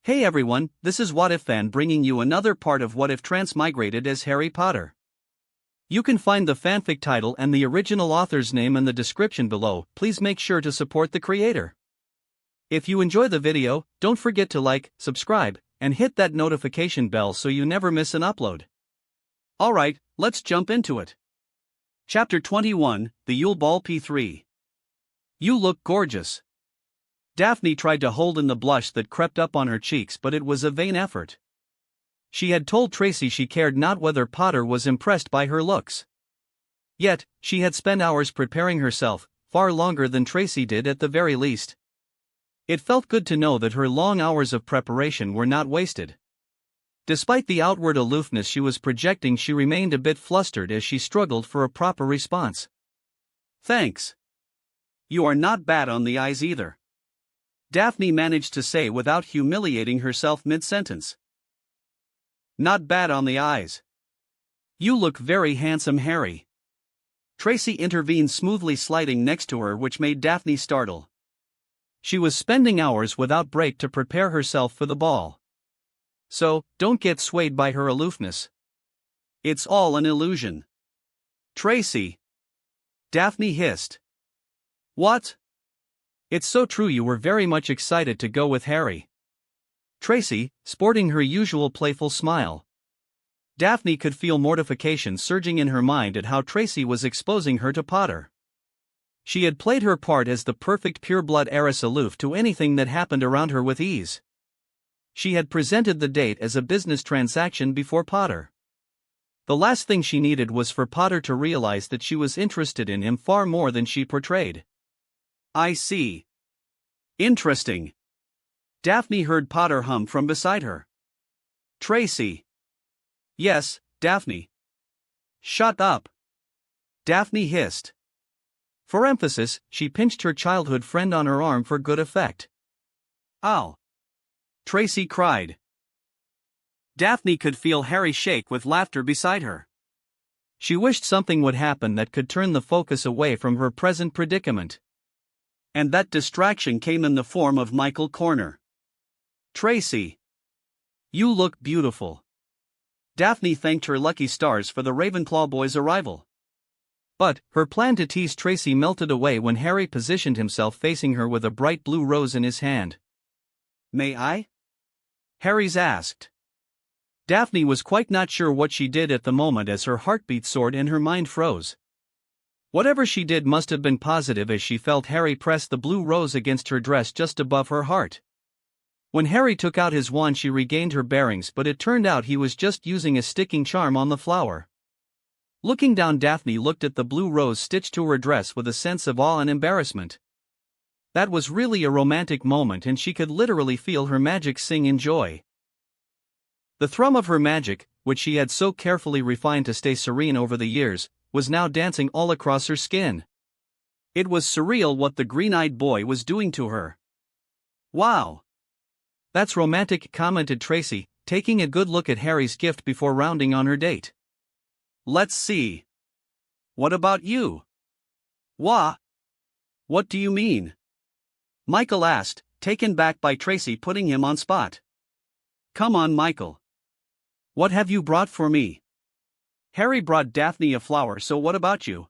Hey everyone, this is What If Fan bringing you another part of What If Transmigrated as Harry Potter. You can find the fanfic title and the original author's name in the description below. Please make sure to support the creator. If you enjoy the video, don't forget to like, subscribe, and hit that notification bell so you never miss an upload. Alright, let's jump into it. Chapter 21, The Yule Ball P3. You look gorgeous. Daphne tried to hold in the blush that crept up on her cheeks, but it was a vain effort. She had told Tracy she cared not whether Potter was impressed by her looks. Yet, she had spent hours preparing herself, far longer than Tracy did at the very least. It felt good to know that her long hours of preparation were not wasted. Despite the outward aloofness she was projecting, she remained a bit flustered as she struggled for a proper response. Thanks. You are not bad on the eyes either, Daphne managed to say without humiliating herself mid-sentence. Not bad on the eyes. You look very handsome, Harry. Tracy intervened smoothly, sliding next to her, which made Daphne startle. She was spending hours without break to prepare herself for the ball. So, don't get swayed by her aloofness. It's all an illusion. Tracy. Daphne hissed. What? It's so true, you were very much excited to go with Harry. Tracy, sporting her usual playful smile. Daphne could feel mortification surging in her mind at how Tracy was exposing her to Potter. She had played her part as the perfect pureblood heiress, aloof to anything that happened around her with ease. She had presented the date as a business transaction before Potter. The last thing she needed was for Potter to realize that she was interested in him far more than she portrayed. I see. Interesting. Daphne heard Potter hum from beside her. Tracy. Yes, Daphne. Shut up. Daphne hissed. For emphasis, she pinched her childhood friend on her arm for good effect. Ow. Tracy cried. Daphne could feel Harry shake with laughter beside her. She wished something would happen that could turn the focus away from her present predicament. And that distraction came in the form of Michael Corner. Tracy. You look beautiful. Daphne thanked her lucky stars for the Ravenclaw boy's arrival. But, her plan to tease Tracy melted away when Harry positioned himself facing her with a bright blue rose in his hand. May I? Harry's asked. Daphne was quite not sure what she did at the moment as her heartbeat soared and her mind froze. Whatever she did must have been positive as she felt Harry press the blue rose against her dress just above her heart. When Harry took out his wand, she regained her bearings, but it turned out he was just using a sticking charm on the flower. Looking down, Daphne looked at the blue rose stitched to her dress with a sense of awe and embarrassment. That was really a romantic moment, and she could literally feel her magic sing in joy. The thrum of her magic, which she had so carefully refined to stay serene over the years, was now dancing all across her skin. It was surreal what the green-eyed boy was doing to her. Wow. That's romantic, commented Tracy, taking a good look at Harry's gift before rounding on her date. Let's see. What about you? What do you mean? Michael asked, taken back by Tracy putting him on spot. Come on, Michael. What have you brought for me? Harry brought Daphne a flower, so what about you?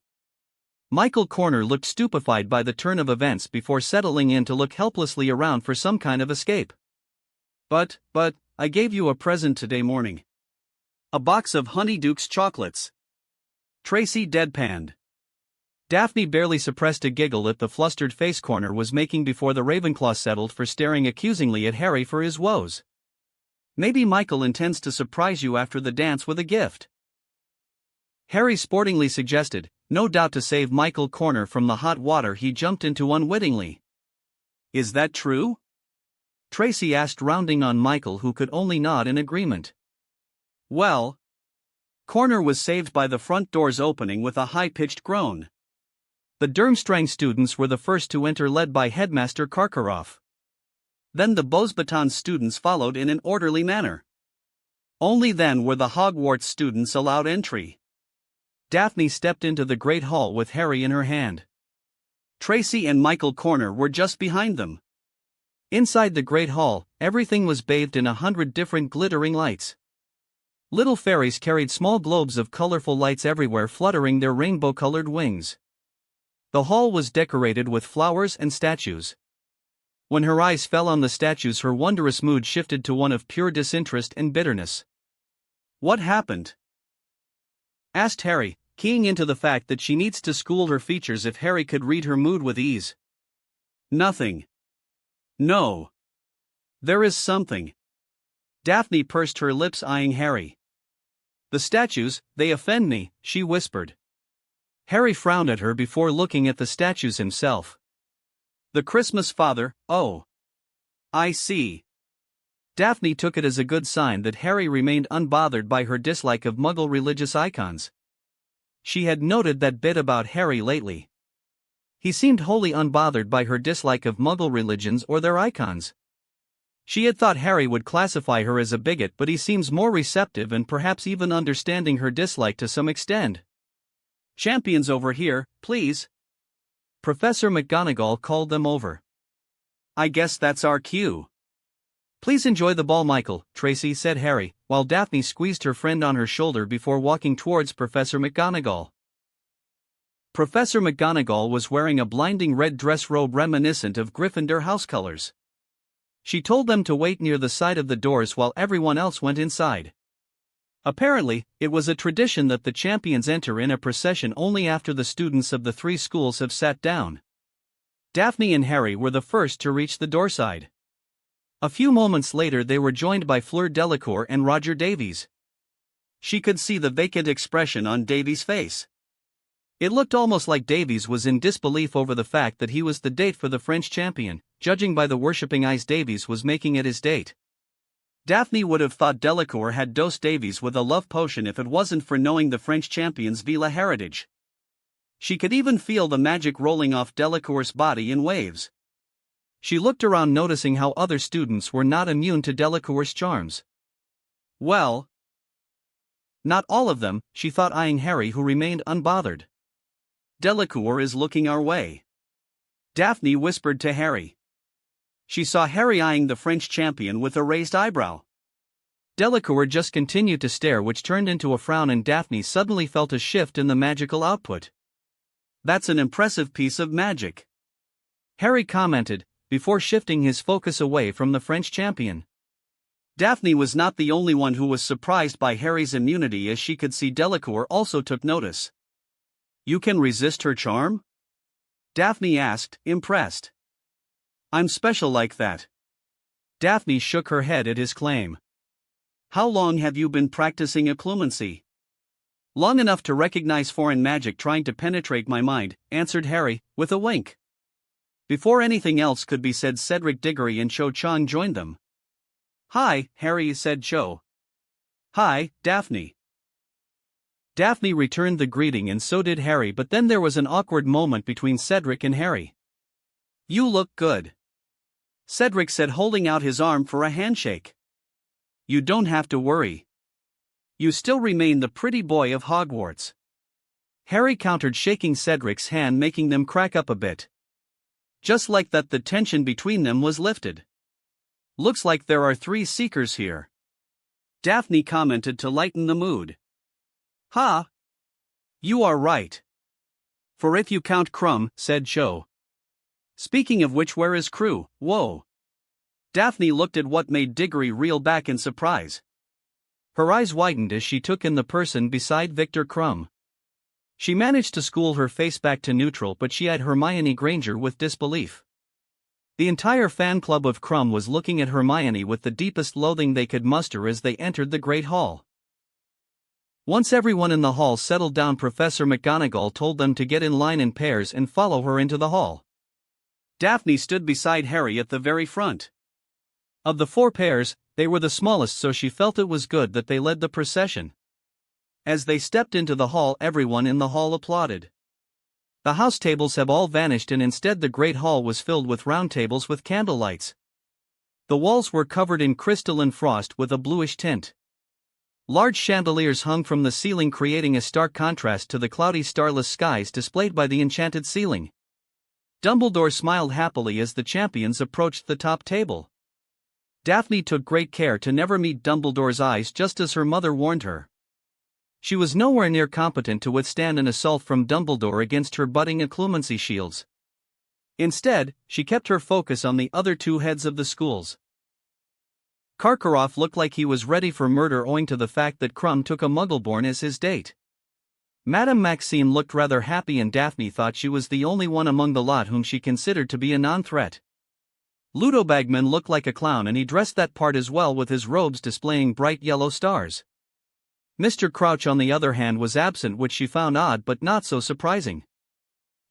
Michael Corner looked stupefied by the turn of events before settling in to look helplessly around for some kind of escape. But, I gave you a present today morning. A box of Honeyduke's chocolates. Tracy deadpanned. Daphne barely suppressed a giggle at the flustered face Corner was making before the Ravenclaw settled for staring accusingly at Harry for his woes. Maybe Michael intends to surprise you after the dance with a gift, Harry sportingly suggested, no doubt to save Michael Corner from the hot water he jumped into unwittingly. Is that true? Tracy asked, rounding on Michael, who could only nod in agreement. Well, Corner was saved by the front door's opening with a high-pitched groan. The Durmstrang students were the first to enter, led by Headmaster Karkaroff. Then the Beauxbatons students followed in an orderly manner. Only then were the Hogwarts students allowed entry. Daphne stepped into the Great Hall with Harry in her hand. Tracy and Michael Corner were just behind them. Inside the great hall, everything was bathed in 100 different glittering lights. Little fairies carried small globes of colorful lights everywhere, fluttering their rainbow-colored wings. The hall was decorated with flowers and statues. When her eyes fell on the statues, her wondrous mood shifted to one of pure disinterest and bitterness. "What happened?" asked Harry, keying into the fact that she needs to school her features if Harry could read her mood with ease. "Nothing. No. There is something." Daphne pursed her lips, eyeing Harry. "The statues, they offend me," she whispered. Harry frowned at her before looking at the statues himself. "The Christmas father, oh. I see." Daphne took it as a good sign that Harry remained unbothered by her dislike of Muggle religious icons. She had noted that bit about Harry lately. He seemed wholly unbothered by her dislike of Muggle religions or their icons. She had thought Harry would classify her as a bigot, but he seems more receptive and perhaps even understanding her dislike to some extent. "Champions over here, please." Professor McGonagall called them over. "I guess that's our cue." "Please enjoy the ball, Michael," Tracy said Harry, while Daphne squeezed her friend on her shoulder before walking towards Professor McGonagall. Professor McGonagall was wearing a blinding red dress robe reminiscent of Gryffindor house colors. She told them to wait near the side of the doors while everyone else went inside. Apparently, it was a tradition that the champions enter in a procession only after the students of the three schools have sat down. Daphne and Harry were the first to reach the doorside. A few moments later they were joined by Fleur Delacour and Roger Davies. She could see the vacant expression on Davies' face. It looked almost like Davies was in disbelief over the fact that he was the date for the French champion, judging by the worshipping eyes Davies was making at his date. Daphne would have thought Delacour had dosed Davies with a love potion if it wasn't for knowing the French champion's Vila heritage. She could even feel the magic rolling off Delacour's body in waves. She looked around, noticing how other students were not immune to Delacour's charms. "Well, not all of them," she thought, eyeing Harry, who remained unbothered. "Delacour is looking our way," Daphne whispered to Harry. She saw Harry eyeing the French champion with a raised eyebrow. Delacour just continued to stare, which turned into a frown, and Daphne suddenly felt a shift in the magical output. "That's an impressive piece of magic," Harry commented, before shifting his focus away from the French champion. Daphne was not the only one who was surprised by Harry's immunity, as she could see Delacour also took notice. "You can resist her charm?" Daphne asked, impressed. "I'm special like that." Daphne shook her head at his claim. "How long have you been practicing occlumency?" "Long enough to recognize foreign magic trying to penetrate my mind," answered Harry, with a wink. Before anything else could be said, Cedric Diggory and Cho Chang joined them. "Hi, Harry," said Cho. "Hi, Daphne." Daphne returned the greeting and so did Harry, but then there was an awkward moment between Cedric and Harry. "You look good," Cedric said, holding out his arm for a handshake. "You don't have to worry. You still remain the pretty boy of Hogwarts," Harry countered, shaking Cedric's hand, making them crack up a bit. Just like that, the tension between them was lifted. "Looks like there are 3 seekers here," Daphne commented to lighten the mood. "Ha! You are right. For if you count Crumb," said Cho. "Speaking of which, where is Crew? Whoa." Daphne looked at what made Diggory reel back in surprise. Her eyes widened as she took in the person beside Victor Crumb. She managed to school her face back to neutral, but she eyed Hermione Granger with disbelief. The entire fan club of Crumb was looking at Hermione with the deepest loathing they could muster as they entered the Great Hall. Once everyone in the hall settled down, Professor McGonagall told them to get in line in pairs and follow her into the hall. Daphne stood beside Harry at the very front. Of the 4 pairs, they were the smallest, so she felt it was good that they led the procession. As they stepped into the hall, everyone in the hall applauded. The house tables have all vanished, and instead the great hall was filled with round tables with candle lights. The walls were covered in crystalline frost with a bluish tint. Large chandeliers hung from the ceiling, creating a stark contrast to the cloudy, starless skies displayed by the enchanted ceiling. Dumbledore smiled happily as the champions approached the top table. Daphne took great care to never meet Dumbledore's eyes, just as her mother warned her. She was nowhere near competent to withstand an assault from Dumbledore against her budding occlumency shields. Instead, she kept her focus on the other two heads of the schools. Karkaroff looked like he was ready for murder owing to the fact that Krum took a Muggleborn as his date. Madame Maxime looked rather happy, and Daphne thought she was the only one among the lot whom she considered to be a non-threat. Ludo Bagman looked like a clown, and he dressed that part as well, with his robes displaying bright yellow stars. Mr. Crouch, on the other hand, was absent, which she found odd but not so surprising.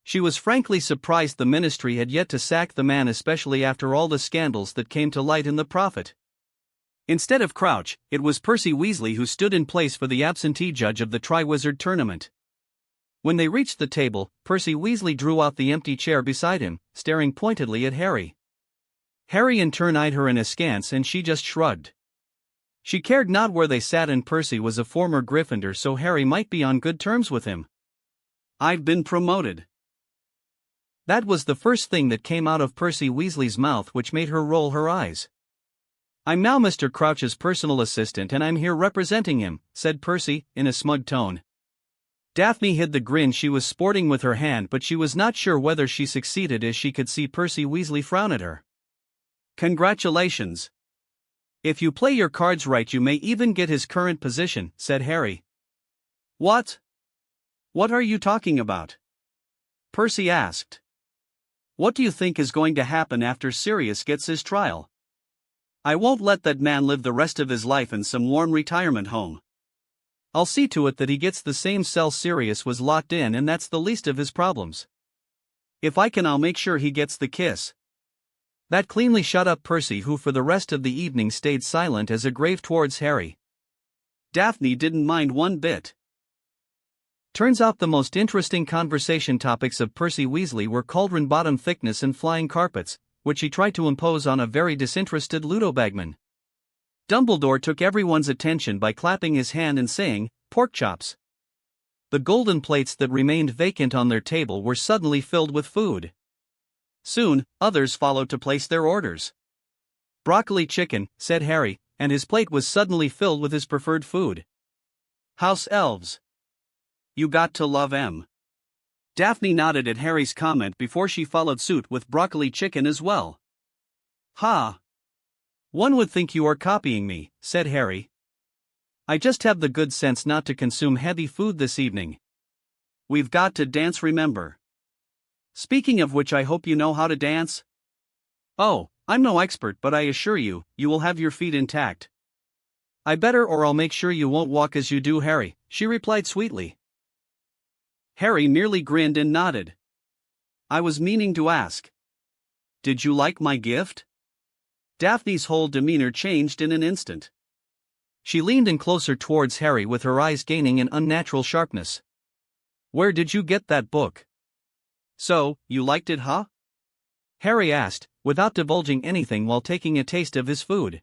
She was frankly surprised the Ministry had yet to sack the man, especially after all the scandals that came to light in the Prophet. Instead of Crouch, it was Percy Weasley who stood in place for the absentee judge of the Triwizard Tournament. When they reached the table, Percy Weasley drew out the empty chair beside him, staring pointedly at Harry. Harry in turn eyed her in askance, and she just shrugged. She cared not where they sat, and Percy was a former Gryffindor, so Harry might be on good terms with him. "I've been promoted." That was the first thing that came out of Percy Weasley's mouth, which made her roll her eyes. "I'm now Mr. Crouch's personal assistant, and I'm here representing him," said Percy, in a smug tone. Daphne hid the grin she was sporting with her hand, but she was not sure whether she succeeded, as she could see Percy Weasley frown at her. "Congratulations. If you play your cards right, you may even get his current position," said Harry. "What? What are you talking about?" Percy asked. "What do you think is going to happen after Sirius gets his trial? I won't let that man live the rest of his life in some warm retirement home. I'll see to it that he gets the same cell Sirius was locked in, and that's the least of his problems. If I can, I'll make sure he gets the kiss." That cleanly shut up Percy, who for the rest of the evening stayed silent as a grave towards Harry. Daphne didn't mind one bit. Turns out the most interesting conversation topics of Percy Weasley were cauldron bottom thickness and flying carpets, which he tried to impose on a very disinterested Ludo Bagman. Dumbledore took everyone's attention by clapping his hand and saying, "Pork chops." The golden plates that remained vacant on their table were suddenly filled with food. Soon, others followed to place their orders. "Broccoli chicken," said Harry, and his plate was suddenly filled with his preferred food. "House elves. You got to love 'em." Daphne nodded at Harry's comment before she followed suit with broccoli chicken as well. "Ha! One would think you are copying me," said Harry. "I just have the good sense not to consume heavy food this evening. We've got to dance, remember. Speaking of which, I hope you know how to dance." "Oh, I'm no expert, but I assure you, you will have your feet intact." "I better, or I'll make sure you won't walk as you do, Harry," she replied sweetly. Harry merely grinned and nodded. "I was meaning to ask. Did you like my gift?" Daphne's whole demeanor changed in an instant. She leaned in closer towards Harry, with her eyes gaining an unnatural sharpness. "Where did you get that book?" "So, you liked it, huh?" Harry asked, without divulging anything while taking a taste of his food.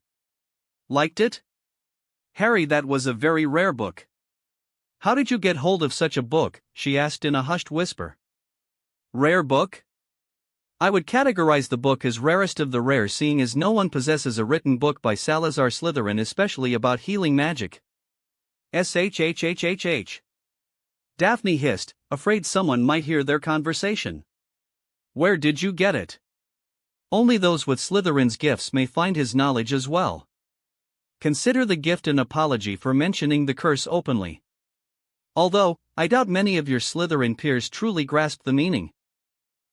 "Liked it?" "Harry, that was a very rare book." "How did you get hold of such a book?" she asked in a hushed whisper. "Rare book? I would categorize the book as rarest of the rare, seeing as no one possesses a written book by Salazar Slytherin, especially about healing magic." "SHHHHH. Daphne hissed, afraid someone might hear their conversation. "Where did you get it?" "Only those with Slytherin's gifts may find his knowledge as well. Consider the gift an apology for mentioning the curse openly. Although, I doubt many of your Slytherin peers truly grasped the meaning."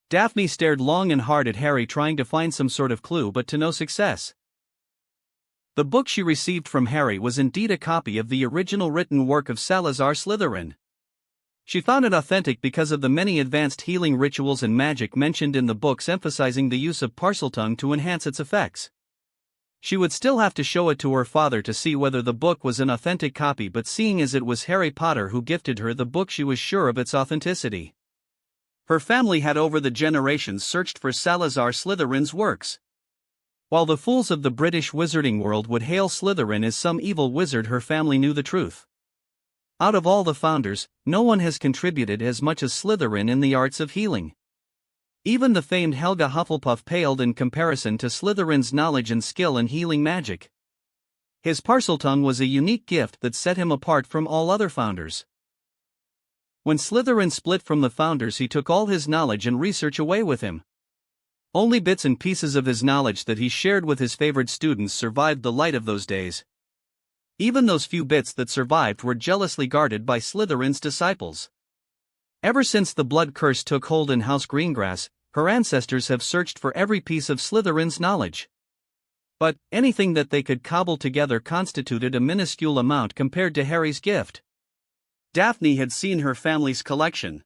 Daphne stared long and hard at Harry, trying to find some sort of clue, but to no success. The book she received from Harry was indeed a copy of the original written work of Salazar Slytherin. She found it authentic because of the many advanced healing rituals and magic mentioned in the books, emphasizing the use of Parseltongue to enhance its effects. She would still have to show it to her father to see whether the book was an authentic copy, but seeing as it was Harry Potter who gifted her the book, she was sure of its authenticity. Her family had over the generations searched for Salazar Slytherin's works. While the fools of the British wizarding world would hail Slytherin as some evil wizard, her family knew the truth. Out of all the founders, no one has contributed as much as Slytherin in the arts of healing. Even the famed Helga Hufflepuff paled in comparison to Slytherin's knowledge and skill in healing magic. His Parseltongue was a unique gift that set him apart from all other founders. When Slytherin split from the founders, he took all his knowledge and research away with him. Only bits and pieces of his knowledge that he shared with his favored students survived the light of those days. Even those few bits that survived were jealously guarded by Slytherin's disciples. Ever since the blood curse took hold in House Greengrass, her ancestors have searched for every piece of Slytherin's knowledge. But anything that they could cobble together constituted a minuscule amount compared to Harry's gift. Daphne had seen her family's collection.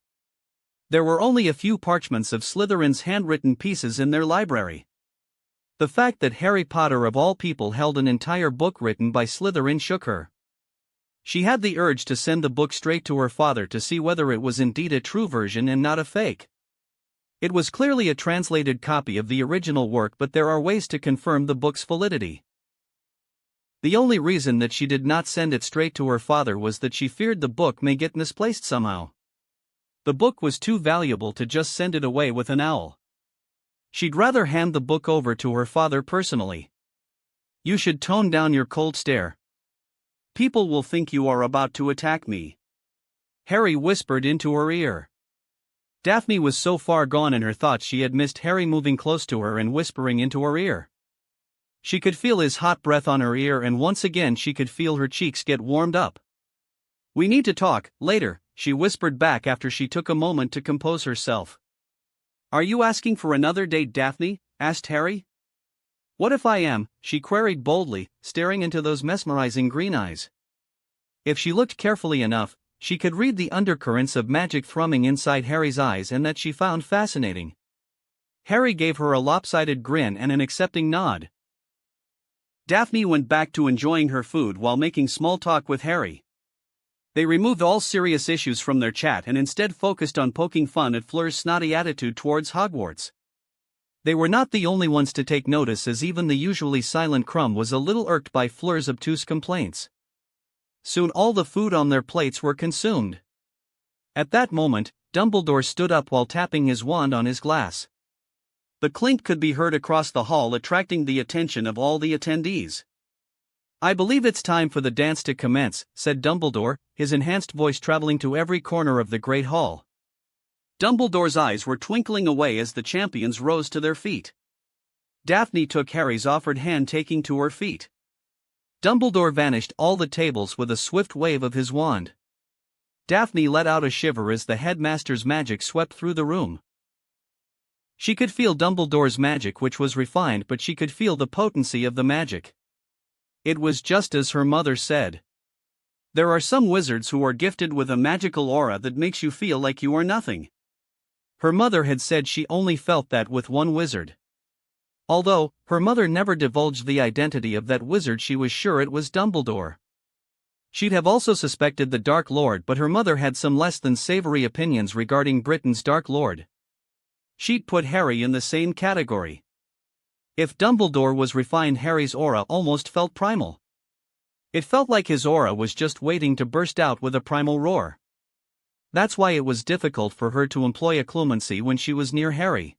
There were only a few parchments of Slytherin's handwritten pieces in their library. The fact that Harry Potter of all people held an entire book written by Slytherin shook her. She had the urge to send the book straight to her father to see whether it was indeed a true version and not a fake. It was clearly a translated copy of the original work, but there are ways to confirm the book's validity. The only reason that she did not send it straight to her father was that she feared the book may get misplaced somehow. The book was too valuable to just send it away with an owl. She'd rather hand the book over to her father personally. "You should tone down your cold stare. People will think you are about to attack me," Harry whispered into her ear. Daphne was so far gone in her thoughts she had missed Harry moving close to her and whispering into her ear. She could feel his hot breath on her ear, and once again she could feel her cheeks get warmed up. "We need to talk later," she whispered back after she took a moment to compose herself. "Are you asking for another date, Daphne?" asked Harry. "What if I am?" she queried boldly, staring into those mesmerizing green eyes. If she looked carefully enough, she could read the undercurrents of magic thrumming inside Harry's eyes, and that she found fascinating. Harry gave her a lopsided grin and an accepting nod. Daphne went back to enjoying her food while making small talk with Harry. They removed all serious issues from their chat and instead focused on poking fun at Fleur's snotty attitude towards Hogwarts. They were not the only ones to take notice, as even the usually silent Crumb was a little irked by Fleur's obtuse complaints. Soon all the food on their plates were consumed. At that moment, Dumbledore stood up while tapping his wand on his glass. The clink could be heard across the hall, attracting the attention of all the attendees. "I believe it's time for the dance to commence," said Dumbledore, his enhanced voice traveling to every corner of the Great Hall. Dumbledore's eyes were twinkling away as the champions rose to their feet. Daphne took Harry's offered hand, taking to her feet. Dumbledore vanished all the tables with a swift wave of his wand. Daphne let out a shiver as the headmaster's magic swept through the room. She could feel Dumbledore's magic, which was refined, but she could feel the potency of the magic. It was just as her mother said. There are some wizards who are gifted with a magical aura that makes you feel like you are nothing. Her mother had said she only felt that with one wizard. Although her mother never divulged the identity of that wizard, she was sure it was Dumbledore. She'd have also suspected the Dark Lord, but her mother had some less than savory opinions regarding Britain's Dark Lord. She'd put Harry in the same category. If Dumbledore was refined, Harry's aura almost felt primal. It felt like his aura was just waiting to burst out with a primal roar. That's why it was difficult for her to employ occlumency when she was near Harry.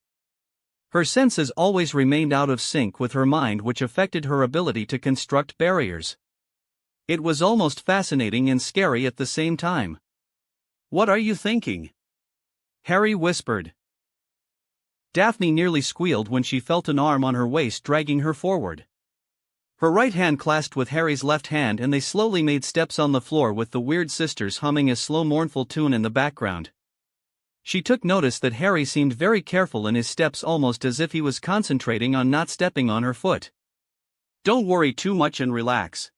Her senses always remained out of sync with her mind, which affected her ability to construct barriers. It was almost fascinating and scary at the same time. "What are you thinking?" Harry whispered. Daphne nearly squealed when she felt an arm on her waist dragging her forward. Her right hand clasped with Harry's left hand, and they slowly made steps on the floor with the Weird Sisters humming a slow mournful tune in the background. She took notice that Harry seemed very careful in his steps, almost as if he was concentrating on not stepping on her foot. "Don't worry too much and relax.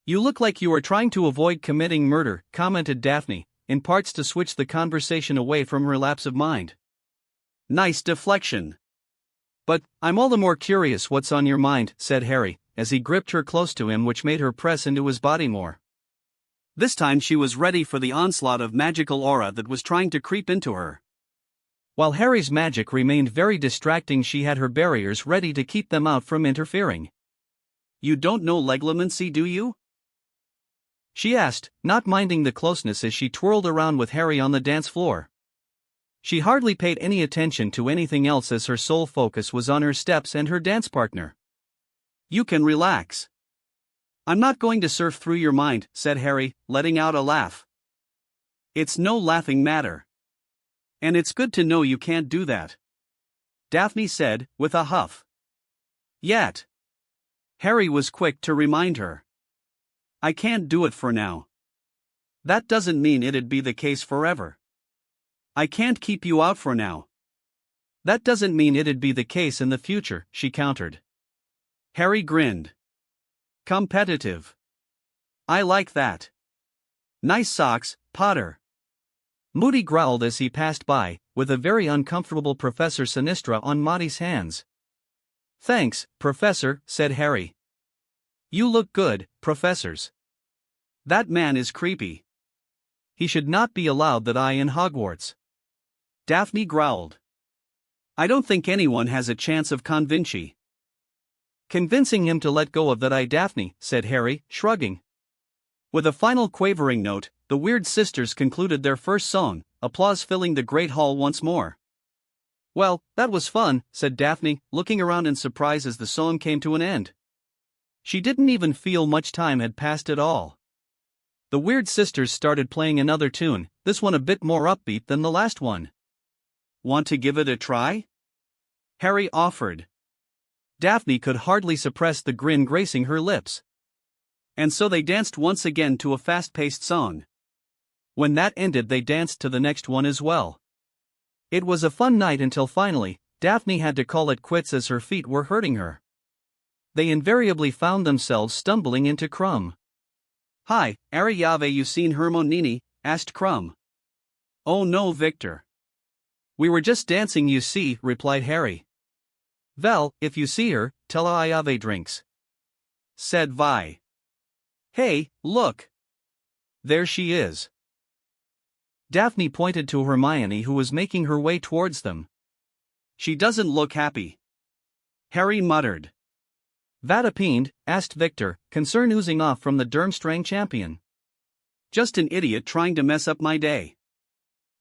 You look like you are trying to avoid committing murder," commented Daphne, in parts to switch the conversation away from her lapse of mind. "Nice deflection. But I'm all the more curious what's on your mind," said Harry, as he gripped her close to him, which made her press into his body more. This time she was ready for the onslaught of magical aura that was trying to creep into her. While Harry's magic remained very distracting, she had her barriers ready to keep them out from interfering. "You don't know leglomancy, do you?" she asked, not minding the closeness as she twirled around with Harry on the dance floor. She hardly paid any attention to anything else as her sole focus was on her steps and her dance partner. "You can relax. I'm not going to surf through your mind," said Harry, letting out a laugh. "It's no laughing matter. And it's good to know you can't do that," Daphne said, with a huff. "Yet." Harry was quick to remind her. "I can't do it for now. That doesn't mean it'd be the case forever. I can't keep you out for now. That doesn't mean it'd be the case in the future," she countered. Harry grinned. "Competitive. I like that. Nice socks, Potter." Moody growled as he passed by, with a very uncomfortable Professor Sinistra on Maudie's hands. "Thanks, Professor," said Harry. "You look good, professors. That man is creepy. He should not be allowed that eye in Hogwarts." Daphne growled. "I don't think anyone has a chance of convincing him to let go of that eye, Daphne," said Harry, shrugging. With a final quavering note, the Weird Sisters concluded their first song, applause filling the great hall once more. "Well, that was fun," said Daphne, looking around in surprise as the song came to an end. She didn't even feel much time had passed at all. The Weird Sisters started playing another tune, this one a bit more upbeat than the last one. "Want to give it a try?" Harry offered. Daphne could hardly suppress the grin gracing her lips. And so they danced once again to a fast-paced song. When that ended, they danced to the next one as well. It was a fun night until finally, Daphne had to call it quits as her feet were hurting her. They invariably found themselves stumbling into Crumb. "Hi, Ariave, you seen Hermonini?" asked Crumb. "Oh no, Victor. We were just dancing, you see," replied Harry. "Vel, if you see her, tell her Iave drinks," said Vi. "Hey, look! There she is." Daphne pointed to Hermione, who was making her way towards them. "She doesn't look happy," Harry muttered. "Vatapined?" asked Victor, concern oozing off from the Durmstrang champion. "Just an idiot trying to mess up my day,"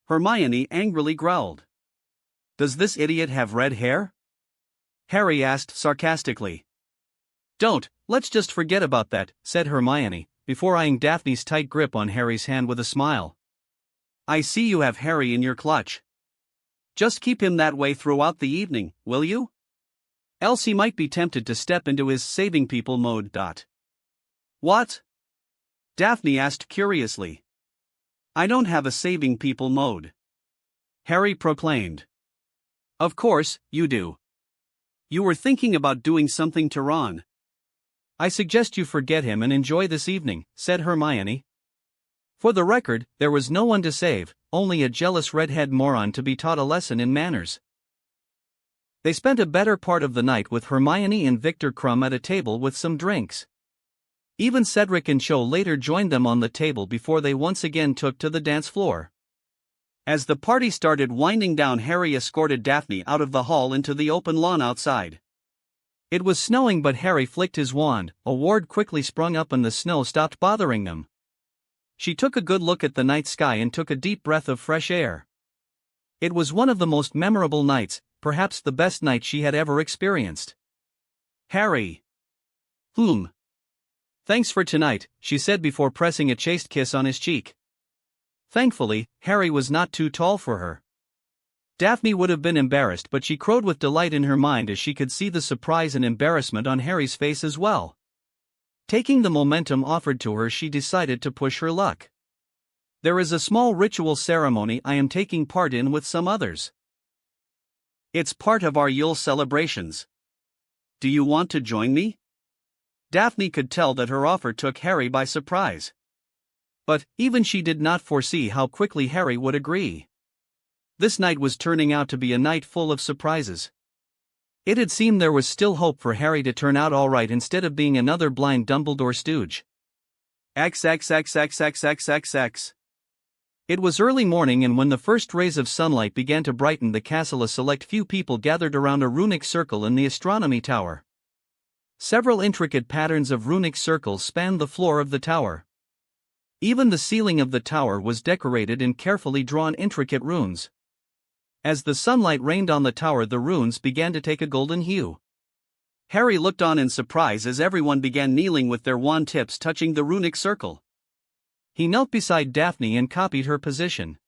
Hermione angrily growled. "Does this idiot have red hair?" Harry asked sarcastically. Let's just forget about that," said Hermione, before eyeing Daphne's tight grip on Harry's hand with a smile. "I see you have Harry in your clutch. Just keep him that way throughout the evening, will you? Else he might be tempted to step into his saving people mode. What?" Daphne asked curiously. "I don't have a saving people mode," Harry proclaimed. "Of course, you do. You were thinking about doing something to Ron." "I suggest you forget him and enjoy this evening," said Hermione. For the record, there was no one to save, only a jealous redhead moron to be taught a lesson in manners. They spent a better part of the night with Hermione and Victor Crumb at a table with some drinks. Even Cedric and Cho later joined them on the table before they once again took to the dance floor. As the party started winding down, Harry escorted Daphne out of the hall into the open lawn outside. It was snowing, but Harry flicked his wand, a ward quickly sprung up and the snow stopped bothering them. She took a good look at the night sky and took a deep breath of fresh air. It was one of the most memorable nights, perhaps the best night she had ever experienced. "Harry." "Thanks for tonight," she said before pressing a chaste kiss on his cheek. Thankfully, Harry was not too tall for her. Daphne would have been embarrassed, but she crowed with delight in her mind as she could see the surprise and embarrassment on Harry's face as well. Taking the momentum offered to her, she decided to push her luck. "There is a small ritual ceremony I am taking part in with some others. It's part of our Yule celebrations. Do you want to join me?" Daphne could tell that her offer took Harry by surprise. But even she did not foresee how quickly Harry would agree. This night was turning out to be a night full of surprises. It had seemed there was still hope for Harry to turn out all right instead of being another blind Dumbledore stooge. XXXXXXXX. It was early morning, and when the first rays of sunlight began to brighten the castle, a select few people gathered around a runic circle in the astronomy tower. Several intricate patterns of runic circles spanned the floor of the tower. Even the ceiling of the tower was decorated in carefully drawn intricate runes. As the sunlight rained on the tower, the runes began to take a golden hue. Harry looked on in surprise as everyone began kneeling with their wand tips touching the runic circle. He knelt beside Daphne and copied her position.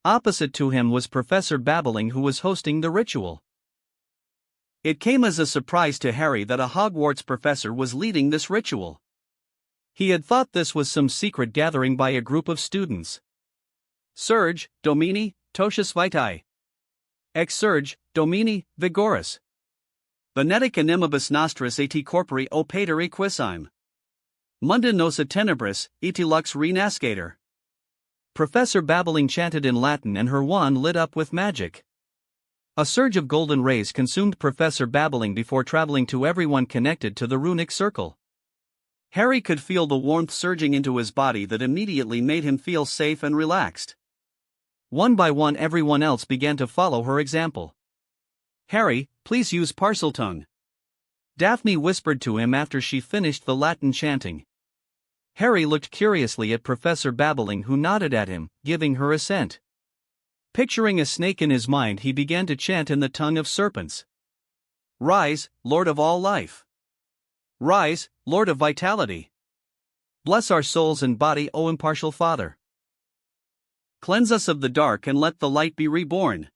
Opposite to him was Professor Babbling, who was hosting the ritual. It came as a surprise to Harry that a Hogwarts professor was leading this ritual. He had thought this was some secret gathering by a group of students. Surge, Domini, Totius Vitae. Exsurge, Domini, Vigoris. Venetic animibus nostris et corpori o pater equisime. Munda nos a tenebris, et lux renascator. Professor Babbling chanted in Latin and her wand lit up with magic. A surge of golden rays consumed Professor Babbling before traveling to everyone connected to the runic circle. Harry could feel the warmth surging into his body that immediately made him feel safe and relaxed. One by one, everyone else began to follow her example. "Harry, please use Parseltongue," Daphne whispered to him after she finished the Latin chanting. Harry looked curiously at Professor Babbling, who nodded at him, giving her assent. Picturing a snake in his mind, he began to chant in the tongue of serpents. "Rise, Lord of all life. Rise, Lord of vitality. Bless our souls and body, O impartial Father. Cleanse us of the dark and let the light be reborn."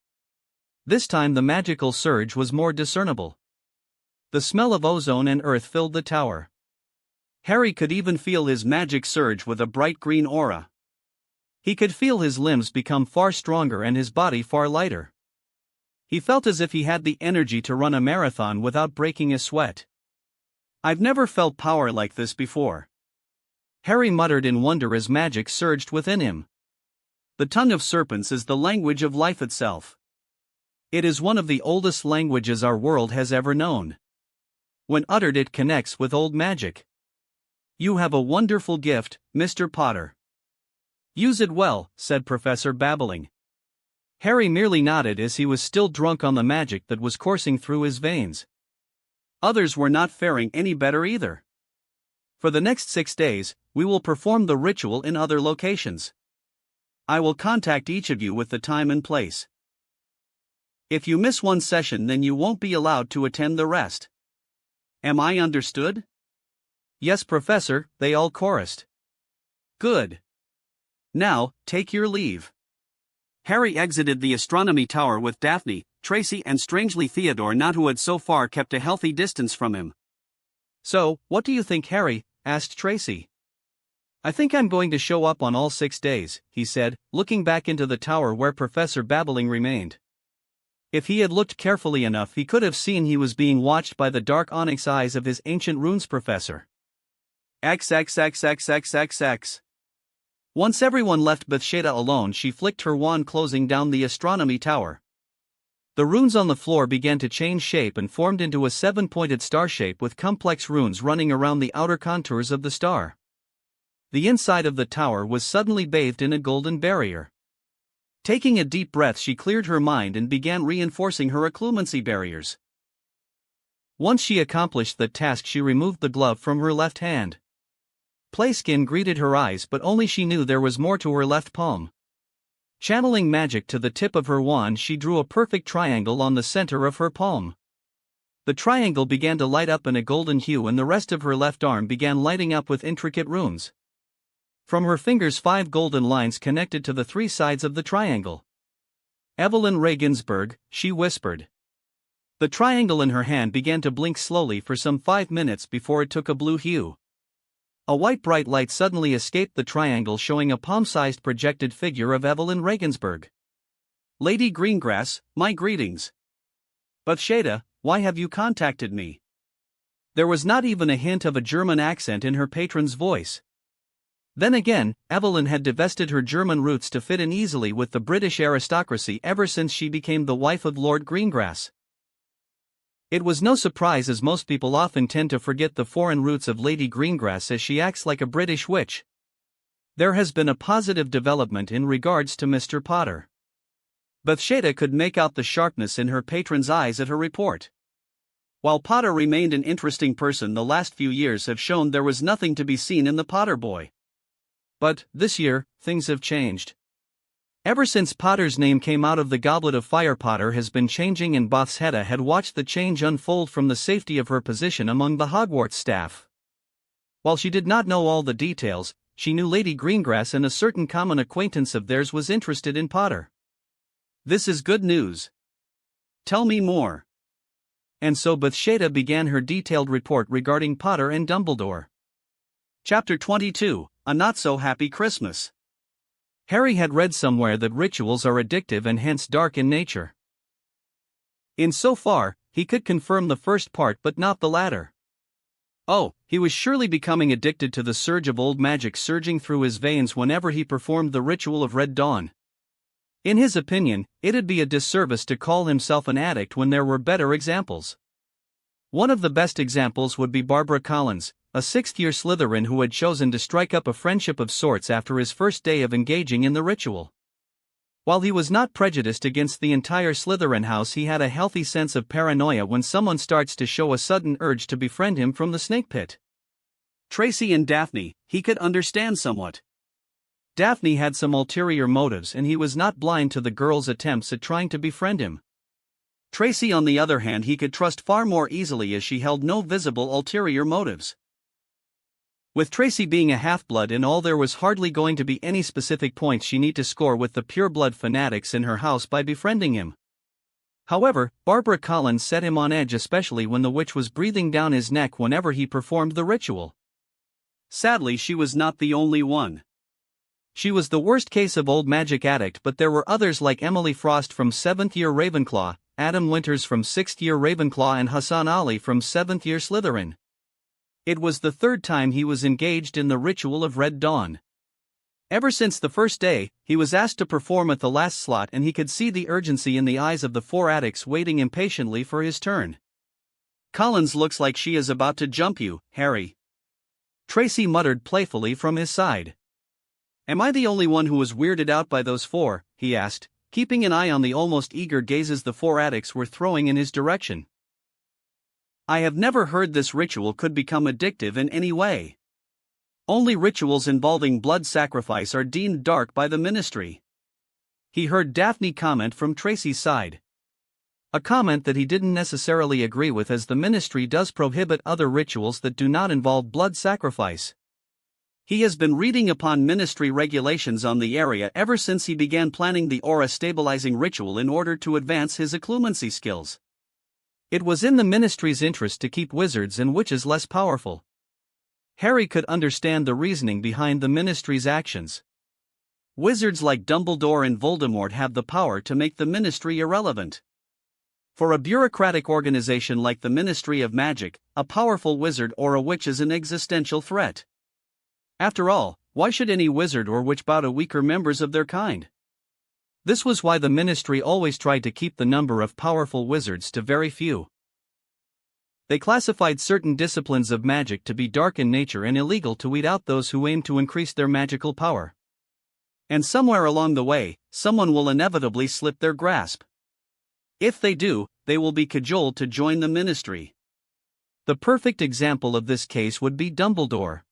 This time the magical surge was more discernible. The smell of ozone and earth filled the tower. Harry could even feel his magic surge with a bright green aura. He could feel his limbs become far stronger and his body far lighter. He felt as if he had the energy to run a marathon without breaking a sweat. "I've never felt power like this before," Harry muttered in wonder as magic surged within him. The tongue of serpents is the language of life itself. It is one of the oldest languages our world has ever known. When uttered, it connects with old magic. "You have a wonderful gift, Mr. Potter. Use it well," said Professor Babbling. Harry merely nodded as he was still drunk on the magic that was coursing through his veins. Others were not faring any better either. "For the next 6 days, we will perform the ritual in other locations. I will contact each of you with the time and place. If you miss one session, then you won't be allowed to attend the rest. Am I understood?" "Yes, Professor," they all chorused. "Good. Now, take your leave." Harry exited the astronomy tower with Daphne, Tracy, and strangely Theodore, not who had so far kept a healthy distance from him. "So, what do you think, Harry?" asked Tracy. "I think I'm going to show up on all 6 days," he said, looking back into the tower where Professor Babbling remained. If he had looked carefully enough, he could have seen he was being watched by the dark onyx eyes of his ancient runes professor. XXXXXXX. Once everyone left Bathsheba alone, she flicked her wand, closing down the astronomy tower. The runes on the floor began to change shape and formed into a 7-pointed star shape with complex runes running around the outer contours of the star. The inside of the tower was suddenly bathed in a golden barrier. Taking a deep breath, she cleared her mind and began reinforcing her occlumency barriers. Once she accomplished the task, she removed the glove from her left hand. Playskin greeted her eyes, but only she knew there was more to her left palm. Channeling magic to the tip of her wand, she drew a perfect triangle on the center of her palm. The triangle began to light up in a golden hue, and the rest of her left arm began lighting up with intricate runes. From her fingers, 5 golden lines connected to the 3 sides of the triangle. "Evelyn Regensburg," she whispered. The triangle in her hand began to blink slowly for some 5 minutes before it took a blue hue. A white bright light suddenly escaped the triangle, showing a palm-sized projected figure of Evelyn Regensburg. "Lady Greengrass, my greetings. Bathsheba, why have you contacted me?" There was not even a hint of a German accent in her patron's voice. Then again, Evelyn had divested her German roots to fit in easily with the British aristocracy ever since she became the wife of Lord Greengrass. It was no surprise, as most people often tend to forget the foreign roots of Lady Greengrass as she acts like a British witch. There has been a positive development in regards to Mr. Potter. Bathsheba could make out the sharpness in her patron's eyes at her report. While Potter remained an interesting person, the last few years have shown there was nothing to be seen in the Potter boy. But, this year, things have changed. Ever since Potter's name came out of the Goblet of Fire, Potter has been changing, and Bothsetta had watched the change unfold from the safety of her position among the Hogwarts staff. While she did not know all the details, she knew Lady Greengrass and a certain common acquaintance of theirs was interested in Potter. "This is good news. Tell me more." And so Bothsetta began her detailed report regarding Potter and Dumbledore. Chapter 22, A Not-So-Happy Christmas. Harry had read somewhere that rituals are addictive and hence dark in nature. In so far, he could confirm the first part but not the latter. Oh, he was surely becoming addicted to the surge of old magic surging through his veins whenever he performed the ritual of Red Dawn. In his opinion, it'd be a disservice to call himself an addict when there were better examples. One of the best examples would be Barbara Collins, a sixth-year Slytherin who had chosen to strike up a friendship of sorts after his first day of engaging in the ritual. While he was not prejudiced against the entire Slytherin house, he had a healthy sense of paranoia when someone starts to show a sudden urge to befriend him from the snake pit. Tracy and Daphne, he could understand somewhat. Daphne had some ulterior motives and he was not blind to the girl's attempts at trying to befriend him. Tracy, on the other hand, he could trust far more easily as she held no visible ulterior motives. With Tracy being a half-blood and all, there was hardly going to be any specific points she need to score with the pure-blood fanatics in her house by befriending him. However, Barbara Collins set him on edge, especially when the witch was breathing down his neck whenever he performed the ritual. Sadly, she was not the only one. She was the worst case of old magic addict, but there were others like Emily Frost from 7th year Ravenclaw, Adam Winters from 6th year Ravenclaw, and Hassan Ali from 7th year Slytherin. It was the third time he was engaged in the ritual of Red Dawn. Ever since the first day, he was asked to perform at the last slot, and he could see the urgency in the eyes of the four addicts waiting impatiently for his turn. "Collins looks like she is about to jump you, Harry," Tracy muttered playfully from his side. "Am I the only one who was weirded out by those four?" he asked, keeping an eye on the almost eager gazes the four addicts were throwing in his direction. "I have never heard this ritual could become addictive in any way. Only rituals involving blood sacrifice are deemed dark by the Ministry," he heard Daphne comment from Tracy's side. A comment that he didn't necessarily agree with, as the Ministry does prohibit other rituals that do not involve blood sacrifice. He has been reading upon Ministry regulations on the area ever since he began planning the aura stabilizing ritual in order to advance his occlumency skills. It was in the Ministry's interest to keep wizards and witches less powerful. Harry could understand the reasoning behind the Ministry's actions. Wizards like Dumbledore and Voldemort have the power to make the Ministry irrelevant. For a bureaucratic organization like the Ministry of Magic, a powerful wizard or a witch is an existential threat. After all, why should any wizard or witch bow to weaker members of their kind? This was why the Ministry always tried to keep the number of powerful wizards to very few. They classified certain disciplines of magic to be dark in nature and illegal to weed out those who aimed to increase their magical power. And somewhere along the way, someone will inevitably slip their grasp. If they do, they will be cajoled to join the Ministry. The perfect example of this case would be Dumbledore.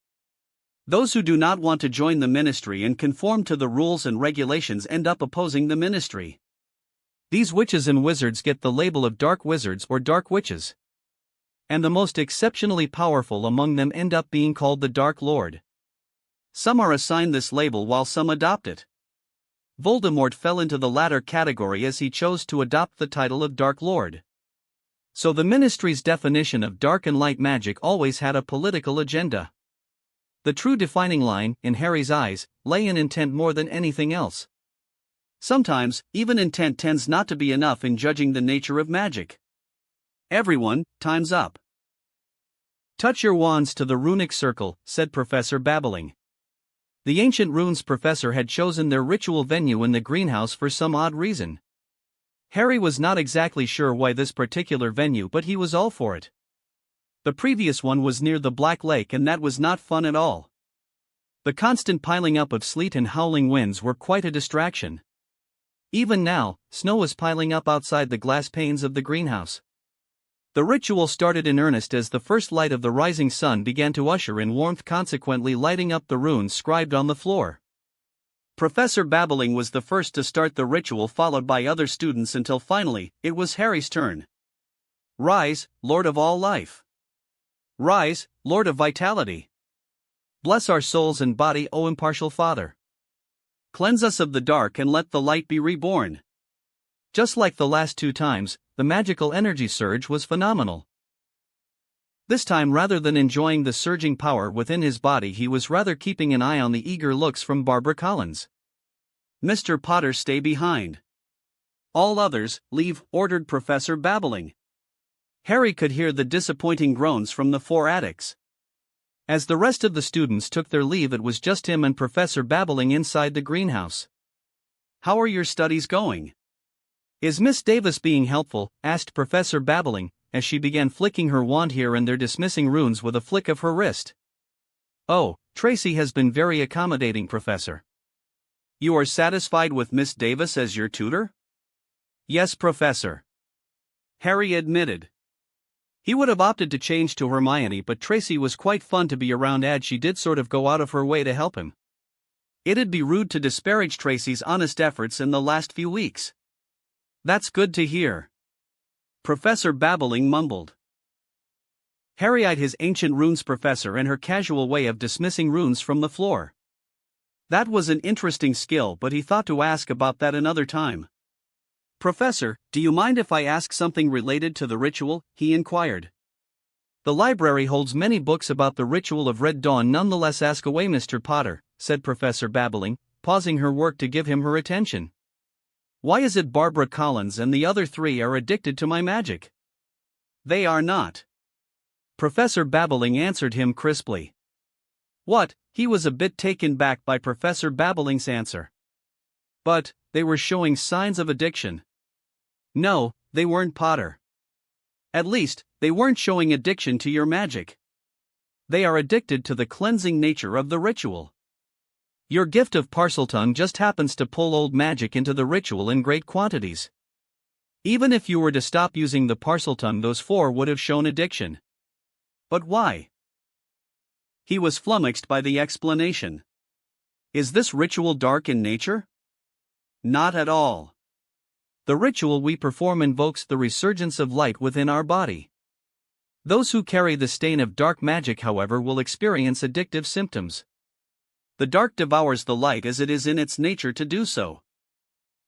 Those who do not want to join the Ministry and conform to the rules and regulations end up opposing the Ministry. These witches and wizards get the label of dark wizards or dark witches. And the most exceptionally powerful among them end up being called the Dark Lord. Some are assigned this label while some adopt it. Voldemort fell into the latter category as he chose to adopt the title of Dark Lord. So the Ministry's definition of dark and light magic always had a political agenda. The true defining line, in Harry's eyes, lay in intent more than anything else. Sometimes, even intent tends not to be enough in judging the nature of magic. Everyone, time's up. "Touch your wands to the runic circle," said Professor Babbling. The ancient runes professor had chosen their ritual venue in the greenhouse for some odd reason. Harry was not exactly sure why this particular venue, but he was all for it. The previous one was near the Black Lake, and that was not fun at all. The constant piling up of sleet and howling winds were quite a distraction. Even now, snow was piling up outside the glass panes of the greenhouse. The ritual started in earnest as the first light of the rising sun began to usher in warmth, consequently lighting up the runes scribed on the floor. Professor Babbling was the first to start the ritual, followed by other students, until finally, it was Harry's turn. Rise, Lord of all life. Rise, Lord of vitality. Bless our souls and body, O impartial Father. Cleanse us of the dark and let the light be reborn. Just like the last two times, the magical energy surge was phenomenal. This time, rather than enjoying the surging power within his body, he was rather keeping an eye on the eager looks from Barbara Collins. Mr. Potter, stay behind. All others, leave, ordered Professor Babbling. Harry could hear the disappointing groans from the four addicts. As the rest of the students took their leave, it was just him and Professor Babbling inside the greenhouse. How are your studies going? Is Miss Davis being helpful? Asked Professor Babbling, as she began flicking her wand here and there, dismissing runes with a flick of her wrist. Oh, Tracy has been very accommodating, Professor. You are satisfied with Miss Davis as your tutor? Yes, Professor. Harry admitted. He would have opted to change to Hermione, but Tracy was quite fun to be around, as she did sort of go out of her way to help him. It'd be rude to disparage Tracy's honest efforts in the last few weeks. That's good to hear. Professor Babbling mumbled. Harry eyed his ancient runes professor and her casual way of dismissing runes from the floor. That was an interesting skill, but he thought to ask about that another time. Professor, do you mind if I ask something related to the ritual? He inquired. The library holds many books about the ritual of Red Dawn. Nonetheless, ask away, Mr. Potter, said Professor Babbling, pausing her work to give him her attention. Why is it Barbara Collins and the other three are addicted to my magic? They are not. Professor Babbling answered him crisply. What? He was a bit taken back by Professor Babbling's answer. But they were showing signs of addiction. No, they weren't, Potter. At least, they weren't showing addiction to your magic. They are addicted to the cleansing nature of the ritual. Your gift of Parseltongue just happens to pull old magic into the ritual in great quantities. Even if you were to stop using the Parseltongue, those four would have shown addiction. But why? He was flummoxed by the explanation. Is this ritual dark in nature? Not at all. The ritual we perform invokes the resurgence of light within our body. Those who carry the stain of dark magic, however, will experience addictive symptoms. The dark devours the light as it is in its nature to do so.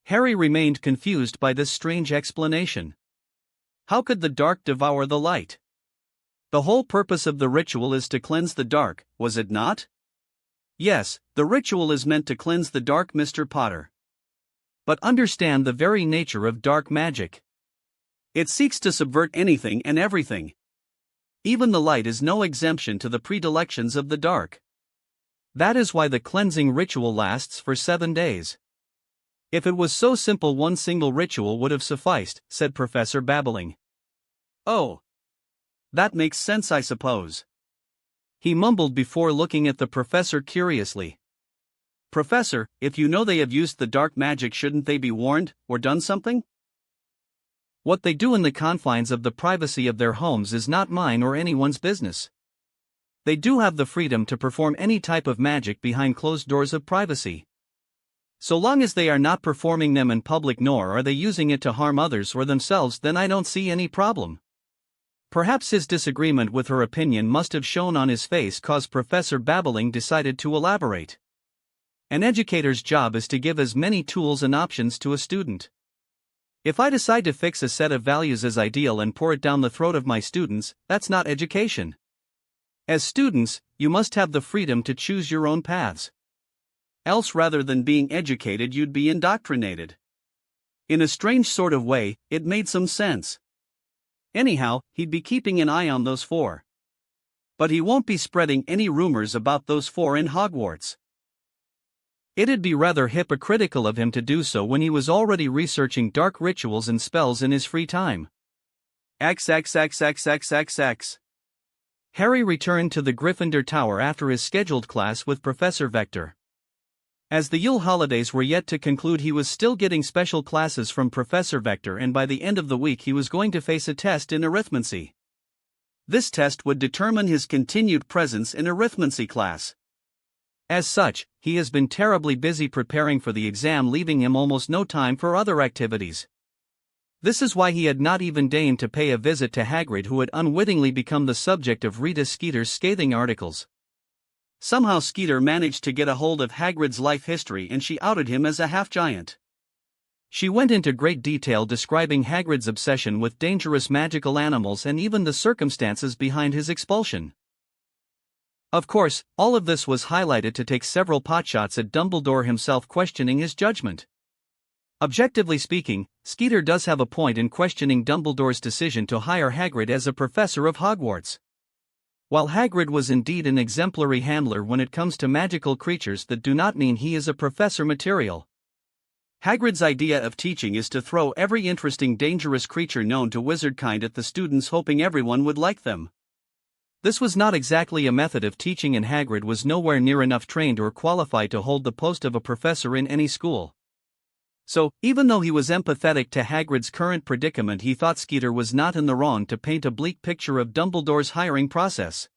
Harry remained confused by this strange explanation. How could the dark devour the light? The whole purpose of the ritual is to cleanse the dark, was it not? Yes, the ritual is meant to cleanse the dark, Mr. Potter. But understand the very nature of dark magic. It seeks to subvert anything and everything. Even the light is no exemption to the predilections of the dark. That is why the cleansing ritual lasts for 7 days. If it was so simple, one single ritual would have sufficed, said Professor Babbling. Oh. That makes sense, I suppose. He mumbled before looking at the professor curiously. Professor, if you know they have used the dark magic, shouldn't they be warned, or done something? What they do in the confines of the privacy of their homes is not mine or anyone's business. They do have the freedom to perform any type of magic behind closed doors of privacy. So long as they are not performing them in public, nor are they using it to harm others or themselves, then I don't see any problem. Perhaps his disagreement with her opinion must have shown on his face, cause Professor Babbling decided to elaborate. An educator's job is to give as many tools and options to a student. If I decide to fix a set of values as ideal and pour it down the throat of my students, that's not education. As students, you must have the freedom to choose your own paths. Else, rather than being educated, you'd be indoctrinated. In a strange sort of way, it made some sense. Anyhow, he'd be keeping an eye on those four. But he won't be spreading any rumors about those four in Hogwarts. It'd be rather hypocritical of him to do so when he was already researching dark rituals and spells in his free time. XXXXXXX. Harry returned to the Gryffindor Tower after his scheduled class with Professor Vector. As the Yule holidays were yet to conclude, he was still getting special classes from Professor Vector, and by the end of the week he was going to face a test in arithmancy. This test would determine his continued presence in arithmancy class. As such, he has been terribly busy preparing for the exam, leaving him almost no time for other activities. This is why he had not even deigned to pay a visit to Hagrid, who had unwittingly become the subject of Rita Skeeter's scathing articles. Somehow Skeeter managed to get a hold of Hagrid's life history and she outed him as a half-giant. She went into great detail describing Hagrid's obsession with dangerous magical animals and even the circumstances behind his expulsion. Of course, all of this was highlighted to take several potshots at Dumbledore himself, questioning his judgment. Objectively speaking, Skeeter does have a point in questioning Dumbledore's decision to hire Hagrid as a professor of Hogwarts. While Hagrid was indeed an exemplary handler when it comes to magical creatures, that do not mean he is a professor material. Hagrid's idea of teaching is to throw every interesting dangerous creature known to wizardkind at the students, hoping everyone would like them. This was not exactly a method of teaching, and Hagrid was nowhere near enough trained or qualified to hold the post of a professor in any school. So, even though he was empathetic to Hagrid's current predicament, he thought Skeeter was not in the wrong to paint a bleak picture of Dumbledore's hiring process.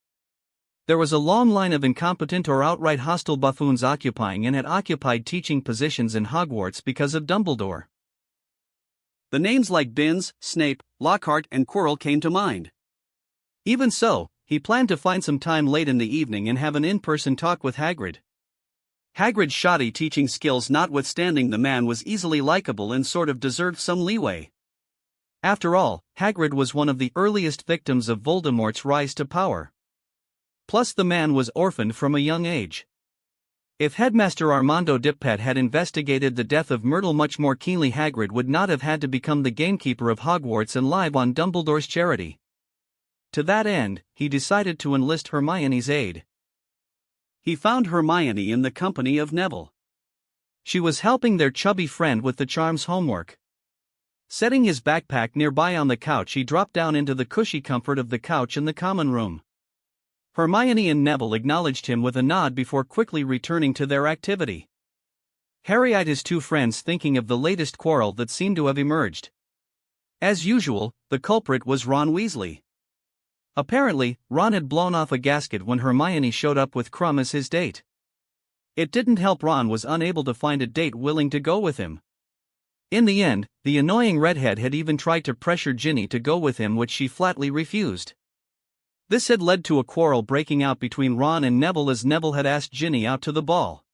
There was a long line of incompetent or outright hostile buffoons occupying and had occupied teaching positions in Hogwarts because of Dumbledore. The names like Binns, Snape, Lockhart, and Quirrell came to mind. Even so, he planned to find some time late in the evening and have an in-person talk with Hagrid. Hagrid's shoddy teaching skills notwithstanding, the man was easily likable and sort of deserved some leeway. After all, Hagrid was one of the earliest victims of Voldemort's rise to power. Plus, the man was orphaned from a young age. If Headmaster Armando Dippat had investigated the death of Myrtle much more keenly, Hagrid would not have had to become the gamekeeper of Hogwarts and live on Dumbledore's charity. To that end, he decided to enlist Hermione's aid. He found Hermione in the company of Neville. She was helping their chubby friend with the charms homework. Setting his backpack nearby on the couch, he dropped down into the cushy comfort of the couch in the common room. Hermione and Neville acknowledged him with a nod before quickly returning to their activity. Harry eyed his two friends, thinking of the latest quarrel that seemed to have emerged. As usual, the culprit was Ron Weasley. Apparently, Ron had blown off a gasket when Hermione showed up with Krum as his date. It didn't help Ron was unable to find a date willing to go with him. In the end, the annoying redhead had even tried to pressure Ginny to go with him, which she flatly refused. This had led to a quarrel breaking out between Ron and Neville, as Neville had asked Ginny out to the ball.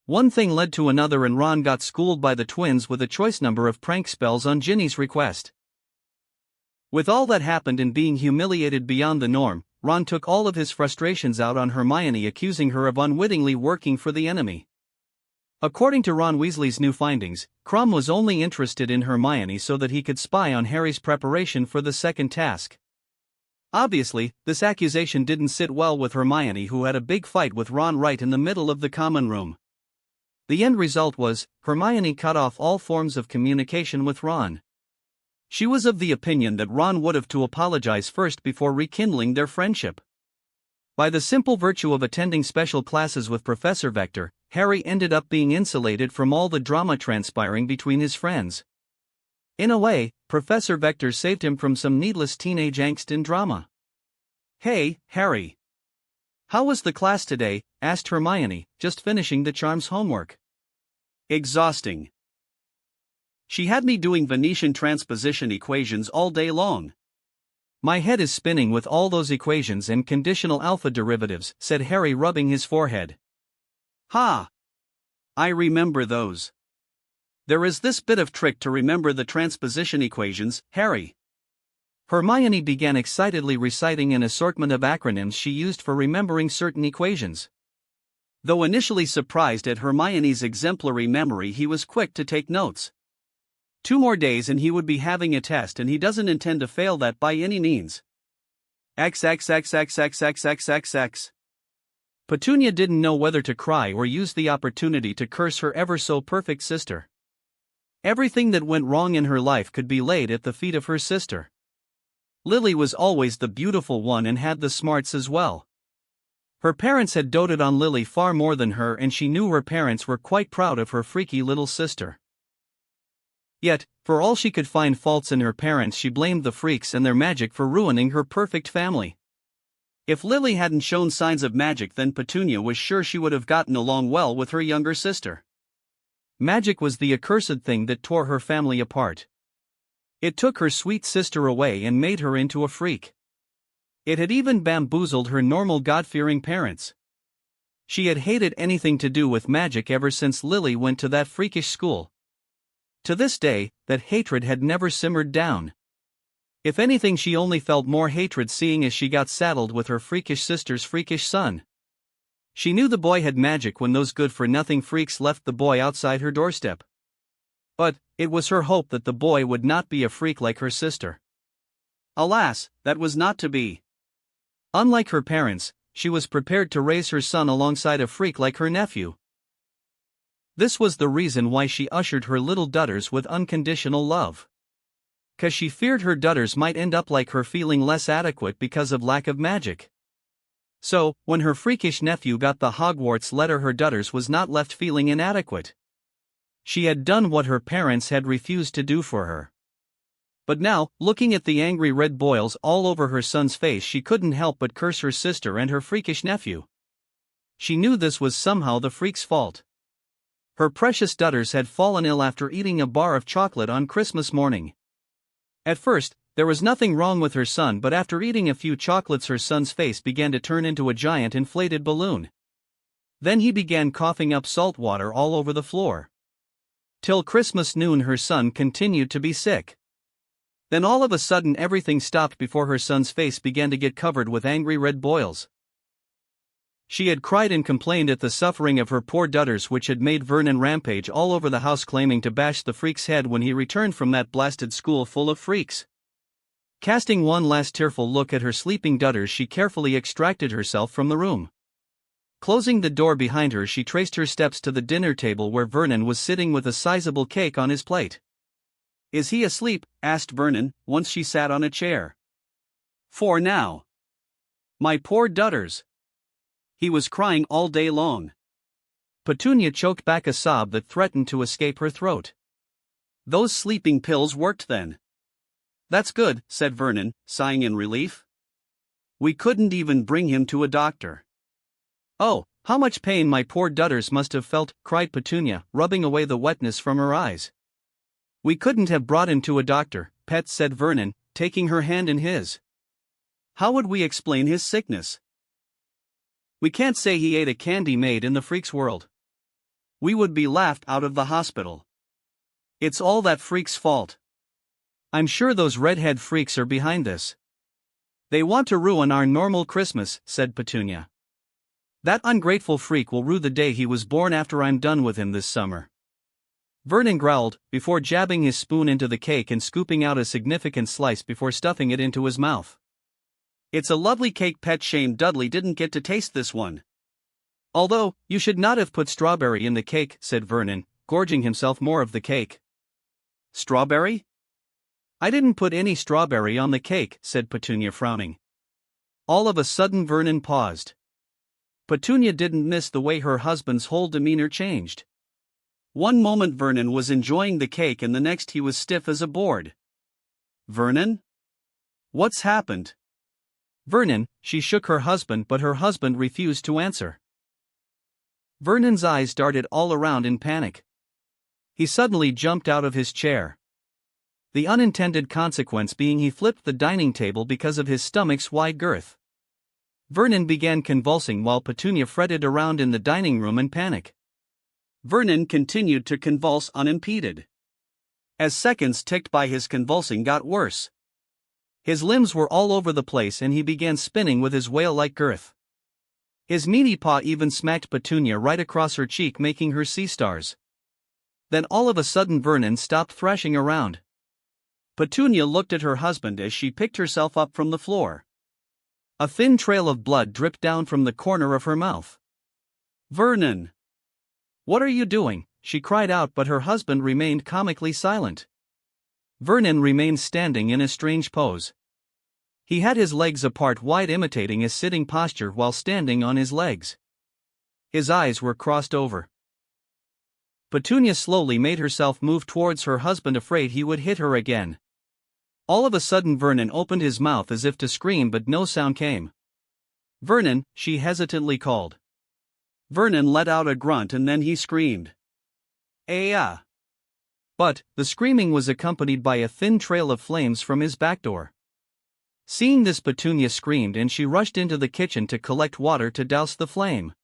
One thing led to another and Ron got schooled by the twins with a choice number of prank spells on Ginny's request. With all that happened and being humiliated beyond the norm, Ron took all of his frustrations out on Hermione, accusing her of unwittingly working for the enemy. According to Ron Weasley's new findings, Krum was only interested in Hermione so that he could spy on Harry's preparation for the second task. Obviously, this accusation didn't sit well with Hermione, who had a big fight with Ron right in the middle of the common room. The end result was, Hermione cut off all forms of communication with Ron. She was of the opinion that Ron would have to apologize first before rekindling their friendship. By the simple virtue of attending special classes with Professor Vector, Harry ended up being insulated from all the drama transpiring between his friends. In a way, Professor Vector saved him from some needless teenage angst and drama. "Hey, Harry. How was the class today?" asked Hermione, just finishing the charms homework. "Exhausting. She had me doing Venetian transposition equations all day long. My head is spinning with all those equations and conditional alpha derivatives," said Harry, rubbing his forehead. "Ha! I remember those. There is this bit of trick to remember the transposition equations, Harry." Hermione began excitedly reciting an assortment of acronyms she used for remembering certain equations. Though initially surprised at Hermione's exemplary memory, he was quick to take notes. 2 more days and he would be having a test, and he doesn't intend to fail that by any means. XXXXXXXXX. Petunia didn't know whether to cry or use the opportunity to curse her ever-so-perfect sister. Everything that went wrong in her life could be laid at the feet of her sister. Lily was always the beautiful one and had the smarts as well. Her parents had doted on Lily far more than her, and she knew her parents were quite proud of her freaky little sister. Yet, for all she could find faults in her parents, she blamed the freaks and their magic for ruining her perfect family. If Lily hadn't shown signs of magic, then Petunia was sure she would have gotten along well with her younger sister. Magic was the accursed thing that tore her family apart. It took her sweet sister away and made her into a freak. It had even bamboozled her normal God-fearing parents. She had hated anything to do with magic ever since Lily went to that freakish school. To this day, that hatred had never simmered down. If anything, she only felt more hatred seeing as she got saddled with her freakish sister's freakish son. She knew the boy had magic when those good-for-nothing freaks left the boy outside her doorstep. But it was her hope that the boy would not be a freak like her sister. Alas, that was not to be. Unlike her parents, she was prepared to raise her son alongside a freak like her nephew. This was the reason why she ushered her little dudders with unconditional love. 'Cause she feared her dudders might end up like her, feeling less adequate because of lack of magic. So, when her freakish nephew got the Hogwarts letter, her dudders was not left feeling inadequate. She had done what her parents had refused to do for her. But now, looking at the angry red boils all over her son's face, she couldn't help but curse her sister and her freakish nephew. She knew this was somehow the freak's fault. Her precious dudders had fallen ill after eating a bar of chocolate on Christmas morning. At first, there was nothing wrong with her son, but after eating a few chocolates, her son's face began to turn into a giant inflated balloon. Then he began coughing up salt water all over the floor. Till Christmas noon, her son continued to be sick. Then all of a sudden, everything stopped before her son's face began to get covered with angry red boils. She had cried and complained at the suffering of her poor dudders, which had made Vernon rampage all over the house, claiming to bash the freak's head when he returned from that blasted school full of freaks. Casting one last tearful look at her sleeping dudders, she carefully extracted herself from the room. Closing the door behind her, she traced her steps to the dinner table where Vernon was sitting with a sizable cake on his plate. "Is he asleep?" asked Vernon, once she sat on a chair. "For now. My poor dudders. He was crying all day long." Petunia choked back a sob that threatened to escape her throat. "Those sleeping pills worked then." "That's good," said Vernon, sighing in relief. "We couldn't even bring him to a doctor." "Oh, how much pain my poor dudders must have felt," cried Petunia, rubbing away the wetness from her eyes. "We couldn't have brought him to a doctor, pet," said Vernon, taking her hand in his. "How would we explain his sickness? We can't say he ate a candy made in the freak's world. We would be laughed out of the hospital. It's all that freak's fault. I'm sure those redhead freaks are behind this. They want to ruin our normal Christmas," said Petunia. "That ungrateful freak will rue the day he was born after I'm done with him this summer." Vernon growled, before jabbing his spoon into the cake and scooping out a significant slice before stuffing it into his mouth. "It's a lovely cake, pet. Shame Dudley didn't get to taste this one." "Although, you should not have put strawberry in the cake," said Vernon, gorging himself more of the cake. "Strawberry? I didn't put any strawberry on the cake," said Petunia, frowning. All of a sudden Vernon paused. Petunia didn't miss the way her husband's whole demeanor changed. One moment Vernon was enjoying the cake and the next he was stiff as a board. "Vernon? What's happened?" "Vernon," she shook her husband, but her husband refused to answer. Vernon's eyes darted all around in panic. He suddenly jumped out of his chair. The unintended consequence being he flipped the dining table because of his stomach's wide girth. Vernon began convulsing while Petunia fretted around in the dining room in panic. Vernon continued to convulse unimpeded. As seconds ticked by, his convulsing got worse. His limbs were all over the place and he began spinning with his whale-like girth. His meaty paw even smacked Petunia right across her cheek, making her see stars. Then all of a sudden Vernon stopped thrashing around. Petunia looked at her husband as she picked herself up from the floor. A thin trail of blood dripped down from the corner of her mouth. "Vernon! What are you doing?" she cried out, but her husband remained comically silent. Vernon remained standing in a strange pose. He had his legs apart wide, imitating a sitting posture while standing on his legs. His eyes were crossed over. Petunia slowly made herself move towards her husband, afraid he would hit her again. All of a sudden Vernon opened his mouth as if to scream, but no sound came. Vernon, she hesitantly called. Vernon let out a grunt and then he screamed. Ah! But, the screaming was accompanied by a thin trail of flames from his back door. Seeing this, Petunia screamed and she rushed into the kitchen to collect water to douse the flame.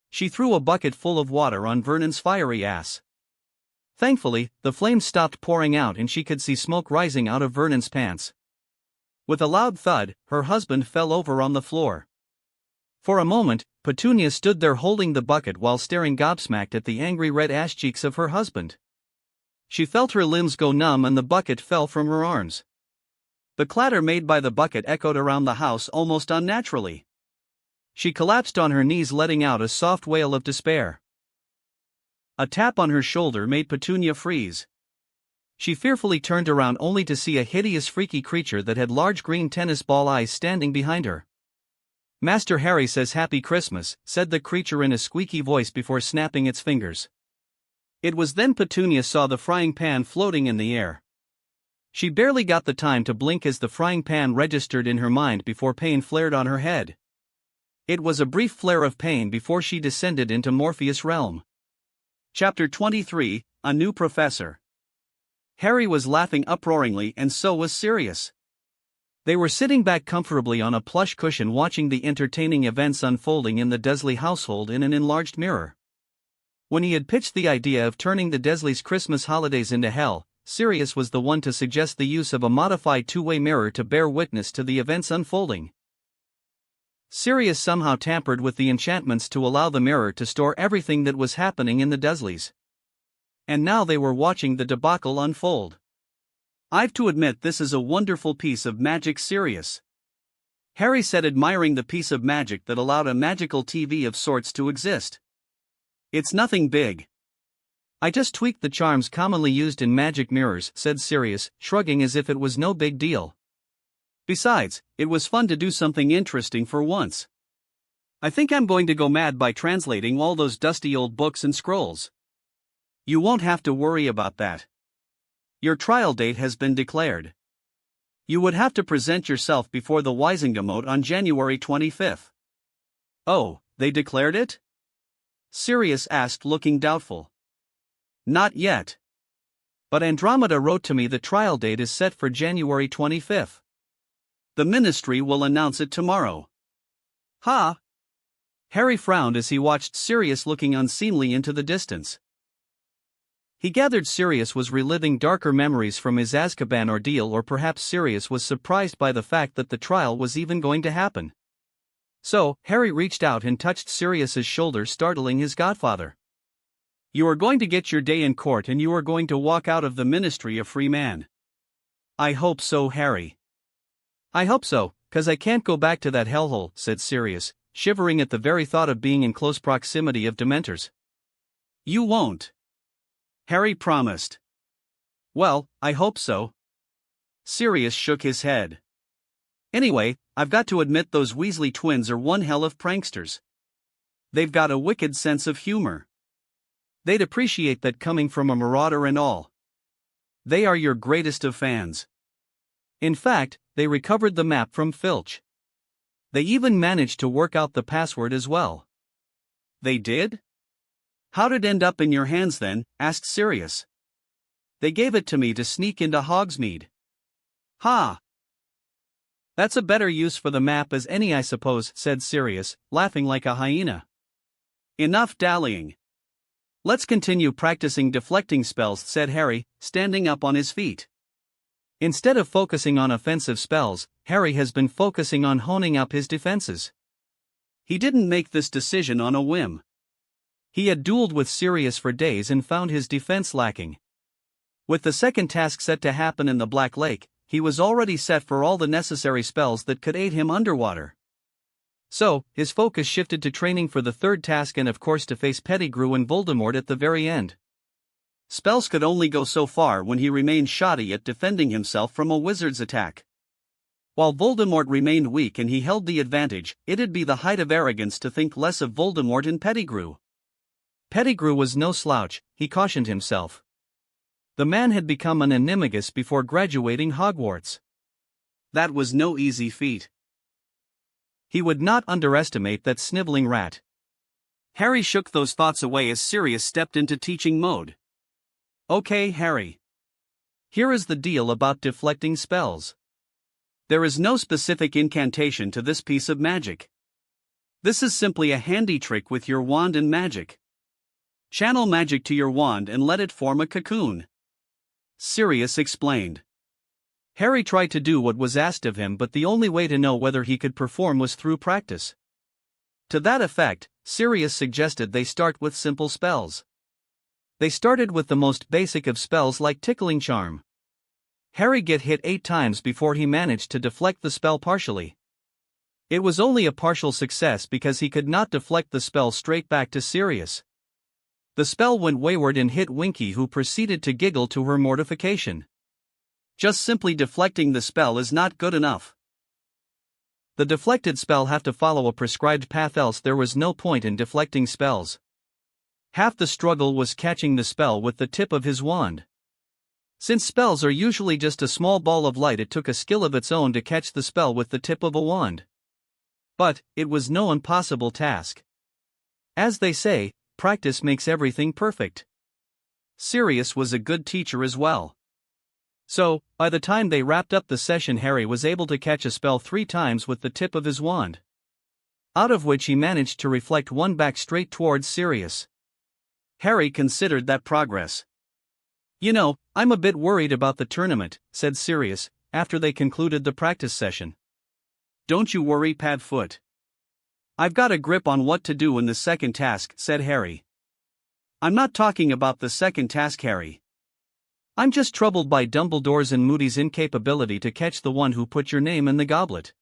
She threw a bucket full of water on Vernon's fiery ass. Thankfully, the flames stopped pouring out and she could see smoke rising out of Vernon's pants. With a loud thud, her husband fell over on the floor. For a moment, Petunia stood there holding the bucket while staring gobsmacked at the angry red ass cheeks of her husband. She felt her limbs go numb and the bucket fell from her arms. The clatter made by the bucket echoed around the house almost unnaturally. She collapsed on her knees, letting out a soft wail of despair. A tap on her shoulder made Petunia freeze. She fearfully turned around only to see a hideous freaky creature that had large green tennis ball eyes standing behind her. "Master Harry says Happy Christmas," said the creature in a squeaky voice before snapping its fingers. It was then Petunia saw the frying pan floating in the air. She barely got the time to blink as the frying pan registered in her mind before pain flared on her head. It was a brief flare of pain before she descended into Morpheus' realm. Chapter 23, A New Professor. Harry was laughing uproariously and so was Sirius. They were sitting back comfortably on a plush cushion watching the entertaining events unfolding in the Dursley household in an enlarged mirror. When he had pitched the idea of turning the Dursleys' Christmas holidays into hell, Sirius was the one to suggest the use of a modified two-way mirror to bear witness to the events unfolding. Sirius somehow tampered with the enchantments to allow the mirror to store everything that was happening in the Dursleys. And now they were watching the debacle unfold. "I've to admit this is a wonderful piece of magic, Sirius," Harry said, admiring the piece of magic that allowed a magical TV of sorts to exist. "It's nothing big. I just tweaked the charms commonly used in magic mirrors," said Sirius, shrugging as if it was no big deal. "Besides, it was fun to do something interesting for once. I think I'm going to go mad by translating all those dusty old books and scrolls." "You won't have to worry about that. Your trial date has been declared. You would have to present yourself before the Wisengamot on January 25th. "Oh, they declared it?" Sirius asked, looking doubtful. "Not yet. But Andromeda wrote to me the trial date is set for January 25th. The ministry will announce it tomorrow." "Ha!" Harry frowned as he watched Sirius looking unseeingly into the distance. He gathered Sirius was reliving darker memories from his Azkaban ordeal, or perhaps Sirius was surprised by the fact that the trial was even going to happen. So, Harry reached out and touched Sirius's shoulder, startling his godfather. "You are going to get your day in court and you are going to walk out of the ministry a free man." "I hope so, Harry." "I hope so, 'cause I can't go back to that hellhole," said Sirius, shivering at the very thought of being in close proximity of Dementors. "You won't," Harry promised. "Well, I hope so." Sirius shook his head. "Anyway, I've got to admit those Weasley twins are one hell of pranksters. They've got a wicked sense of humor. They'd appreciate that coming from a marauder and all. They are your greatest of fans. In fact, they recovered the map from Filch. They even managed to work out the password as well." "They did? How did it end up in your hands then?" asked Sirius. "They gave it to me to sneak into Hogsmeade." "Ha! That's a better use for the map as any, I suppose," said Sirius, laughing like a hyena. "Enough dallying. Let's continue practicing deflecting spells," said Harry, standing up on his feet. Instead of focusing on offensive spells, Harry has been focusing on honing up his defenses. He didn't make this decision on a whim. He had dueled with Sirius for days and found his defense lacking. With the second task set to happen in the Black Lake, he was already set for all the necessary spells that could aid him underwater. So, his focus shifted to training for the third task and of course to face Pettigrew and Voldemort at the very end. Spells could only go so far when he remained shoddy at defending himself from a wizard's attack. While Voldemort remained weak and he held the advantage, it'd be the height of arrogance to think less of Voldemort and Pettigrew. Pettigrew was no slouch, he cautioned himself. The man had become an animagus before graduating Hogwarts. That was no easy feat. He would not underestimate that sniveling rat. Harry shook those thoughts away as Sirius stepped into teaching mode. Okay, Harry. Here is the deal about deflecting spells. There is no specific incantation to this piece of magic. This is simply a handy trick with your wand and magic. Channel magic to your wand and let it form a cocoon. Sirius explained. Harry tried to do what was asked of him, but the only way to know whether he could perform was through practice. To that effect, Sirius suggested they start with simple spells. They started with the most basic of spells like Tickling Charm. Harry get hit 8 times before he managed to deflect the spell partially. It was only a partial success because he could not deflect the spell straight back to Sirius. The spell went wayward and hit Winky, who proceeded to giggle to her mortification. Just simply deflecting the spell is not good enough. The deflected spell have to follow a prescribed path, else there was no point in deflecting spells. Half the struggle was catching the spell with the tip of his wand. Since spells are usually just a small ball of light, it took a skill of its own to catch the spell with the tip of a wand. But it was no impossible task. As they say, practice makes everything perfect. Sirius was a good teacher as well. So, by the time they wrapped up the session, Harry was able to catch a spell 3 times with the tip of his wand, out of which he managed to reflect one back straight towards Sirius. Harry considered that progress. You know, I'm a bit worried about the tournament, said Sirius, after they concluded the practice session. Don't you worry, Padfoot. I've got a grip on what to do in the second task, said Harry. I'm not talking about the second task, Harry. I'm just troubled by Dumbledore's and Moody's incapability to catch the one who put your name in the goblet,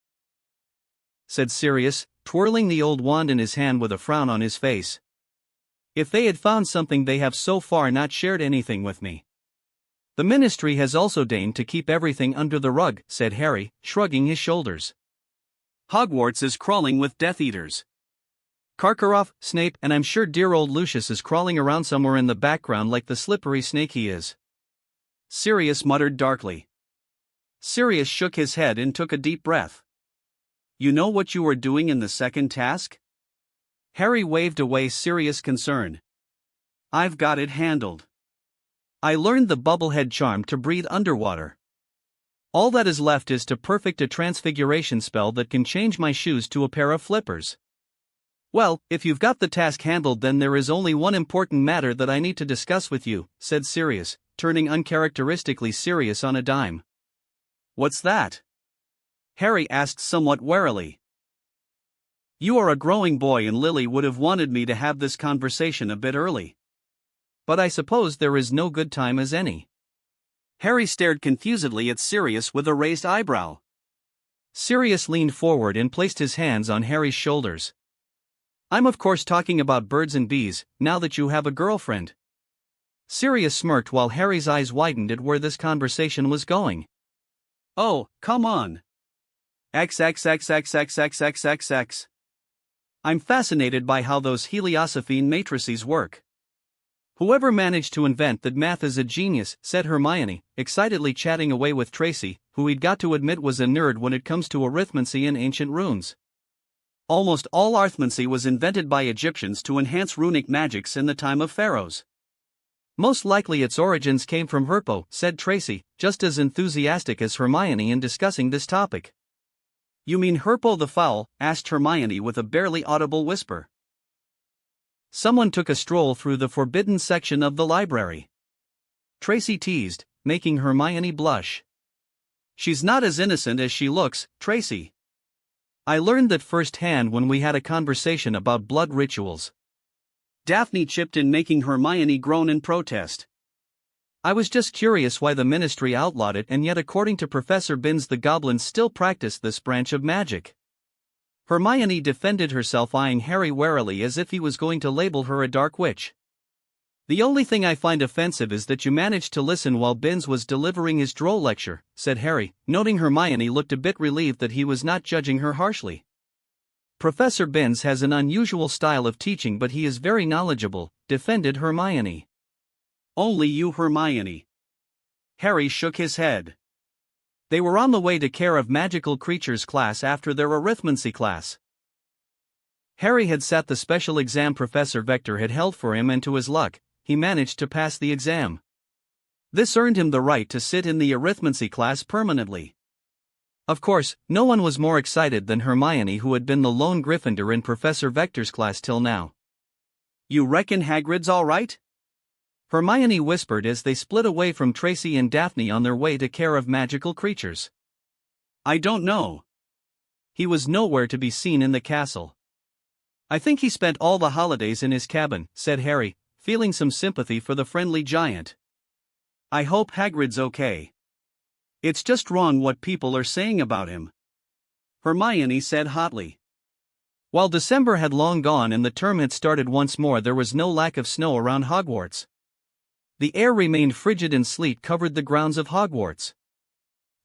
said Sirius, twirling the old wand in his hand with a frown on his face. If they had found something, they have so far not shared anything with me. The Ministry has also deigned to keep everything under the rug, said Harry, shrugging his shoulders. Hogwarts is crawling with Death Eaters. Karkaroff, Snape, and I'm sure dear old Lucius is crawling around somewhere in the background like the slippery snake he is. Sirius muttered darkly. Sirius shook his head and took a deep breath. You know what you were doing in the second task? Harry waved away Sirius' concern. I've got it handled. I learned the bubblehead charm to breathe underwater. All that is left is to perfect a transfiguration spell that can change my shoes to a pair of flippers. Well, if you've got the task handled, then there is only one important matter that I need to discuss with you, said Sirius, turning uncharacteristically serious on a dime. What's that? Harry asked somewhat warily. You are a growing boy, and Lily would have wanted me to have this conversation a bit early. But I suppose there is no good time as any. Harry stared confusedly at Sirius with a raised eyebrow. Sirius leaned forward and placed his hands on Harry's shoulders. I'm of course talking about birds and bees, now that you have a girlfriend. Sirius smirked while Harry's eyes widened at where this conversation was going. Oh, come on. XXXXXXXXX. I'm fascinated by how those Heliosophine matrices work. Whoever managed to invent that math is a genius, said Hermione, excitedly chatting away with Tracy, who he'd got to admit was a nerd when it comes to arithmancy and ancient runes. Almost all arithmancy was invented by Egyptians to enhance runic magics in the time of pharaohs. Most likely its origins came from Herpo, said Tracy, just as enthusiastic as Hermione in discussing this topic. You mean Herpo the Fowl? Asked Hermione with a barely audible whisper. Someone took a stroll through the forbidden section of the library. Tracy teased, making Hermione blush. She's not as innocent as she looks, Tracy. I learned that firsthand when we had a conversation about blood rituals. Daphne chipped in, making Hermione groan in protest. I was just curious why the Ministry outlawed it, and yet according to Professor Binns the goblins still practice this branch of magic. Hermione defended herself, eyeing Harry warily as if he was going to label her a dark witch. The only thing I find offensive is that you managed to listen while Binns was delivering his droll lecture, said Harry, noting Hermione looked a bit relieved that he was not judging her harshly. Professor Binns has an unusual style of teaching, but he is very knowledgeable, defended Hermione. Only you, Hermione. Harry shook his head. They were on the way to Care of Magical Creatures class after their arithmancy class. Harry had sat the special exam Professor Vector had held for him, and to his luck, he managed to pass the exam. This earned him the right to sit in the arithmancy class permanently. Of course, no one was more excited than Hermione, who had been the lone Gryffindor in Professor Vector's class till now. "You reckon Hagrid's all right?" Hermione whispered as they split away from Tracy and Daphne on their way to Care of Magical Creatures. "I don't know. He was nowhere to be seen in the castle." "I think he spent all the holidays in his cabin," said Harry, feeling some sympathy for the friendly giant. "I hope Hagrid's okay. It's just wrong what people are saying about him," Hermione said hotly. While December had long gone and the term had started once more, there was no lack of snow around Hogwarts. The air remained frigid and sleet covered the grounds of Hogwarts.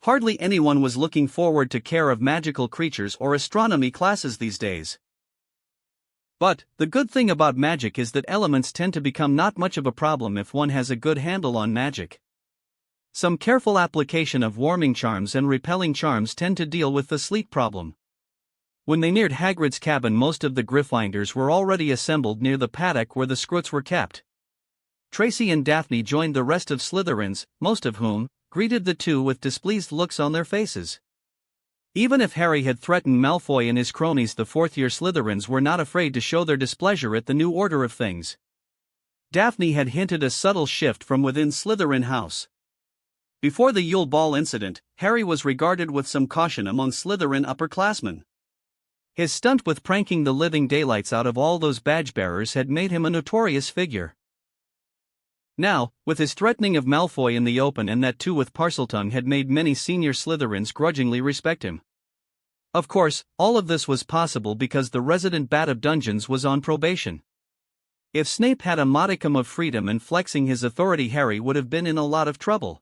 Hardly anyone was looking forward to Care of Magical Creatures or astronomy classes these days. But the good thing about magic is that elements tend to become not much of a problem if one has a good handle on magic. Some careful application of warming charms and repelling charms tend to deal with the sleet problem. When they neared Hagrid's cabin, most of the Gryffindors were already assembled near the paddock where the Scroots were kept. Tracy and Daphne joined the rest of Slytherins, most of whom greeted the two with displeased looks on their faces. Even if Harry had threatened Malfoy and his cronies, the fourth-year Slytherins were not afraid to show their displeasure at the new order of things. Daphne had hinted a subtle shift from within Slytherin House. Before the Yule Ball incident, Harry was regarded with some caution among Slytherin upperclassmen. His stunt with pranking the living daylights out of all those badge-bearers had made him a notorious figure. Now, with his threatening of Malfoy in the open, and that too with Parseltongue, had made many senior Slytherins grudgingly respect him. Of course, all of this was possible because the resident Bat of Dungeons was on probation. If Snape had a modicum of freedom in flexing his authority, Harry would have been in a lot of trouble.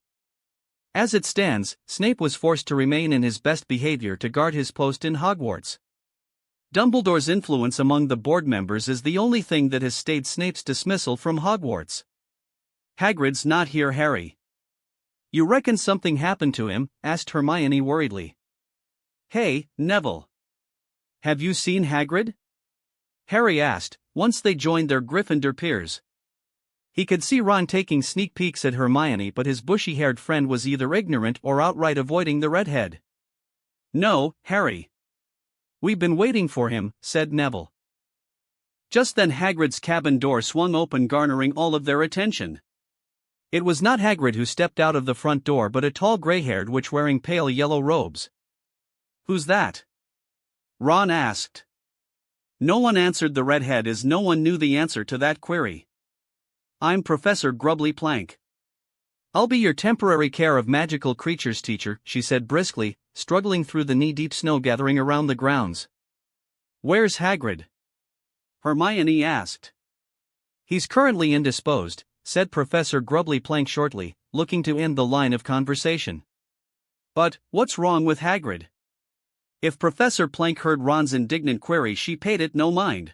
As it stands, Snape was forced to remain in his best behavior to guard his post in Hogwarts. Dumbledore's influence among the board members is the only thing that has stayed Snape's dismissal from Hogwarts. "Hagrid's not here, Harry." "You reckon something happened to him?" asked Hermione worriedly. "Hey, Neville. Have you seen Hagrid?" Harry asked, once they joined their Gryffindor peers. He could see Ron taking sneak peeks at Hermione, but his bushy-haired friend was either ignorant or outright avoiding the redhead. "No, Harry. We've been waiting for him," said Neville. Just then Hagrid's cabin door swung open, garnering all of their attention. It was not Hagrid who stepped out of the front door, but a tall gray-haired witch wearing pale yellow robes. "Who's that?" Ron asked. No one answered the redhead, as no one knew the answer to that query. "I'm Professor Grubbly Plank. I'll be your temporary Care of Magical Creatures teacher," she said briskly, struggling through the knee-deep snow gathering around the grounds. "Where's Hagrid?" Hermione asked. "He's currently indisposed," said Professor Grubbly Plank shortly, looking to end the line of conversation. "But what's wrong with Hagrid?" If Professor Plank heard Ron's indignant query, she paid it no mind.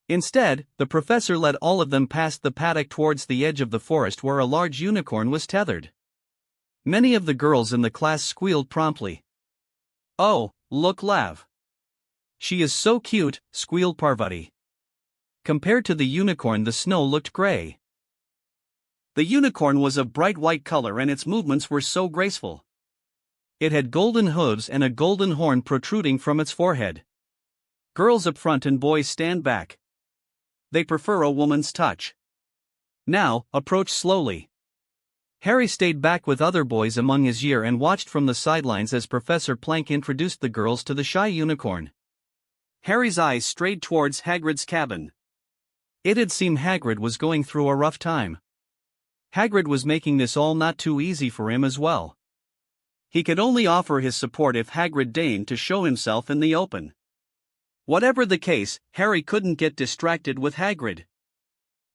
Instead, the professor led all of them past the paddock towards the edge of the forest where a large unicorn was tethered. Many of the girls in the class squealed promptly. "Oh, look, Lav. She is so cute," squealed Parvati. Compared to the unicorn, the snow looked gray. The unicorn was of bright white color and its movements were so graceful. It had golden hooves and a golden horn protruding from its forehead. Girls up front and boys stand back. They prefer a woman's touch. Now, approach slowly. Harry stayed back with other boys among his year and watched from the sidelines as Professor Plank introduced the girls to the shy unicorn. Harry's eyes strayed towards Hagrid's cabin. It had seemed Hagrid was going through a rough time. Hagrid was making this all not too easy for him as well. He could only offer his support if Hagrid deigned to show himself in the open. Whatever the case, Harry couldn't get distracted with Hagrid.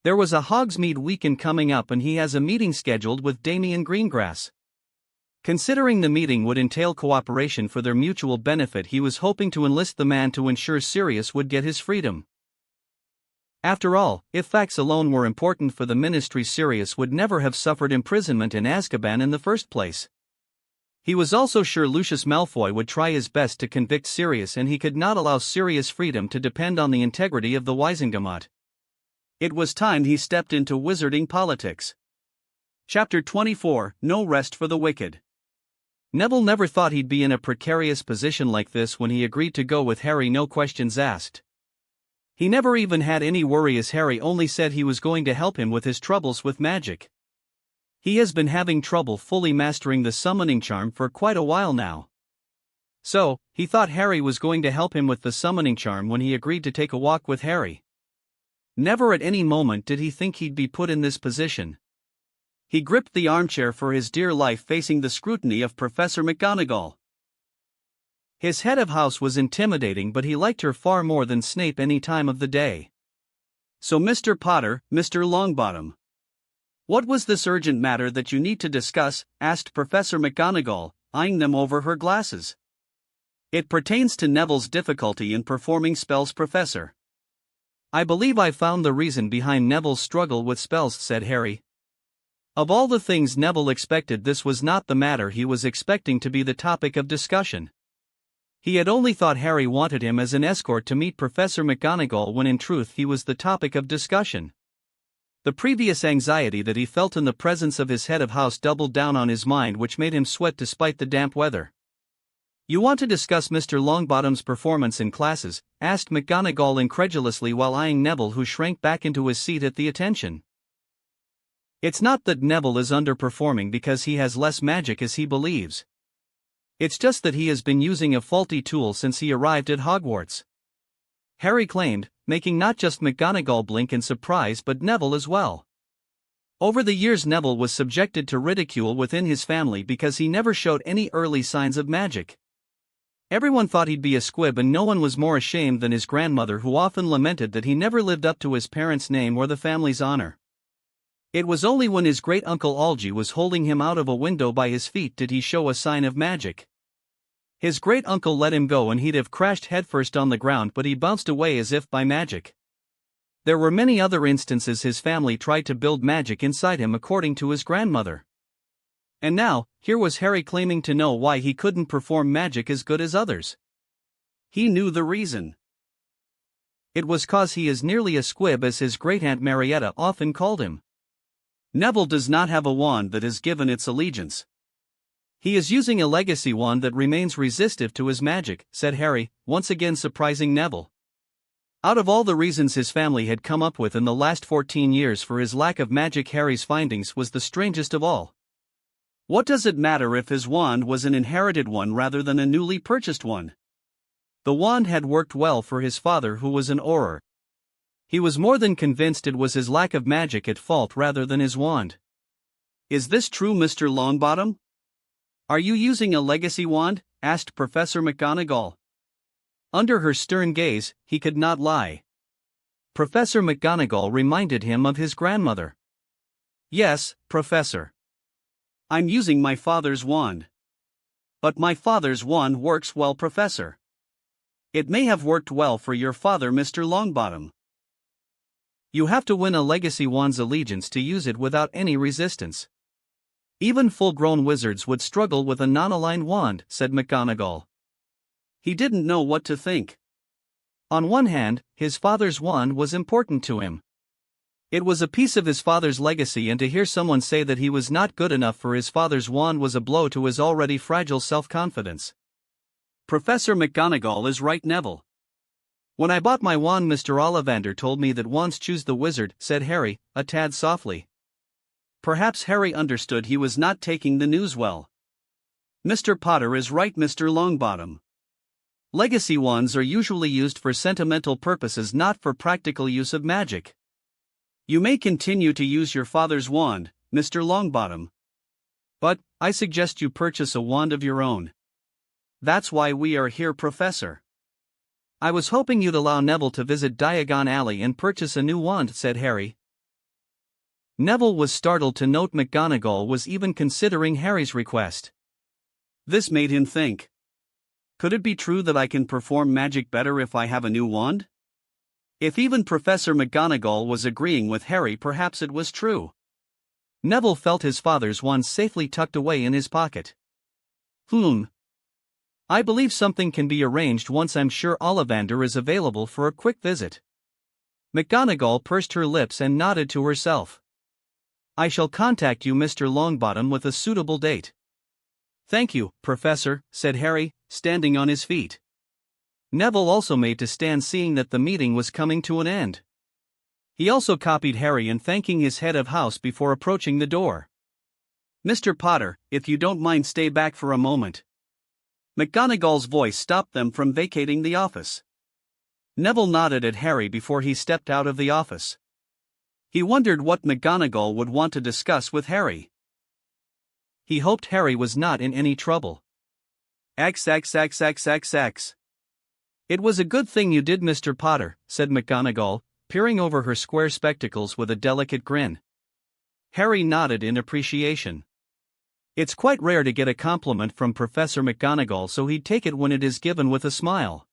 There was a Hogsmeade weekend coming up and he has a meeting scheduled with Damian Greengrass. Considering the meeting would entail cooperation for their mutual benefit, he was hoping to enlist the man to ensure Sirius would get his freedom. After all, if facts alone were important for the Ministry, Sirius would never have suffered imprisonment in Azkaban in the first place. He was also sure Lucius Malfoy would try his best to convict Sirius, and he could not allow Sirius' freedom to depend on the integrity of the Wizengamot. It was time he stepped into wizarding politics. Chapter 24: No Rest for the Wicked. Neville never thought he'd be in a precarious position like this when he agreed to go with Harry, no questions asked. He never even had any worry, as Harry only said he was going to help him with his troubles with magic. He has been having trouble fully mastering the summoning charm for quite a while now. So, he thought Harry was going to help him with the summoning charm when he agreed to take a walk with Harry. Never at any moment did he think he'd be put in this position. He gripped the armchair for his dear life, facing the scrutiny of Professor McGonagall. His head of house was intimidating, but he liked her far more than Snape any time of the day. "So Mr. Potter, Mr. Longbottom, what was this urgent matter that you need to discuss?" asked Professor McGonagall, eyeing them over her glasses. "It pertains to Neville's difficulty in performing spells, Professor." "I believe I found the reason behind Neville's struggle with spells," said Harry. Of all the things Neville expected, this was not the matter he was expecting to be the topic of discussion. He had only thought Harry wanted him as an escort to meet Professor McGonagall, when in truth he was the topic of discussion. The previous anxiety that he felt in the presence of his head of house doubled down on his mind, which made him sweat despite the damp weather. "You want to discuss Mr. Longbottom's performance in classes?" asked McGonagall incredulously while eyeing Neville, who shrank back into his seat at the attention. "It's not that Neville is underperforming because he has less magic as he believes. It's just that he has been using a faulty tool since he arrived at Hogwarts," Harry claimed, making not just McGonagall blink in surprise but Neville as well. Over the years, Neville was subjected to ridicule within his family because he never showed any early signs of magic. Everyone thought he'd be a squib, and no one was more ashamed than his grandmother, who often lamented that he never lived up to his parents' name or the family's honor. It was only when his great-uncle Algy was holding him out of a window by his feet did he show a sign of magic. His great-uncle let him go and he'd have crashed headfirst on the ground, but he bounced away as if by magic. There were many other instances his family tried to build magic inside him, according to his grandmother. And now, here was Harry claiming to know why he couldn't perform magic as good as others. He knew the reason. It was 'cause he is nearly a squib, as his great-aunt Marietta often called him. "Neville does not have a wand that is given its allegiance. He is using a legacy wand that remains resistive to his magic," said Harry, once again surprising Neville. Out of all the reasons his family had come up with in the last 14 years for his lack of magic, Harry's findings was the strangest of all. What does it matter if his wand was an inherited one rather than a newly purchased one? The wand had worked well for his father, who was an Auror. He was more than convinced it was his lack of magic at fault rather than his wand. "Is this true, Mr. Longbottom? Are you using a legacy wand?" asked Professor McGonagall. Under her stern gaze, he could not lie. Professor McGonagall reminded him of his grandmother. "Yes, Professor. I'm using my father's wand." "But my father's wand works well, Professor." "It may have worked well for your father, Mr. Longbottom. You have to win a legacy wand's allegiance to use it without any resistance. Even full-grown wizards would struggle with a non-aligned wand," said McGonagall. He didn't know what to think. On one hand, his father's wand was important to him. It was a piece of his father's legacy, and to hear someone say that he was not good enough for his father's wand was a blow to his already fragile self-confidence. "Professor McGonagall is right, Neville. When I bought my wand, Mr. Ollivander told me that wands choose the wizard," said Harry, a tad softly. Perhaps Harry understood he was not taking the news well. "Mr. Potter is right, Mr. Longbottom. Legacy wands are usually used for sentimental purposes, not for practical use of magic. You may continue to use your father's wand, Mr. Longbottom. But I suggest you purchase a wand of your own. That's why we are here, Professor." "I was hoping you'd allow Neville to visit Diagon Alley and purchase a new wand," said Harry. Neville was startled to note McGonagall was even considering Harry's request. This made him think. Could it be true that I can perform magic better if I have a new wand? If even Professor McGonagall was agreeing with Harry, perhaps it was true. Neville felt his father's wand safely tucked away in his pocket. I believe something can be arranged once I'm sure Ollivander is available for a quick visit. McGonagall pursed her lips and nodded to herself. I shall contact you, Mr. Longbottom, with a suitable date. Thank you, Professor, said Harry, standing on his feet. Neville also made to stand, seeing that the meeting was coming to an end. He also copied Harry in thanking his head of house before approaching the door. Mr. Potter, if you don't mind, stay back for a moment. McGonagall's voice stopped them from vacating the office. Neville nodded at Harry before he stepped out of the office. He wondered what McGonagall would want to discuss with Harry. He hoped Harry was not in any trouble. XXXXXX. It was a good thing you did, Mr. Potter, said McGonagall, peering over her square spectacles with a delicate grin. Harry nodded in appreciation. It's quite rare to get a compliment from Professor McGonagall, so he'd take it when it is given with a smile.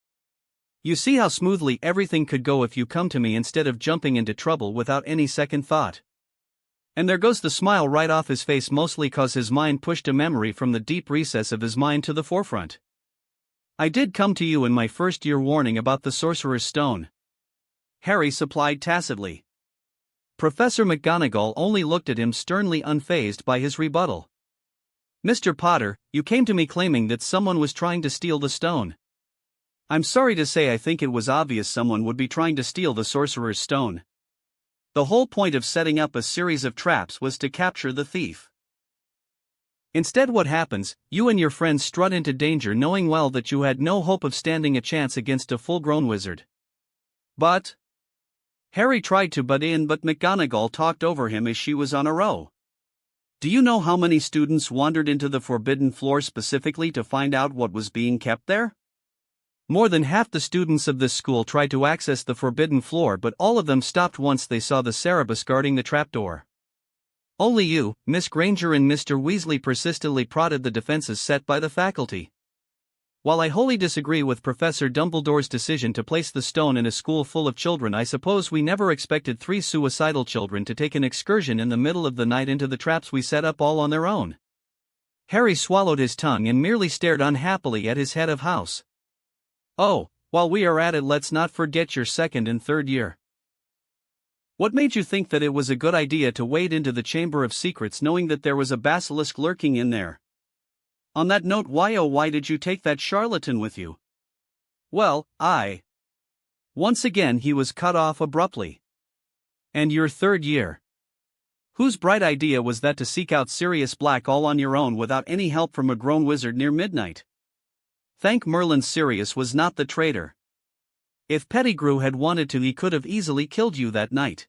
You see how smoothly everything could go if you come to me instead of jumping into trouble without any second thought. And there goes the smile right off his face, mostly cause his mind pushed a memory from the deep recess of his mind to the forefront. I did come to you in my first year warning about the Sorcerer's Stone. Harry supplied tacitly. Professor McGonagall only looked at him sternly, unfazed by his rebuttal. Mr. Potter, you came to me claiming that someone was trying to steal the stone. I'm sorry to say I think it was obvious someone would be trying to steal the Sorcerer's Stone. The whole point of setting up a series of traps was to capture the thief. Instead, what happens, you and your friends strut into danger knowing well that you had no hope of standing a chance against a full-grown wizard. But Harry tried to butt in, but McGonagall talked over him as she was on a row. Do you know how many students wandered into the Forbidden Floor specifically to find out what was being kept there? More than half the students of this school tried to access the Forbidden Floor, but all of them stopped once they saw the Cerberus guarding the trapdoor. Only you, Miss Granger, and Mr. Weasley persistently prodded the defenses set by the faculty. While I wholly disagree with Professor Dumbledore's decision to place the stone in a school full of children, I suppose we never expected 3 suicidal children to take an excursion in the middle of the night into the traps we set up all on their own. Harry swallowed his tongue and merely stared unhappily at his head of house. Oh, while we are at it, let's not forget your second and third year. What made you think that it was a good idea to wade into the Chamber of Secrets knowing that there was a basilisk lurking in there? On that note, why did you take that charlatan with you? Well, Once again he was cut off abruptly. And your third year? Whose bright idea was that to seek out Sirius Black all on your own without any help from a grown wizard near midnight? Thank Merlin Sirius was not the traitor. If Pettigrew had wanted to, he could have easily killed you that night.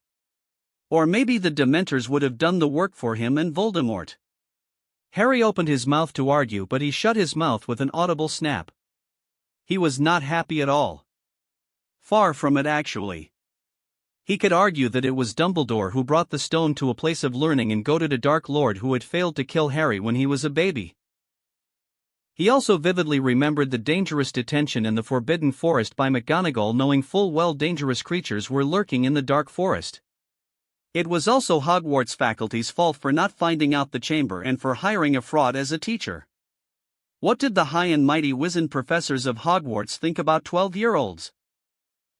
Or maybe the Dementors would have done the work for him and Voldemort. Harry opened his mouth to argue, but he shut his mouth with an audible snap. He was not happy at all. Far from it, actually. He could argue that it was Dumbledore who brought the stone to a place of learning and goaded a Dark Lord who had failed to kill Harry when he was a baby. He also vividly remembered the dangerous detention in the Forbidden Forest by McGonagall, knowing full well dangerous creatures were lurking in the dark forest. It was also Hogwarts faculty's fault for not finding out the chamber and for hiring a fraud as a teacher. What did the high and mighty wizened professors of Hogwarts think about 12-year-olds?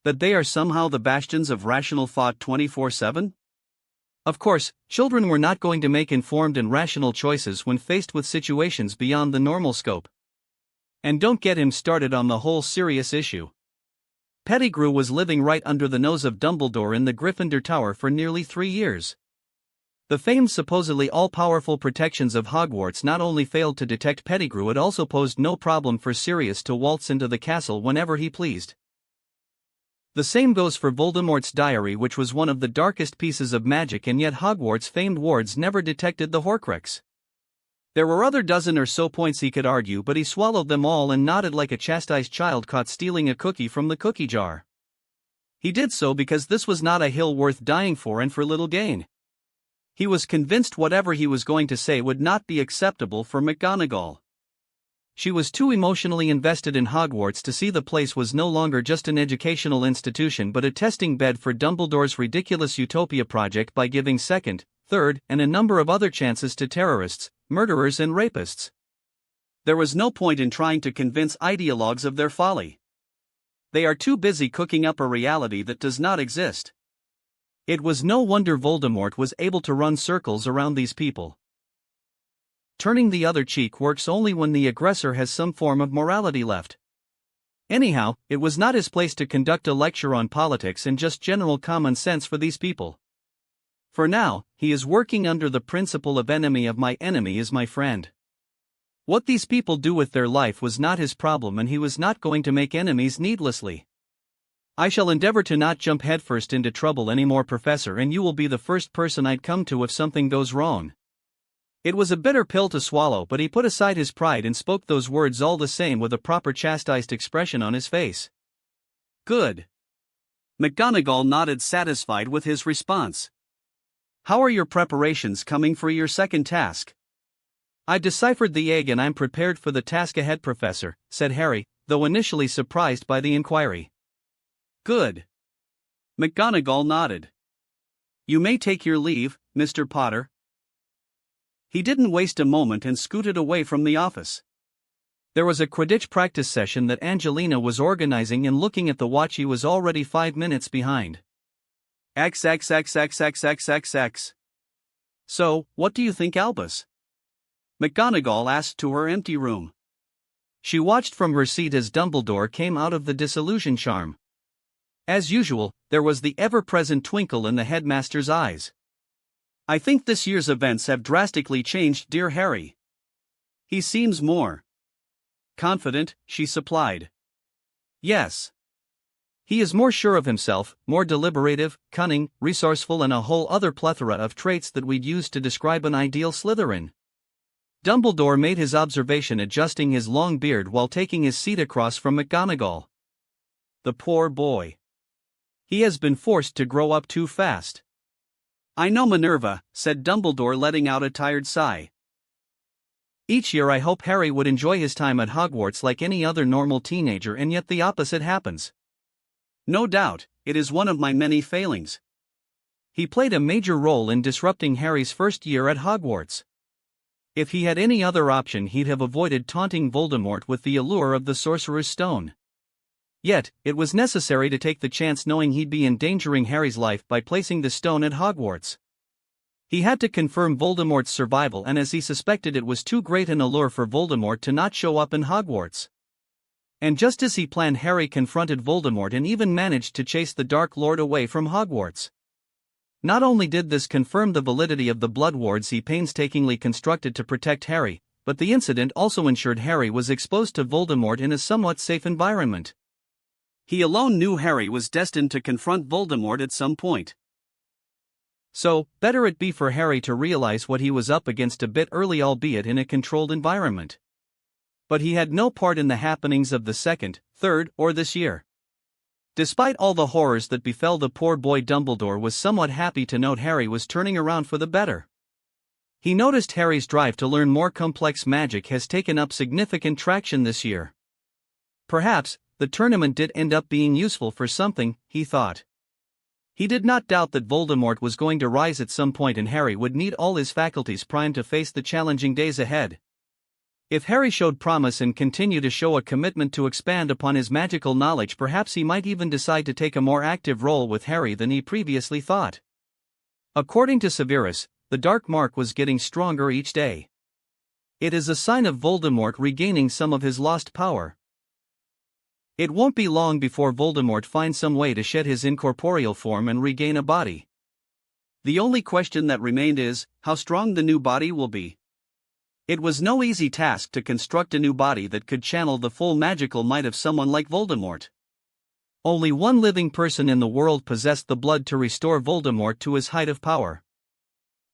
That they are somehow the bastions of rational thought 24/7? Of course, children were not going to make informed and rational choices when faced with situations beyond the normal scope. And don't get him started on the whole Sirius issue. Pettigrew was living right under the nose of Dumbledore in the Gryffindor Tower for nearly 3 years. The famed supposedly all-powerful protections of Hogwarts not only failed to detect Pettigrew, it also posed no problem for Sirius to waltz into the castle whenever he pleased. The same goes for Voldemort's diary, which was one of the darkest pieces of magic, and yet Hogwarts' famed wards never detected the Horcrux. There were other dozen or so points he could argue, but he swallowed them all and nodded like a chastised child caught stealing a cookie from the cookie jar. He did so because this was not a hill worth dying for and for little gain. He was convinced whatever he was going to say would not be acceptable for McGonagall. She was too emotionally invested in Hogwarts to see the place was no longer just an educational institution but a testing bed for Dumbledore's ridiculous Utopia project by giving second, third, and a number of other chances to terrorists, murderers and rapists. There was no point in trying to convince ideologues of their folly. They are too busy cooking up a reality that does not exist. It was no wonder Voldemort was able to run circles around these people. Turning the other cheek works only when the aggressor has some form of morality left. Anyhow, it was not his place to conduct a lecture on politics and just general common sense for these people. For now, he is working under the principle of enemy of my enemy is my friend. What these people do with their life was not his problem, and he was not going to make enemies needlessly. I shall endeavor to not jump headfirst into trouble anymore, Professor, and you will be the first person I'd come to if something goes wrong. It was a bitter pill to swallow, but he put aside his pride and spoke those words all the same with a proper chastised expression on his face. Good. McGonagall nodded, satisfied with his response. How are your preparations coming for your second task? I've deciphered the egg and I'm prepared for the task ahead, Professor, said Harry, though initially surprised by the inquiry. Good. McGonagall nodded. You may take your leave, Mr. Potter. He didn't waste a moment and scooted away from the office. There was a Quidditch practice session that Angelina was organizing, and looking at the watch he was already 5 minutes behind. XXXXXXXX. So, what do you think, Albus? McGonagall asked to her empty room. She watched from her seat as Dumbledore came out of the disillusion charm. As usual, there was the ever-present twinkle in the headmaster's eyes. I think this year's events have drastically changed dear Harry. He seems more confident, she supplied. Yes. He is more sure of himself, more deliberative, cunning, resourceful, and a whole other plethora of traits that we'd use to describe an ideal Slytherin. Dumbledore made his observation, adjusting his long beard while taking his seat across from McGonagall. The poor boy. He has been forced to grow up too fast. I know, Minerva, said Dumbledore, letting out a tired sigh. Each year I hope Harry would enjoy his time at Hogwarts like any other normal teenager, and yet the opposite happens. No doubt, it is one of my many failings. He played a major role in disrupting Harry's first year at Hogwarts. If he had any other option, he'd have avoided taunting Voldemort with the allure of the Sorcerer's Stone. Yet, it was necessary to take the chance, knowing he'd be endangering Harry's life by placing the stone at Hogwarts. He had to confirm Voldemort's survival, and as he suspected, it was too great an allure for Voldemort to not show up in Hogwarts. And just as he planned, Harry confronted Voldemort and even managed to chase the Dark Lord away from Hogwarts. Not only did this confirm the validity of the blood wards he painstakingly constructed to protect Harry, but the incident also ensured Harry was exposed to Voldemort in a somewhat safe environment. He alone knew Harry was destined to confront Voldemort at some point. So, better it be for Harry to realize what he was up against a bit early, albeit in a controlled environment. But he had no part in the happenings of the second, third, or this year. Despite all the horrors that befell the poor boy, Dumbledore was somewhat happy to note Harry was turning around for the better. He noticed Harry's drive to learn more complex magic has taken up significant traction this year. Perhaps, the tournament did end up being useful for something, he thought. He did not doubt that Voldemort was going to rise at some point, and Harry would need all his faculties primed to face the challenging days ahead. If Harry showed promise and continued to show a commitment to expand upon his magical knowledge, perhaps he might even decide to take a more active role with Harry than he previously thought. According to Severus, the Dark Mark was getting stronger each day. It is a sign of Voldemort regaining some of his lost power. It won't be long before Voldemort finds some way to shed his incorporeal form and regain a body. The only question that remained is, how strong the new body will be. It was no easy task to construct a new body that could channel the full magical might of someone like Voldemort. Only one living person in the world possessed the blood to restore Voldemort to his height of power.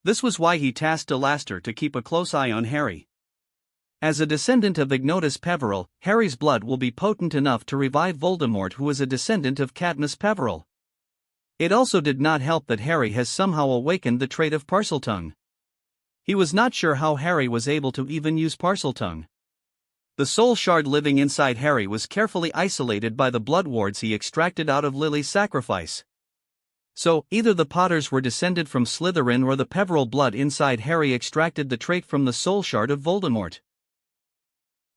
This was why he tasked Alastair to keep a close eye on Harry. As a descendant of Ignotus Peverell, Harry's blood will be potent enough to revive Voldemort, who is a descendant of Cadmus Peverell. It also did not help that Harry has somehow awakened the trait of Parseltongue. He was not sure how Harry was able to even use Parseltongue. The soul shard living inside Harry was carefully isolated by the blood wards he extracted out of Lily's sacrifice. So, either the Potters were descended from Slytherin, or the Peverell blood inside Harry extracted the trait from the soul shard of Voldemort.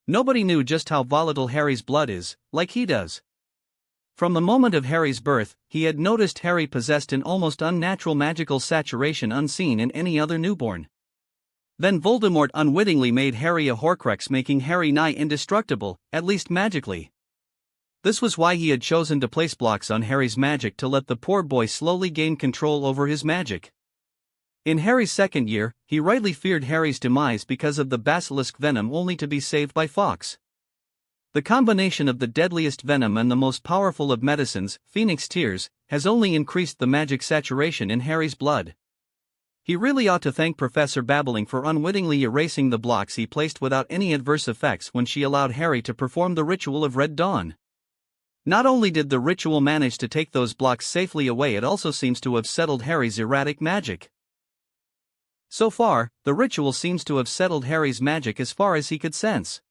Nobody knew just how volatile Harry's blood is, like he does. From the moment of Harry's birth, he had noticed Harry possessed an almost unnatural magical saturation unseen in any other newborn. Then Voldemort unwittingly made Harry a Horcrux, making Harry nigh indestructible, at least magically. This was why he had chosen to place blocks on Harry's magic to let the poor boy slowly gain control over his magic. In Harry's second year, he rightly feared Harry's demise because of the basilisk venom, only to be saved by Fawkes. The combination of the deadliest venom and the most powerful of medicines, Phoenix Tears, has only increased the magic saturation in Harry's blood. He really ought to thank Professor Babbling for unwittingly erasing the blocks he placed without any adverse effects when she allowed Harry to perform the ritual of Red Dawn. Not only did the ritual manage to take those blocks safely away, it also seems to have settled Harry's erratic magic. So far, the ritual seems to have settled Harry's magic as far as he could sense.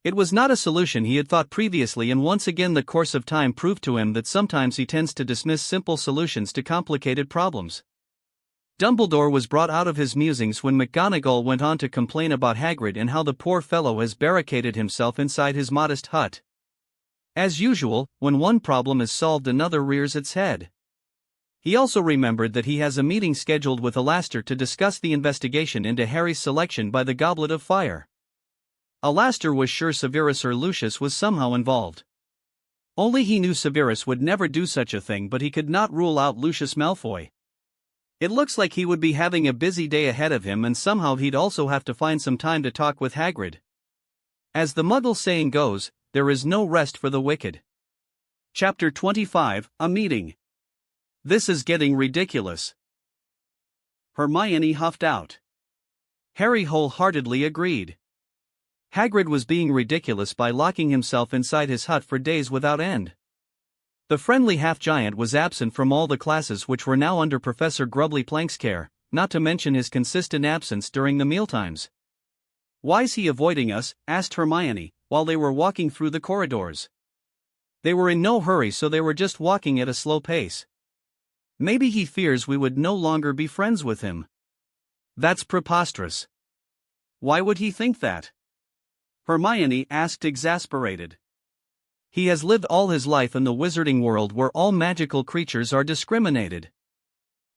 It was not a solution he had thought previously, and once again the course of time proved to him that sometimes he tends to dismiss simple solutions to complicated problems. Dumbledore was brought out of his musings when McGonagall went on to complain about Hagrid and how the poor fellow has barricaded himself inside his modest hut. As usual, when one problem is solved, another rears its head. He also remembered that he has a meeting scheduled with Alastor to discuss the investigation into Harry's selection by the Goblet of Fire. Alastor was sure Severus or Lucius was somehow involved. Only he knew Severus would never do such a thing, but he could not rule out Lucius Malfoy. It looks like he would be having a busy day ahead of him, and somehow he'd also have to find some time to talk with Hagrid. As the Muggle saying goes, there is no rest for the wicked. Chapter 25, A Meeting. This is getting ridiculous. Hermione huffed out. Harry wholeheartedly agreed. Hagrid was being ridiculous by locking himself inside his hut for days without end. The friendly half-giant was absent from all the classes which were now under Professor Grubbly Plank's care, not to mention his consistent absence during the mealtimes. "Why's he avoiding us?" asked Hermione, while they were walking through the corridors. They were in no hurry, so they were just walking at a slow pace. "Maybe he fears we would no longer be friends with him." "That's preposterous." "Why would he think that?" Hermione asked, exasperated. "He has lived all his life in the wizarding world where all magical creatures are discriminated.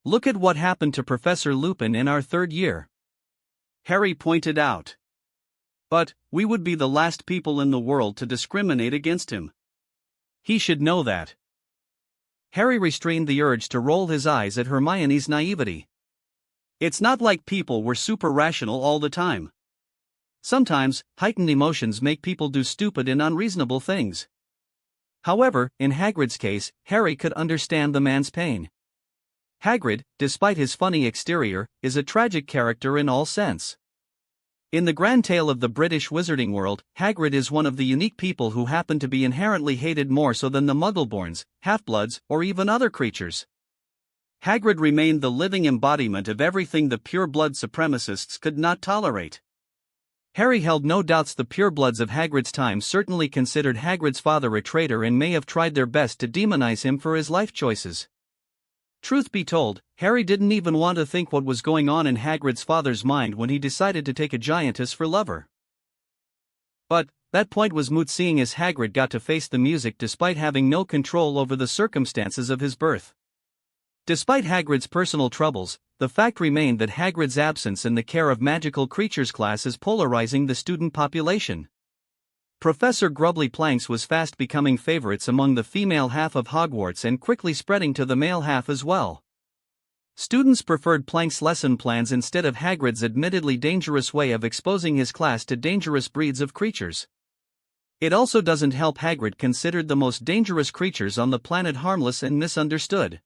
Look at what happened to Professor Lupin in our third year," Harry pointed out. "But we would be the last people in the world to discriminate against him. He should know that." Harry restrained the urge to roll his eyes at Hermione's naivety. It's not like people were super rational all the time. Sometimes, heightened emotions make people do stupid and unreasonable things. However, in Hagrid's case, Harry could understand the man's pain. Hagrid, despite his funny exterior, is a tragic character in all sense. In the grand tale of the British wizarding world, Hagrid is one of the unique people who happen to be inherently hated more so than the Muggleborns, Half-Bloods, or even other creatures. Hagrid remained the living embodiment of everything the pure-blood supremacists could not tolerate. Harry held no doubts the purebloods of Hagrid's time certainly considered Hagrid's father a traitor and may have tried their best to demonize him for his life choices. Truth be told, Harry didn't even want to think what was going on in Hagrid's father's mind when he decided to take a giantess for lover. But that point was moot, seeing as Hagrid got to face the music despite having no control over the circumstances of his birth. Despite Hagrid's personal troubles, the fact remained that Hagrid's absence in the care of magical creatures class is polarizing the student population. Professor Grubbly Planks was fast becoming favorites among the female half of Hogwarts and quickly spreading to the male half as well. Students preferred Plank's lesson plans instead of Hagrid's admittedly dangerous way of exposing his class to dangerous breeds of creatures. It also doesn't help Hagrid considered the most dangerous creatures on the planet harmless and misunderstood.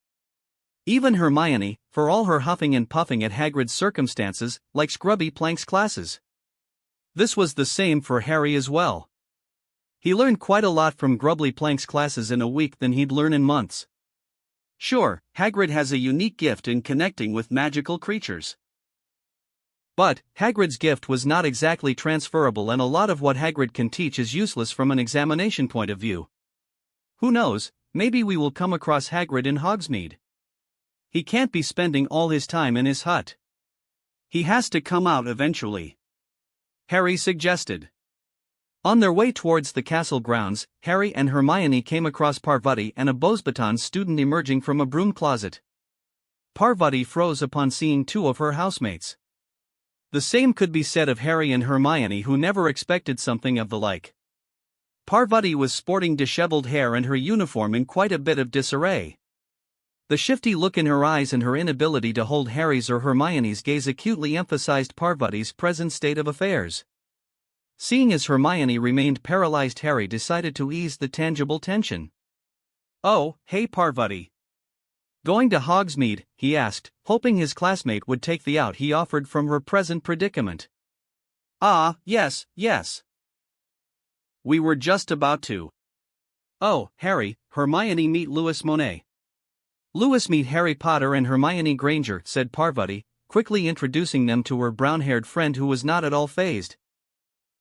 Even Hermione, for all her huffing and puffing at Hagrid's circumstances, likes Grubby Plank's classes. This was the same for Harry as well. He learned quite a lot from Grubbly Plank's classes in a week than he'd learn in months. Sure, Hagrid has a unique gift in connecting with magical creatures. But Hagrid's gift was not exactly transferable, and a lot of what Hagrid can teach is useless from an examination point of view. Who knows, maybe we will come across Hagrid in Hogsmeade. He can't be spending all his time in his hut. He has to come out eventually, Harry suggested. On their way towards the castle grounds, Harry and Hermione came across Parvati and a Beauxbatons student emerging from a broom closet. Parvati froze upon seeing two of her housemates. The same could be said of Harry and Hermione, who never expected something of the like. Parvati was sporting disheveled hair and her uniform in quite a bit of disarray. The shifty look in her eyes and her inability to hold Harry's or Hermione's gaze acutely emphasized Parvati's present state of affairs. Seeing as Hermione remained paralyzed, Harry decided to ease the tangible tension. "Oh, hey Parvati. Going to Hogsmeade?" he asked, hoping his classmate would take the out he offered from her present predicament. "Ah, yes. We were just about to." "Oh, Harry, Hermione, meet Louis Monet." "Louis, meet Harry Potter and Hermione Granger," said Parvati, quickly introducing them to her brown-haired friend who was not at all fazed.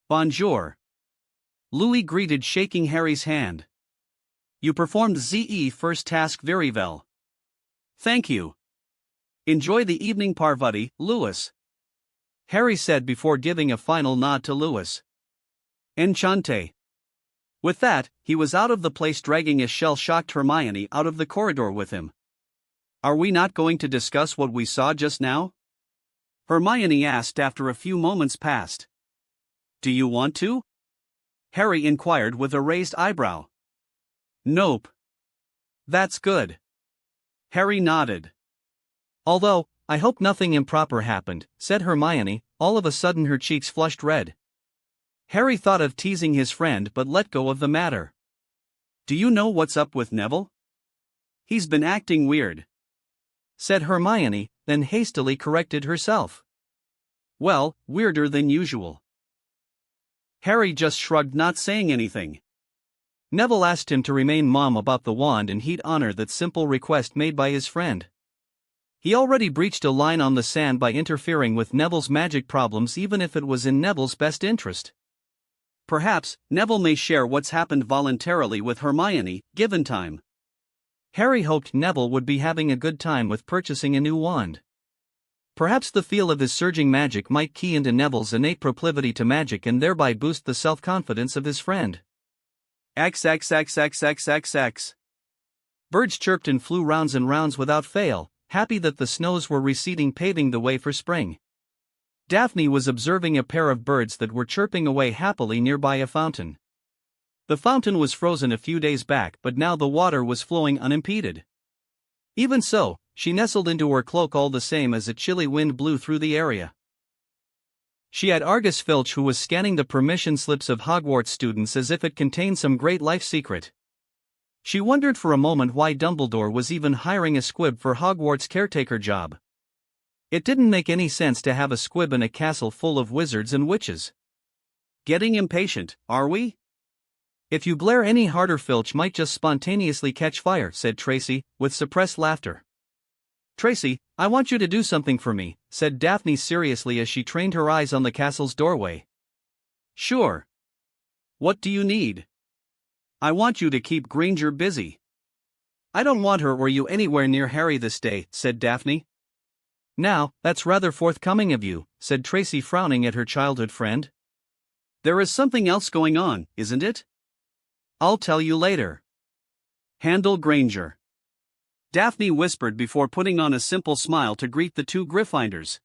"Bonjour." Louis greeted, shaking Harry's hand. "You performed the first task very well." "Thank you." "Enjoy the evening, Parvati, Louis," Harry said before giving a final nod to Louis. "Enchanté." With that, he was out of the place, dragging a shell-shocked Hermione out of the corridor with him. "Are we not going to discuss what we saw just now?" Hermione asked after a few moments passed. "Do you want to?" Harry inquired with a raised eyebrow. "Nope." "That's good." Harry nodded. "Although, I hope nothing improper happened," said Hermione, all of a sudden her cheeks flushed red. Harry thought of teasing his friend but let go of the matter. "Do you know what's up with Neville? He's been acting weird," said Hermione, then hastily corrected herself. "Well, weirder than usual." Harry just shrugged, not saying anything. Neville asked him to remain mum about the wand, and he'd honor that simple request made by his friend. He already breached a line on the sand by interfering with Neville's magic problems, even if it was in Neville's best interest. Perhaps Neville may share what's happened voluntarily with Hermione, given time. Harry hoped Neville would be having a good time with purchasing a new wand. Perhaps the feel of his surging magic might key into Neville's innate proclivity to magic and thereby boost the self-confidence of his friend. XXXXXXX. Birds chirped and flew rounds and rounds without fail, happy that the snows were receding, paving the way for spring. Daphne was observing a pair of birds that were chirping away happily nearby a fountain. The fountain was frozen a few days back, but now the water was flowing unimpeded. Even so, she nestled into her cloak all the same as a chilly wind blew through the area. She had Argus Filch, who was scanning the permission slips of Hogwarts students as if it contained some great life secret. She wondered for a moment why Dumbledore was even hiring a squib for Hogwarts' caretaker job. It didn't make any sense to have a squib in a castle full of wizards and witches. "Getting impatient, are we?" "If you glare any harder, Filch might just spontaneously catch fire," said Tracy, with suppressed laughter. "Tracy, I want you to do something for me," said Daphne seriously as she trained her eyes on the castle's doorway. "Sure. What do you need?" "I want you to keep Granger busy." "I don't want her or you anywhere near Harry this day," said Daphne. "Now, that's rather forthcoming of you," said Tracy, frowning at her childhood friend. "There is something else going on, isn't it?" "I'll tell you later." "Handle Granger," Daphne whispered before putting on a simple smile to greet the two Gryffindors.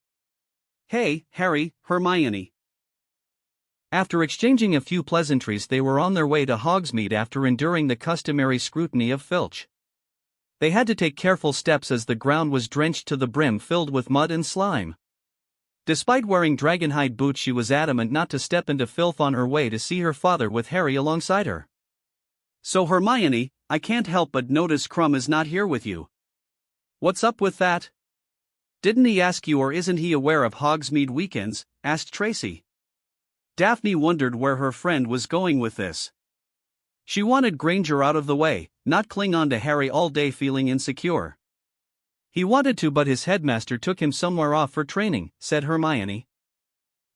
"Hey, Harry, Hermione." After exchanging a few pleasantries, they were on their way to Hogsmeade after enduring the customary scrutiny of Filch. They had to take careful steps as the ground was drenched to the brim, filled with mud and slime. Despite wearing dragonhide boots, she was adamant not to step into filth on her way to see her father with Harry alongside her. "So Hermione, I can't help but notice Krum is not here with you. What's up with that? Didn't he ask you, or isn't he aware of Hogsmeade weekends?" asked Tracy. Daphne wondered where her friend was going with this. She wanted Granger out of the way, not cling on to Harry all day feeling insecure. "He wanted to, but his headmaster took him somewhere off for training," said Hermione.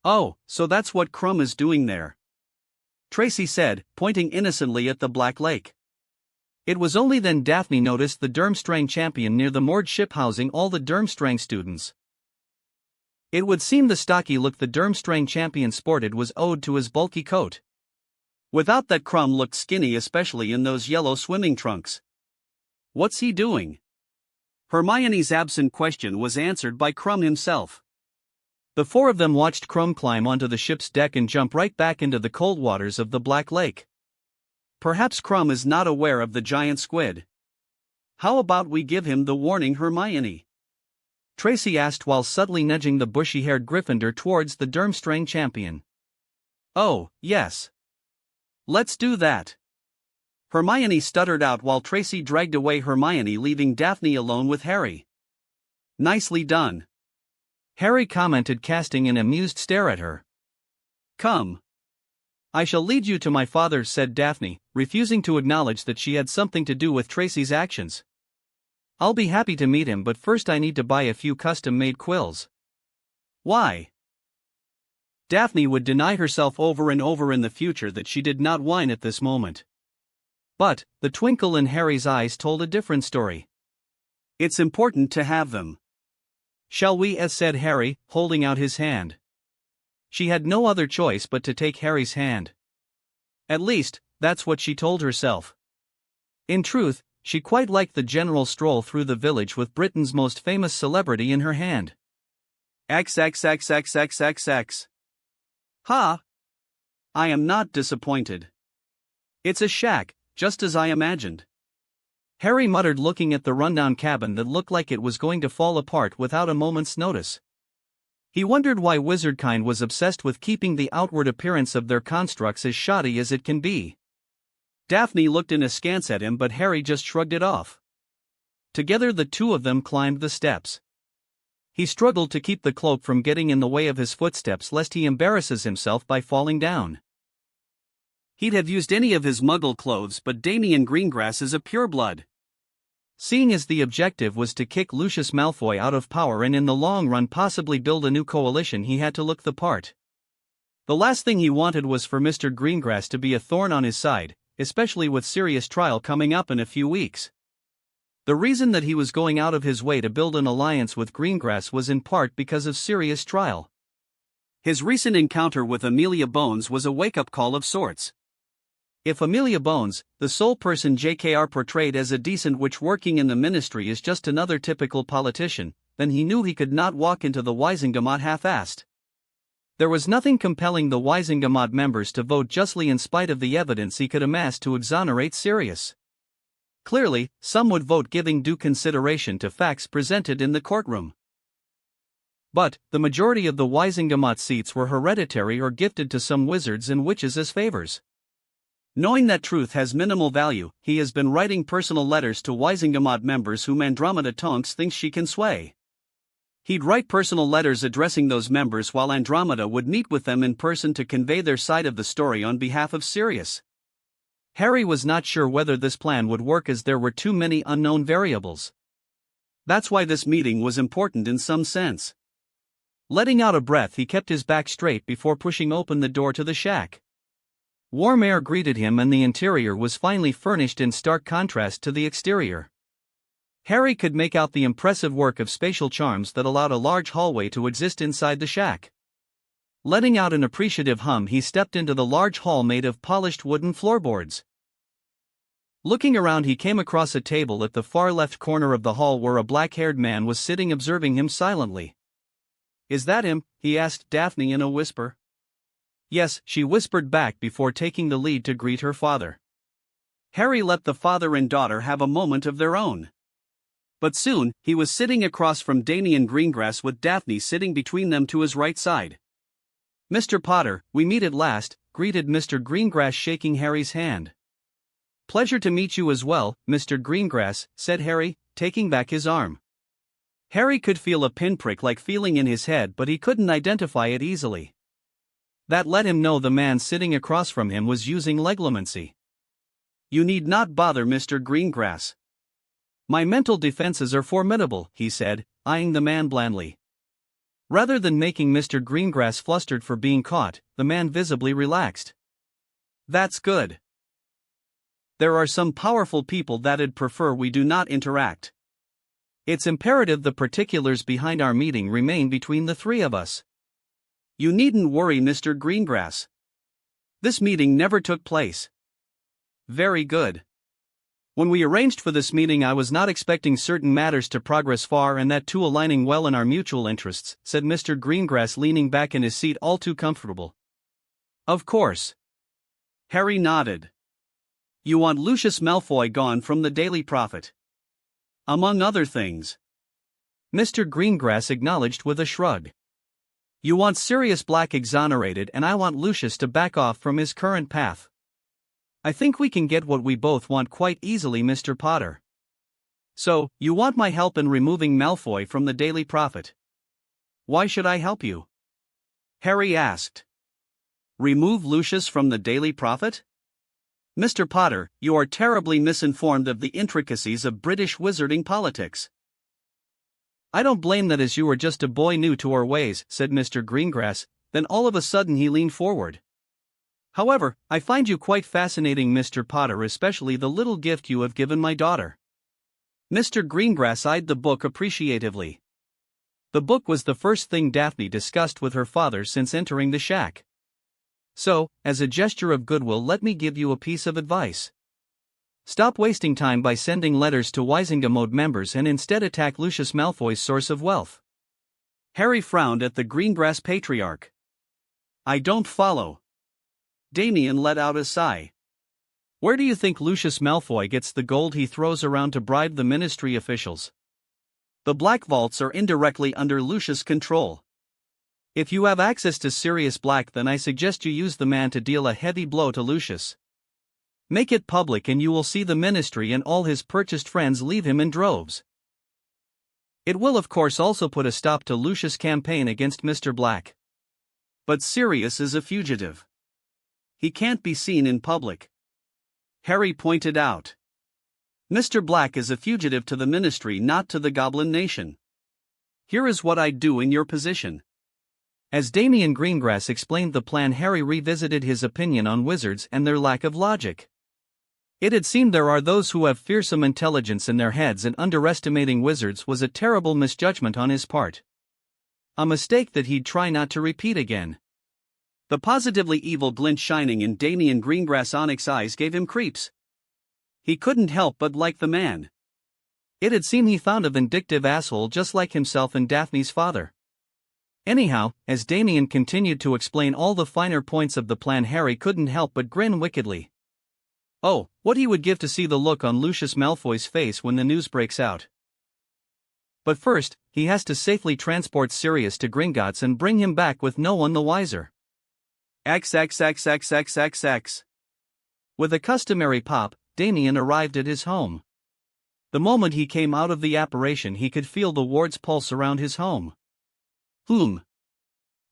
"Oh, so that's what Krum is doing there," Tracy said, pointing innocently at the Black Lake. It was only then Daphne noticed the Durmstrang champion near the moored ship housing all the Durmstrang students. It would seem the stocky look the Durmstrang champion sported was owed to his bulky coat. Without that, Crumb looked skinny, especially in those yellow swimming trunks. What's he doing? Hermione's absent question was answered by Crumb himself. The four of them watched Crumb climb onto the ship's deck and jump right back into the cold waters of the Black Lake. Perhaps Crumb is not aware of the giant squid. How about we give him the warning, Hermione? Tracy asked while subtly nudging the bushy-haired Gryffindor towards the Durmstrang champion. Oh, yes. Let's do that. Hermione stuttered out while Tracy dragged away Hermione, leaving Daphne alone with Harry. Nicely done. Harry commented, casting an amused stare at her. Come. I shall lead you to my father, said Daphne, refusing to acknowledge that she had something to do with Tracy's actions. I'll be happy to meet him, but first I need to buy a few custom-made quills. Why? Daphne would deny herself over and over in the future that she did not whine at this moment. But the twinkle in Harry's eyes told a different story. It's important to have them. Shall we, said Harry, holding out his hand. She had no other choice but to take Harry's hand. At least, that's what she told herself. In truth, she quite liked the general stroll through the village with Britain's most famous celebrity in her hand. XXXXXXX. Ha! I am not disappointed. It's a shack, just as I imagined. Harry muttered, looking at the rundown cabin that looked like it was going to fall apart without a moment's notice. He wondered why wizardkind was obsessed with keeping the outward appearance of their constructs as shoddy as it can be. Daphne looked in askance at him, but Harry just shrugged it off. Together the two of them climbed the steps. He struggled to keep the cloak from getting in the way of his footsteps lest he embarrasses himself by falling down. He'd have used any of his muggle clothes, but Damian Greengrass is a pureblood. Seeing as the objective was to kick Lucius Malfoy out of power and in the long run possibly build a new coalition, he had to look the part. The last thing he wanted was for Mr. Greengrass to be a thorn on his side, especially with Sirius' trial coming up in a few weeks. The reason that he was going out of his way to build an alliance with Greengrass was in part because of Sirius' trial. His recent encounter with Amelia Bones was a wake-up call of sorts. If Amelia Bones, the sole person JKR portrayed as a decent witch working in the ministry, is just another typical politician, then he knew he could not walk into the Wizengamot half-assed. There was nothing compelling the Wizengamot members to vote justly in spite of the evidence he could amass to exonerate Sirius. Clearly, some would vote giving due consideration to facts presented in the courtroom. But the majority of the Wizengamot seats were hereditary or gifted to some wizards and witches as favors. Knowing that truth has minimal value, he has been writing personal letters to Wizengamot members whom Andromeda Tonks thinks she can sway. He'd write personal letters addressing those members while Andromeda would meet with them in person to convey their side of the story on behalf of Sirius. Harry was not sure whether this plan would work, as there were too many unknown variables. That's why this meeting was important in some sense. Letting out a breath, he kept his back straight before pushing open the door to the shack. Warm air greeted him, and the interior was finely furnished in stark contrast to the exterior. Harry could make out the impressive work of spatial charms that allowed a large hallway to exist inside the shack. Letting out an appreciative hum, he stepped into the large hall made of polished wooden floorboards. Looking around, he came across a table at the far left corner of the hall where a black-haired man was sitting, observing him silently. "Is that him?" he asked Daphne in a whisper. "Yes," she whispered back before taking the lead to greet her father. Harry let the father and daughter have a moment of their own. But soon, he was sitting across from Damian Greengrass, with Daphne sitting between them to his right side. "Mr. Potter, we meet at last," greeted Mr. Greengrass, shaking Harry's hand. "Pleasure to meet you as well, Mr. Greengrass," said Harry, taking back his arm. Harry could feel a pinprick-like feeling in his head, but he couldn't identify it easily. That let him know the man sitting across from him was using leglomancy. "You need not bother, Mr. Greengrass. My mental defenses are formidable," he said, eyeing the man blandly. Rather than making Mr. Greengrass flustered for being caught, the man visibly relaxed. "That's good. There are some powerful people that'd prefer we do not interact. It's imperative the particulars behind our meeting remain between the three of us." "You needn't worry, Mr. Greengrass. This meeting never took place. Very good. When we arranged for this meeting, I was not expecting certain matters to progress far, and that too aligning well in our mutual interests, said Mr. Greengrass, leaning back in his seat all too comfortable. Of course. Harry nodded. You want Lucius Malfoy gone from the Daily Prophet. Among other things. Mr. Greengrass acknowledged with a shrug. You want Sirius Black exonerated, and I want Lucius to back off from his current path. I think we can get what we both want quite easily, Mr. Potter. So, you want my help in removing Malfoy from the Daily Prophet? Why should I help you? Harry asked. Remove Lucius from the Daily Prophet? Mr. Potter, you are terribly misinformed of the intricacies of British wizarding politics. I don't blame that, as you are just a boy new to our ways, said Mr. Greengrass. Then all of a sudden he leaned forward. However, I find you quite fascinating, Mr. Potter, especially the little gift you have given my daughter. Mr. Greengrass eyed the book appreciatively. The book was the first thing Daphne discussed with her father since entering the shack. So, as a gesture of goodwill, let me give you a piece of advice. Stop wasting time by sending letters to Wisingamode members and instead attack Lucius Malfoy's source of wealth. Harry frowned at the Greengrass patriarch. I don't follow. Damien let out a sigh. Where do you think Lucius Malfoy gets the gold he throws around to bribe the ministry officials? The Black Vaults are indirectly under Lucius' control. If you have access to Sirius Black, then I suggest you use the man to deal a heavy blow to Lucius. Make it public and you will see the ministry and all his purchased friends leave him in droves. It will of course also put a stop to Lucius' campaign against Mr. Black. But Sirius is a fugitive. He can't be seen in public. Harry pointed out. Mr. Black is a fugitive to the ministry, not to the Goblin Nation. Here is what I'd do in your position. As Damien Greengrass explained the plan, Harry revisited his opinion on wizards and their lack of logic. It had seemed there are those who have fearsome intelligence in their heads, and underestimating wizards was a terrible misjudgment on his part. A mistake that he'd try not to repeat again. The positively evil glint shining in Damien Greengrass' onyx eyes gave him creeps. He couldn't help but like the man. It had seemed he found a vindictive asshole just like himself and Daphne's father. Anyhow, as Damien continued to explain all the finer points of the plan, Harry couldn't help but grin wickedly. Oh, what he would give to see the look on Lucius Malfoy's face when the news breaks out. But first, he has to safely transport Sirius to Gringotts and bring him back with no one the wiser. XXXXXXX. With a customary pop, Damien arrived at his home. The moment he came out of the apparition, he could feel the ward's pulse around his home.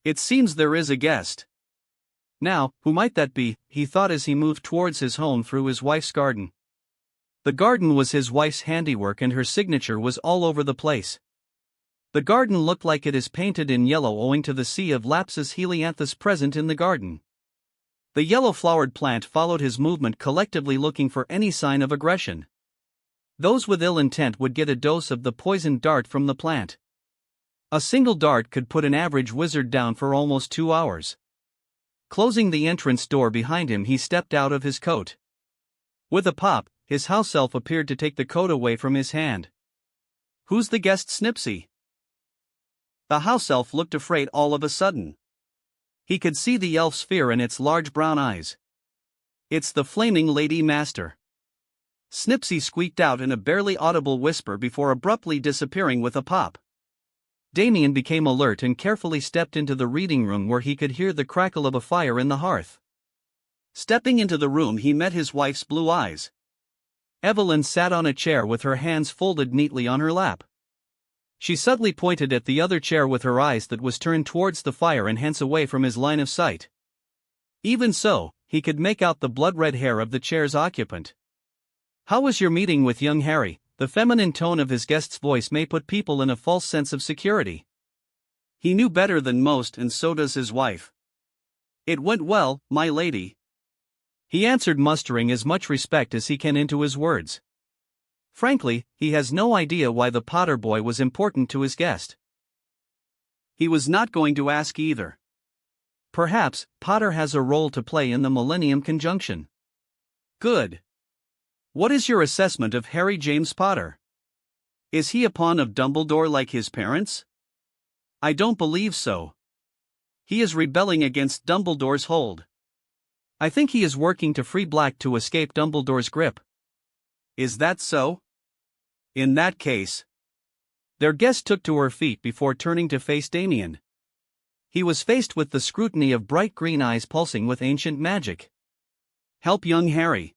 It seems there is a guest. Now, who might that be, he thought as he moved towards his home through his wife's garden. The garden was his wife's handiwork and her signature was all over the place. The garden looked like it is painted in yellow owing to the sea of Lapsus helianthus present in the garden. The yellow-flowered plant followed his movement, collectively looking for any sign of aggression. Those with ill intent would get a dose of the poisoned dart from the plant. A single dart could put an average wizard down for almost 2 hours. Closing the entrance door behind him, he stepped out of his coat. With a pop, his house elf appeared to take the coat away from his hand. Who's the guest, Snipsy? The house elf looked afraid all of a sudden. He could see the elf's fear in its large brown eyes. It's the Flaming Lady Master. Snipsy squeaked out in a barely audible whisper before abruptly disappearing with a pop. Damien became alert and carefully stepped into the reading room, where he could hear the crackle of a fire in the hearth. Stepping into the room, he met his wife's blue eyes. Evelyn sat on a chair with her hands folded neatly on her lap. She suddenly pointed at the other chair with her eyes that was turned towards the fire and hence away from his line of sight. Even so, he could make out the blood-red hair of the chair's occupant. How was your meeting with young Harry? The feminine tone of his guest's voice may put people in a false sense of security. He knew better than most, and so does his wife. It went well, my lady. He answered, mustering as much respect as he can into his words. Frankly, he has no idea why the Potter boy was important to his guest. He was not going to ask either. Perhaps, Potter has a role to play in the Millennium Conjunction. Good. What is your assessment of Harry James Potter? Is he a pawn of Dumbledore like his parents? I don't believe so. He is rebelling against Dumbledore's hold. I think he is working to free Black to escape Dumbledore's grip. Is that so? In that case. Their guest took to her feet before turning to face Damien. He was faced with the scrutiny of bright green eyes pulsing with ancient magic. Help young Harry.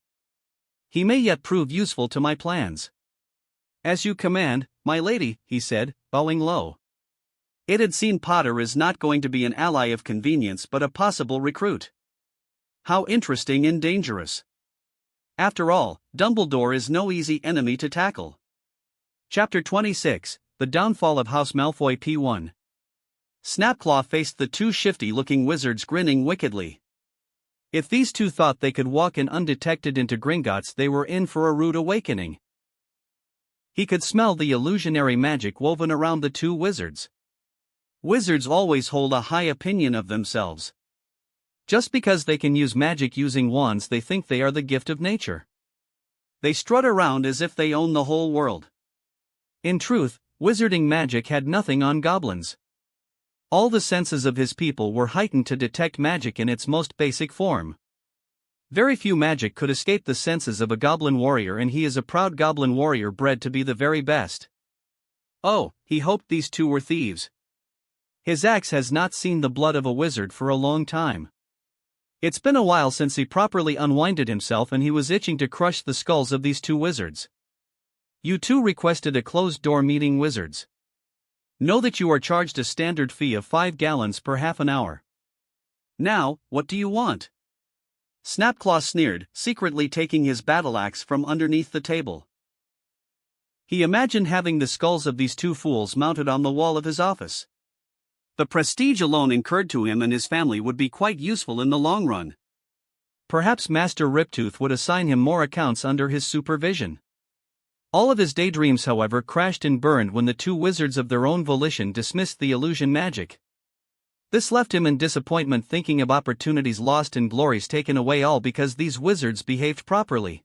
He may yet prove useful to my plans. As you command, my lady, he said, bowing low. It had seen Potter is not going to be an ally of convenience but a possible recruit. How interesting and dangerous. After all, Dumbledore is no easy enemy to tackle. Chapter 26, The Downfall of House Malfoy P1. Snapclaw faced the two shifty-looking wizards grinning wickedly. If these two thought they could walk in undetected into Gringotts, they were in for a rude awakening. He could smell the illusionary magic woven around the two wizards. Wizards always hold a high opinion of themselves. Just because they can use magic using wands, they think they are the gift of nature. They strut around as if they own the whole world. In truth, wizarding magic had nothing on goblins. All the senses of his people were heightened to detect magic in its most basic form. Very few magic could escape the senses of a goblin warrior, and he is a proud goblin warrior bred to be the very best. Oh, he hoped these two were thieves. His axe has not seen the blood of a wizard for a long time. It's been a while since he properly unwinded himself, and he was itching to crush the skulls of these two wizards. You two requested a closed-door meeting, wizards. Know that you are charged a standard fee of 5 gallons per half an hour. Now, what do you want? Snapclaw sneered, secretly taking his battle axe from underneath the table. He imagined having the skulls of these two fools mounted on the wall of his office. The prestige alone incurred to him and his family would be quite useful in the long run. Perhaps Master Riptooth would assign him more accounts under his supervision. All of his daydreams, however, crashed and burned when the two wizards of their own volition dismissed the illusion magic. This left him in disappointment, thinking of opportunities lost and glories taken away, all because these wizards behaved properly.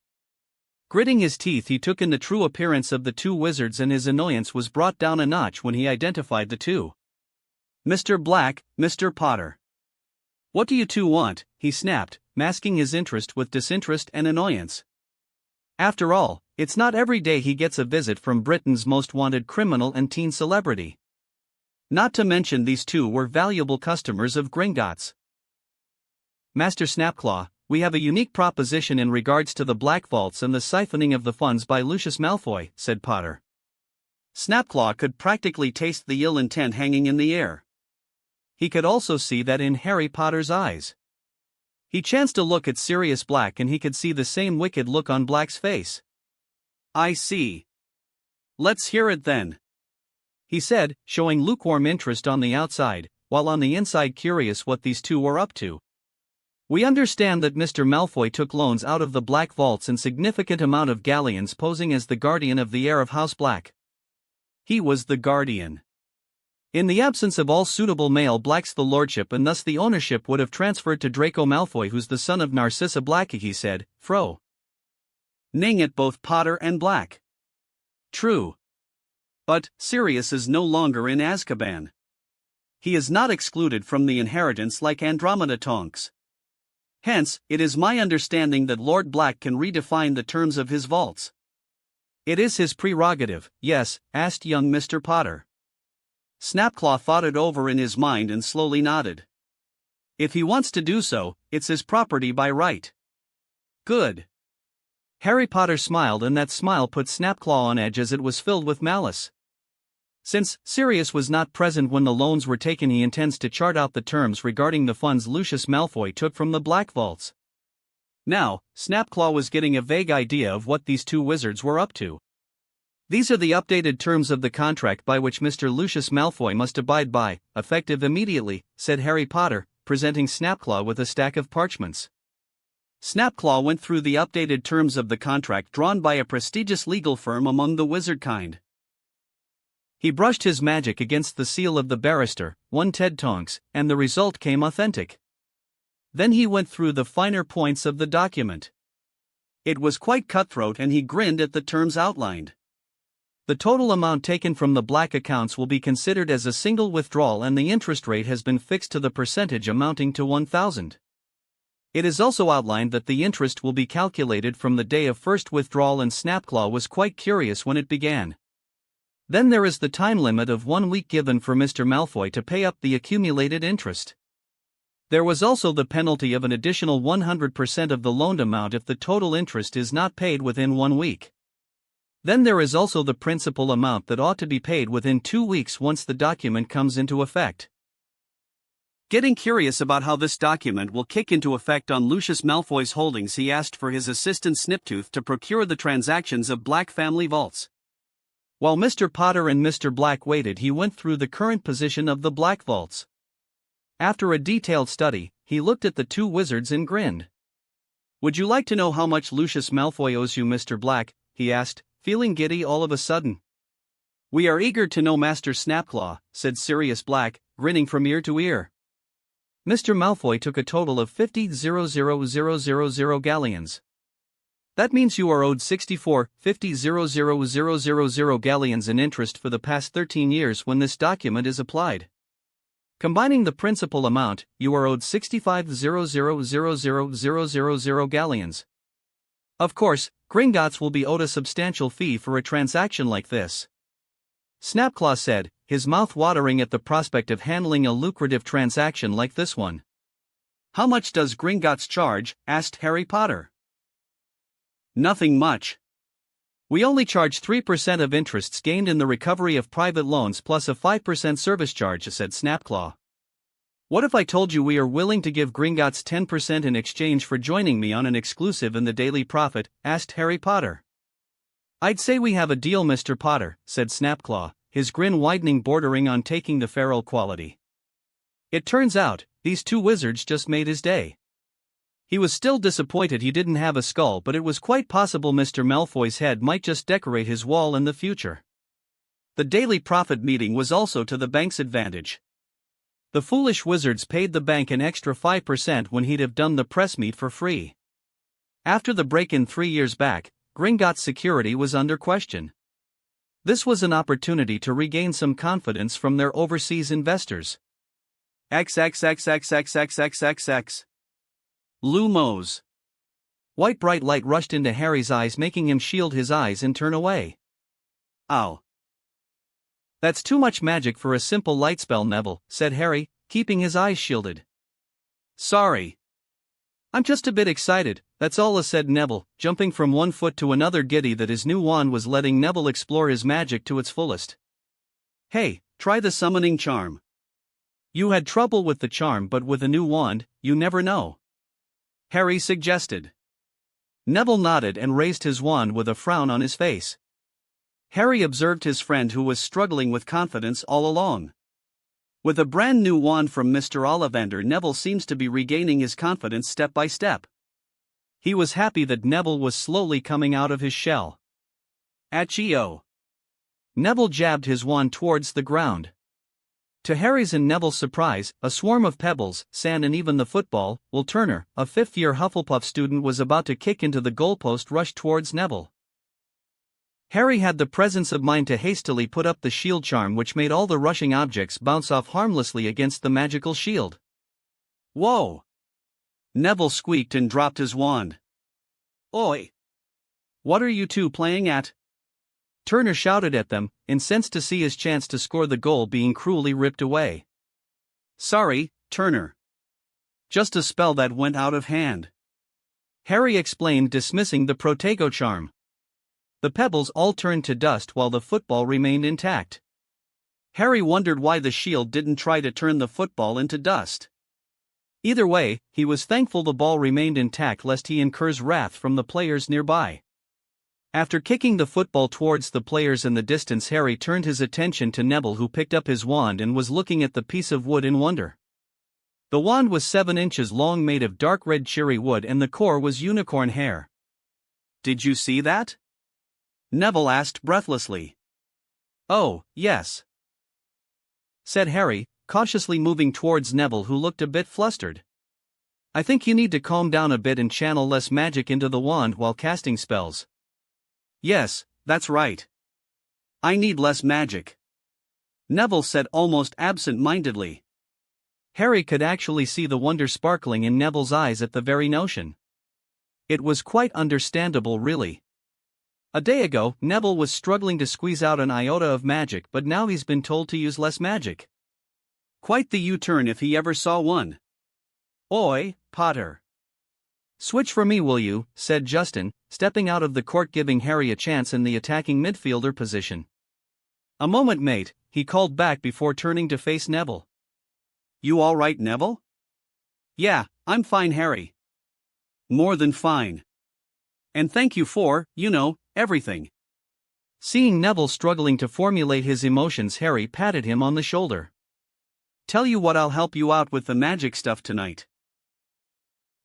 Gritting his teeth, he took in the true appearance of the two wizards, and his annoyance was brought down a notch when he identified the two. Mr. Black, Mr. Potter. What do you two want? He snapped, masking his interest with disinterest and annoyance. After all, it's not every day he gets a visit from Britain's most wanted criminal and teen celebrity. Not to mention these two were valuable customers of Gringotts. Master Snapclaw, we have a unique proposition in regards to the Black Vaults and the siphoning of the funds by Lucius Malfoy, said Potter. Snapclaw could practically taste the ill intent hanging in the air. He could also see that in Harry Potter's eyes. He chanced to look at Sirius Black, and he could see the same wicked look on Black's face. I see. Let's hear it then, he said, showing lukewarm interest on the outside, while on the inside curious what these two were up to. We understand that Mr. Malfoy took loans out of the Black Vaults and significant amount of galleons, posing as the guardian of the heir of House Black. He was the guardian. In the absence of all suitable male Blacks, the lordship and thus the ownership would have transferred to Draco Malfoy, who's the son of Narcissa Blackie, he said, ning at both Potter and Black. True. But Sirius is no longer in Azkaban. He is not excluded from the inheritance like Andromeda Tonks. Hence, it is my understanding that Lord Black can redefine the terms of his vaults. It is his prerogative, yes, asked young Mr. Potter. Snapclaw thought it over in his mind and slowly nodded. If he wants to do so, it's his property by right. Good. Harry Potter smiled, and that smile put Snapclaw on edge as it was filled with malice. Since Sirius was not present when the loans were taken, he intends to chart out the terms regarding the funds Lucius Malfoy took from the Black Vaults. Now, Snapclaw was getting a vague idea of what these two wizards were up to. These are the updated terms of the contract by which Mr. Lucius Malfoy must abide by, effective immediately, said Harry Potter, presenting Snapclaw with a stack of parchments. Snapclaw went through the updated terms of the contract drawn by a prestigious legal firm among the wizard kind. He brushed his magic against the seal of the barrister, one Ted Tonks, and the result came authentic. Then he went through the finer points of the document. It was quite cutthroat and he grinned at the terms outlined. The total amount taken from the black accounts will be considered as a single withdrawal and the interest rate has been fixed to the percentage amounting to 1,000. It is also outlined that the interest will be calculated from the day of first withdrawal, and Snapclaw was quite curious when it began. Then there is the time limit of 1 week given for Mr. Malfoy to pay up the accumulated interest. There was also the penalty of an additional 100% of the loaned amount if the total interest is not paid within 1 week. Then there is also the principal amount that ought to be paid within 2 weeks once the document comes into effect. Getting curious about how this document will kick into effect on Lucius Malfoy's holdings, he asked for his assistant Sniptooth to procure the transactions of Black family vaults. While Mr. Potter and Mr. Black waited, he went through the current position of the Black vaults. After a detailed study, he looked at the two wizards and grinned. "Would you like to know how much Lucius Malfoy owes you, Mr. Black?" he asked, feeling giddy all of a sudden. "We are eager to know, Master Snapclaw," said Sirius Black, grinning from ear to ear. Mr. Malfoy took a total of 50,000,000 galleons. "That means you are owed 64,50,000 galleons in interest for the past 13 years when this document is applied. Combining the principal amount, you are owed 65,000,000 galleons. Of course, Gringotts will be owed a substantial fee for a transaction like this," Snapclaw said, his mouth watering at the prospect of handling a lucrative transaction like this one. "How much does Gringotts charge?" asked Harry Potter. "Nothing much. We only charge 3% of interests gained in the recovery of private loans plus a 5% service charge," said Snapclaw. "What if I told you we are willing to give Gringotts 10% in exchange for joining me on an exclusive in the Daily Prophet?" asked Harry Potter. "I'd say we have a deal, Mr. Potter," said Snapclaw, his grin widening, bordering on taking the feral quality. It turns out, these two wizards just made his day. He was still disappointed he didn't have a skull, but it was quite possible Mr. Malfoy's head might just decorate his wall in the future. The Daily Prophet meeting was also to the bank's advantage. The foolish wizards paid the bank an extra 5% when he'd have done the press meet for free. After the break-in 3 years back, Gringotts' security was under question. This was an opportunity to regain some confidence from their overseas investors. XXXXXXXXX. Lumos. White bright light rushed into Harry's eyes, making him shield his eyes and turn away. "Ow. That's too much magic for a simple light spell, Neville," said Harry, keeping his eyes shielded. "Sorry. I'm just a bit excited, that's all," said Neville, jumping from one foot to another, giddy that his new wand was letting Neville explore his magic to its fullest. "Hey, try the summoning charm. You had trouble with the charm, but with a new wand, you never know," Harry suggested. Neville nodded and raised his wand with a frown on his face. Harry observed his friend, who was struggling with confidence all along. With a brand new wand from Mr. Ollivander, Neville seems to be regaining his confidence step by step. He was happy that Neville was slowly coming out of his shell. Achio. Neville jabbed his wand towards the ground. To Harry's and Neville's surprise, a swarm of pebbles, sand and even the football, Will Turner, a fifth-year Hufflepuff student, was about to kick into the goalpost, rushed towards Neville. Harry had the presence of mind to hastily put up the shield charm, which made all the rushing objects bounce off harmlessly against the magical shield. "Whoa!" Neville squeaked and dropped his wand. "Oi! What are you two playing at?" Turner shouted at them, incensed to see his chance to score the goal being cruelly ripped away. "Sorry, Turner. Just a spell that went out of hand," Harry explained, dismissing the Protego charm. The pebbles all turned to dust while the football remained intact. Harry wondered why the shield didn't try to turn the football into dust. Either way, he was thankful the ball remained intact lest he incurs wrath from the players nearby. After kicking the football towards the players in the distance, Harry turned his attention to Neville, who picked up his wand and was looking at the piece of wood in wonder. The wand was 7 inches long, made of dark red cherry wood, and the core was unicorn hair. "Did you see that?" Neville asked breathlessly. "Oh, yes," said Harry, cautiously moving towards Neville, who looked a bit flustered. I think you need to calm down a bit and channel less magic into the wand while casting spells. Yes, that's right. I need less magic, Neville said almost absent-mindedly. Harry could actually see the wonder sparkling in Neville's eyes at the very notion. It was quite understandable, really. A day ago, Neville was struggling to squeeze out an iota of magic, but now he's been told to use less magic. Quite the U-turn if he ever saw one. Oi, Potter. Switch for me, will you, said Justin, stepping out of the court, giving Harry a chance in the attacking midfielder position. A moment, mate, he called back before turning to face Neville. You all right, Neville? Yeah, I'm fine, Harry. More than fine. And thank you for, everything. Seeing Neville struggling to formulate his emotions, Harry patted him on the shoulder. Tell you what, I'll help you out with the magic stuff tonight.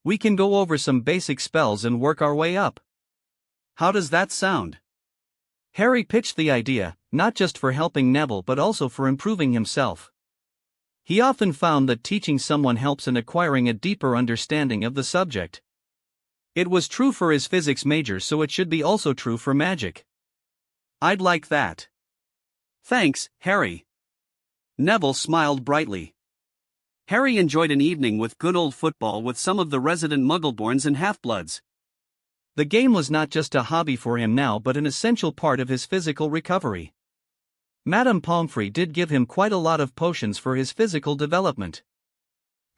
We can go over some basic spells and work our way up. How does that sound? Harry pitched the idea, not just for helping Neville but also for improving himself. He often found that teaching someone helps in acquiring a deeper understanding of the subject. It was true for his physics major, so it should be also true for magic. I'd like that. Thanks, Harry. Neville smiled brightly. Harry enjoyed an evening with good old football with some of the resident Muggleborns and Half-Bloods. The game was not just a hobby for him now but an essential part of his physical recovery. Madame Pomfrey did give him quite a lot of potions for his physical development.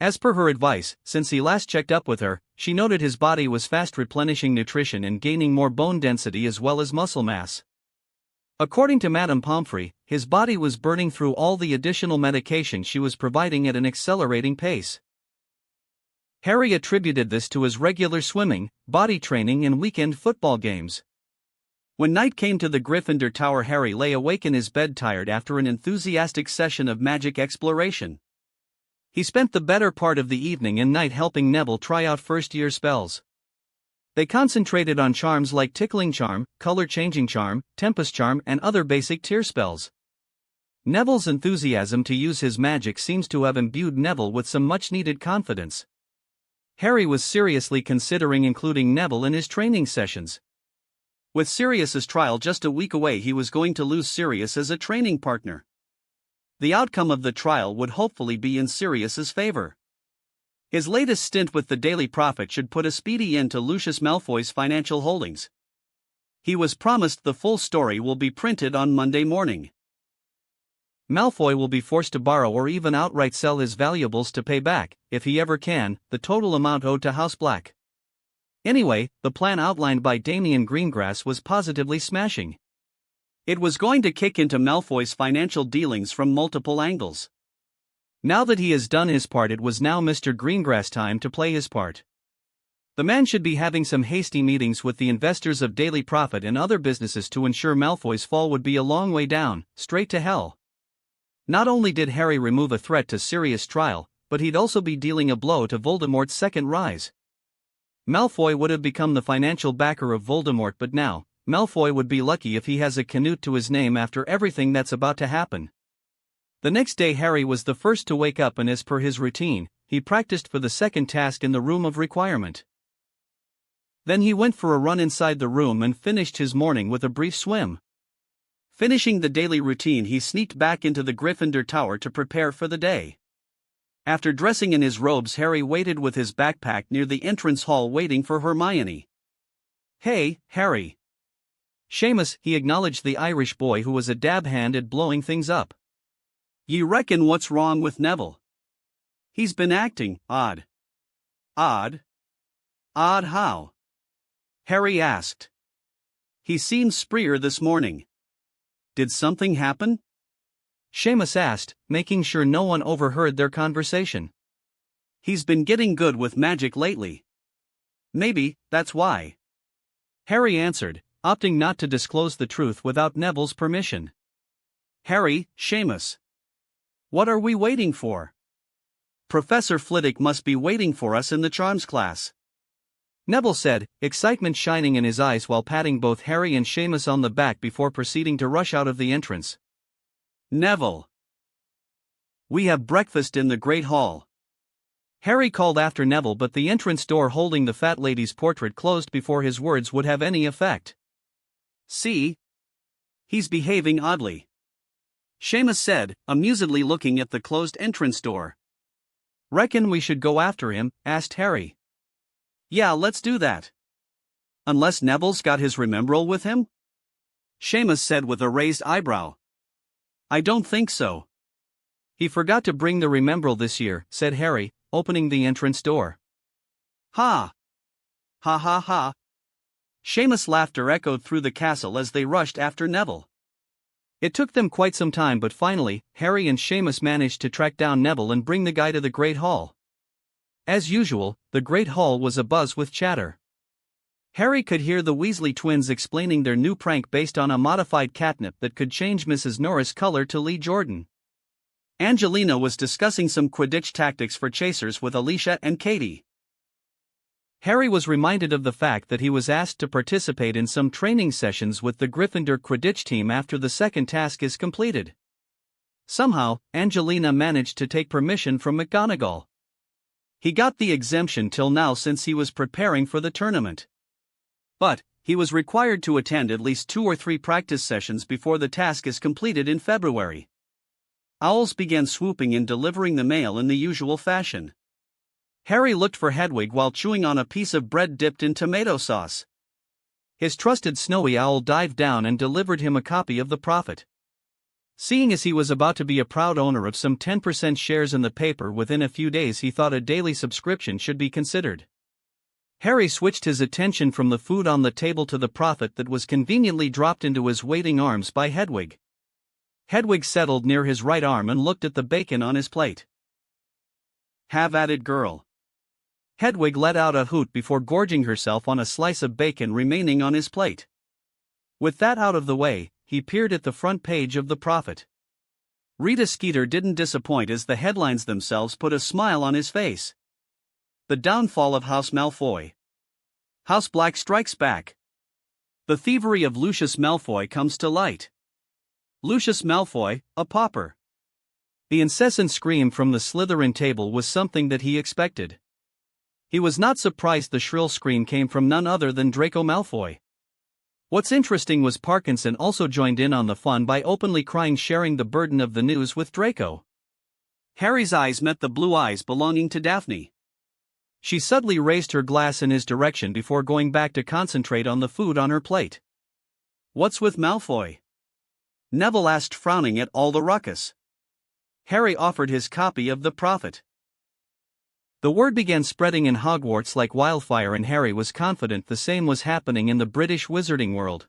As per her advice, since he last checked up with her, she noted his body was fast replenishing nutrition and gaining more bone density as well as muscle mass. According to Madame Pomfrey, his body was burning through all the additional medication she was providing at an accelerating pace. Harry attributed this to his regular swimming, body training and weekend football games. When night came to the Gryffindor Tower, Harry lay awake in his bed, tired after an enthusiastic session of magic exploration. He spent the better part of the evening and night helping Neville try out first-year spells. They concentrated on charms like Tickling Charm, Color-Changing Charm, Tempest Charm and other basic tier spells. Neville's enthusiasm to use his magic seems to have imbued Neville with some much-needed confidence. Harry was seriously considering including Neville in his training sessions. With Sirius's trial just a week away, he was going to lose Sirius as a training partner. The outcome of the trial would hopefully be in Sirius's favor. His latest stint with the Daily Prophet should put a speedy end to Lucius Malfoy's financial holdings. He was promised the full story will be printed on Monday morning. Malfoy will be forced to borrow or even outright sell his valuables to pay back, if he ever can, the total amount owed to House Black. Anyway, the plan outlined by Damian Greengrass was positively smashing. It was going to kick into Malfoy's financial dealings from multiple angles. Now that he has done his part, it was now Mr. Greengrass' time to play his part. The man should be having some hasty meetings with the investors of Daily Prophet and other businesses to ensure Malfoy's fall would be a long way down, straight to hell. Not only did Harry remove a threat to Sirius' trial, but he'd also be dealing a blow to Voldemort's second rise. Malfoy would have become the financial backer of Voldemort, but now, Malfoy would be lucky if he has a Canute to his name after everything that's about to happen. The next day Harry was the first to wake up and, as per his routine, he practiced for the second task in the room of requirement. Then he went for a run inside the room and finished his morning with a brief swim. Finishing the daily routine, he sneaked back into the Gryffindor Tower to prepare for the day. After dressing in his robes, Harry waited with his backpack near the entrance hall waiting for Hermione. "Hey, Harry." Seamus, he acknowledged the Irish boy who was a dab hand at blowing things up. "Ye reckon what's wrong with Neville? He's been acting odd." "Odd? Odd how?" Harry asked. "He seemed spreer this morning. Did something happen?" Seamus asked, making sure no one overheard their conversation. "He's been getting good with magic lately. Maybe that's why," Harry answered, opting not to disclose the truth without Neville's permission. "Harry, Seamus. What are we waiting for? Professor Flitwick must be waiting for us in the charms class," Neville said, excitement shining in his eyes while patting both Harry and Seamus on the back before proceeding to rush out of the entrance. "Neville. We have breakfast in the Great Hall. Harry called after Neville, but the entrance door holding the fat lady's portrait closed before his words would have any effect. See? He's behaving oddly, Seamus said, amusedly looking at the closed entrance door. Reckon we should go after him? Asked Harry. Yeah, let's do that. Unless Neville's got his remembrall with him? Seamus said with a raised eyebrow. I don't think so. He forgot to bring the remembrall this year, said Harry, opening the entrance door. Ha! Ha ha ha! Seamus' laughter echoed through the castle as they rushed after Neville. It took them quite some time, but finally, Harry and Seamus managed to track down Neville and bring the guy to the Great Hall. As usual, the Great Hall was abuzz with chatter. Harry could hear the Weasley twins explaining their new prank based on a modified catnip that could change Mrs. Norris' color to Lee Jordan. Angelina was discussing some Quidditch tactics for chasers with Alicia and Katie. Harry was reminded of the fact that he was asked to participate in some training sessions with the Gryffindor Quidditch team after the second task is completed. Somehow, Angelina managed to take permission from McGonagall. He got the exemption till now since he was preparing for the tournament. But, he was required to attend at least 2 or 3 practice sessions before the task is completed in February. Owls began swooping in, delivering the mail in the usual fashion. Harry looked for Hedwig while chewing on a piece of bread dipped in tomato sauce. His trusted snowy owl dived down and delivered him a copy of The Prophet. Seeing as he was about to be a proud owner of some 10% shares in the paper within a few days, he thought a daily subscription should be considered. Harry switched his attention from the food on the table to the Prophet that was conveniently dropped into his waiting arms by Hedwig. Hedwig settled near his right arm and looked at the bacon on his plate. Have at it, girl. Hedwig let out a hoot before gorging herself on a slice of bacon remaining on his plate. With that out of the way, he peered at the front page of The Prophet. Rita Skeeter didn't disappoint as the headlines themselves put a smile on his face. The downfall of House Malfoy. House Black strikes back. The thievery of Lucius Malfoy comes to light. Lucius Malfoy, a pauper. The incessant scream from the Slytherin table was something that he expected. He was not surprised the shrill scream came from none other than Draco Malfoy. What's interesting was Parkinson also joined in on the fun by openly crying, sharing the burden of the news with Draco. Harry's eyes met the blue eyes belonging to Daphne. She suddenly raised her glass in his direction before going back to concentrate on the food on her plate. What's with Malfoy? Neville asked, frowning at all the ruckus. Harry offered his copy of The Prophet. The word began spreading in Hogwarts like wildfire, and Harry was confident the same was happening in the British wizarding world.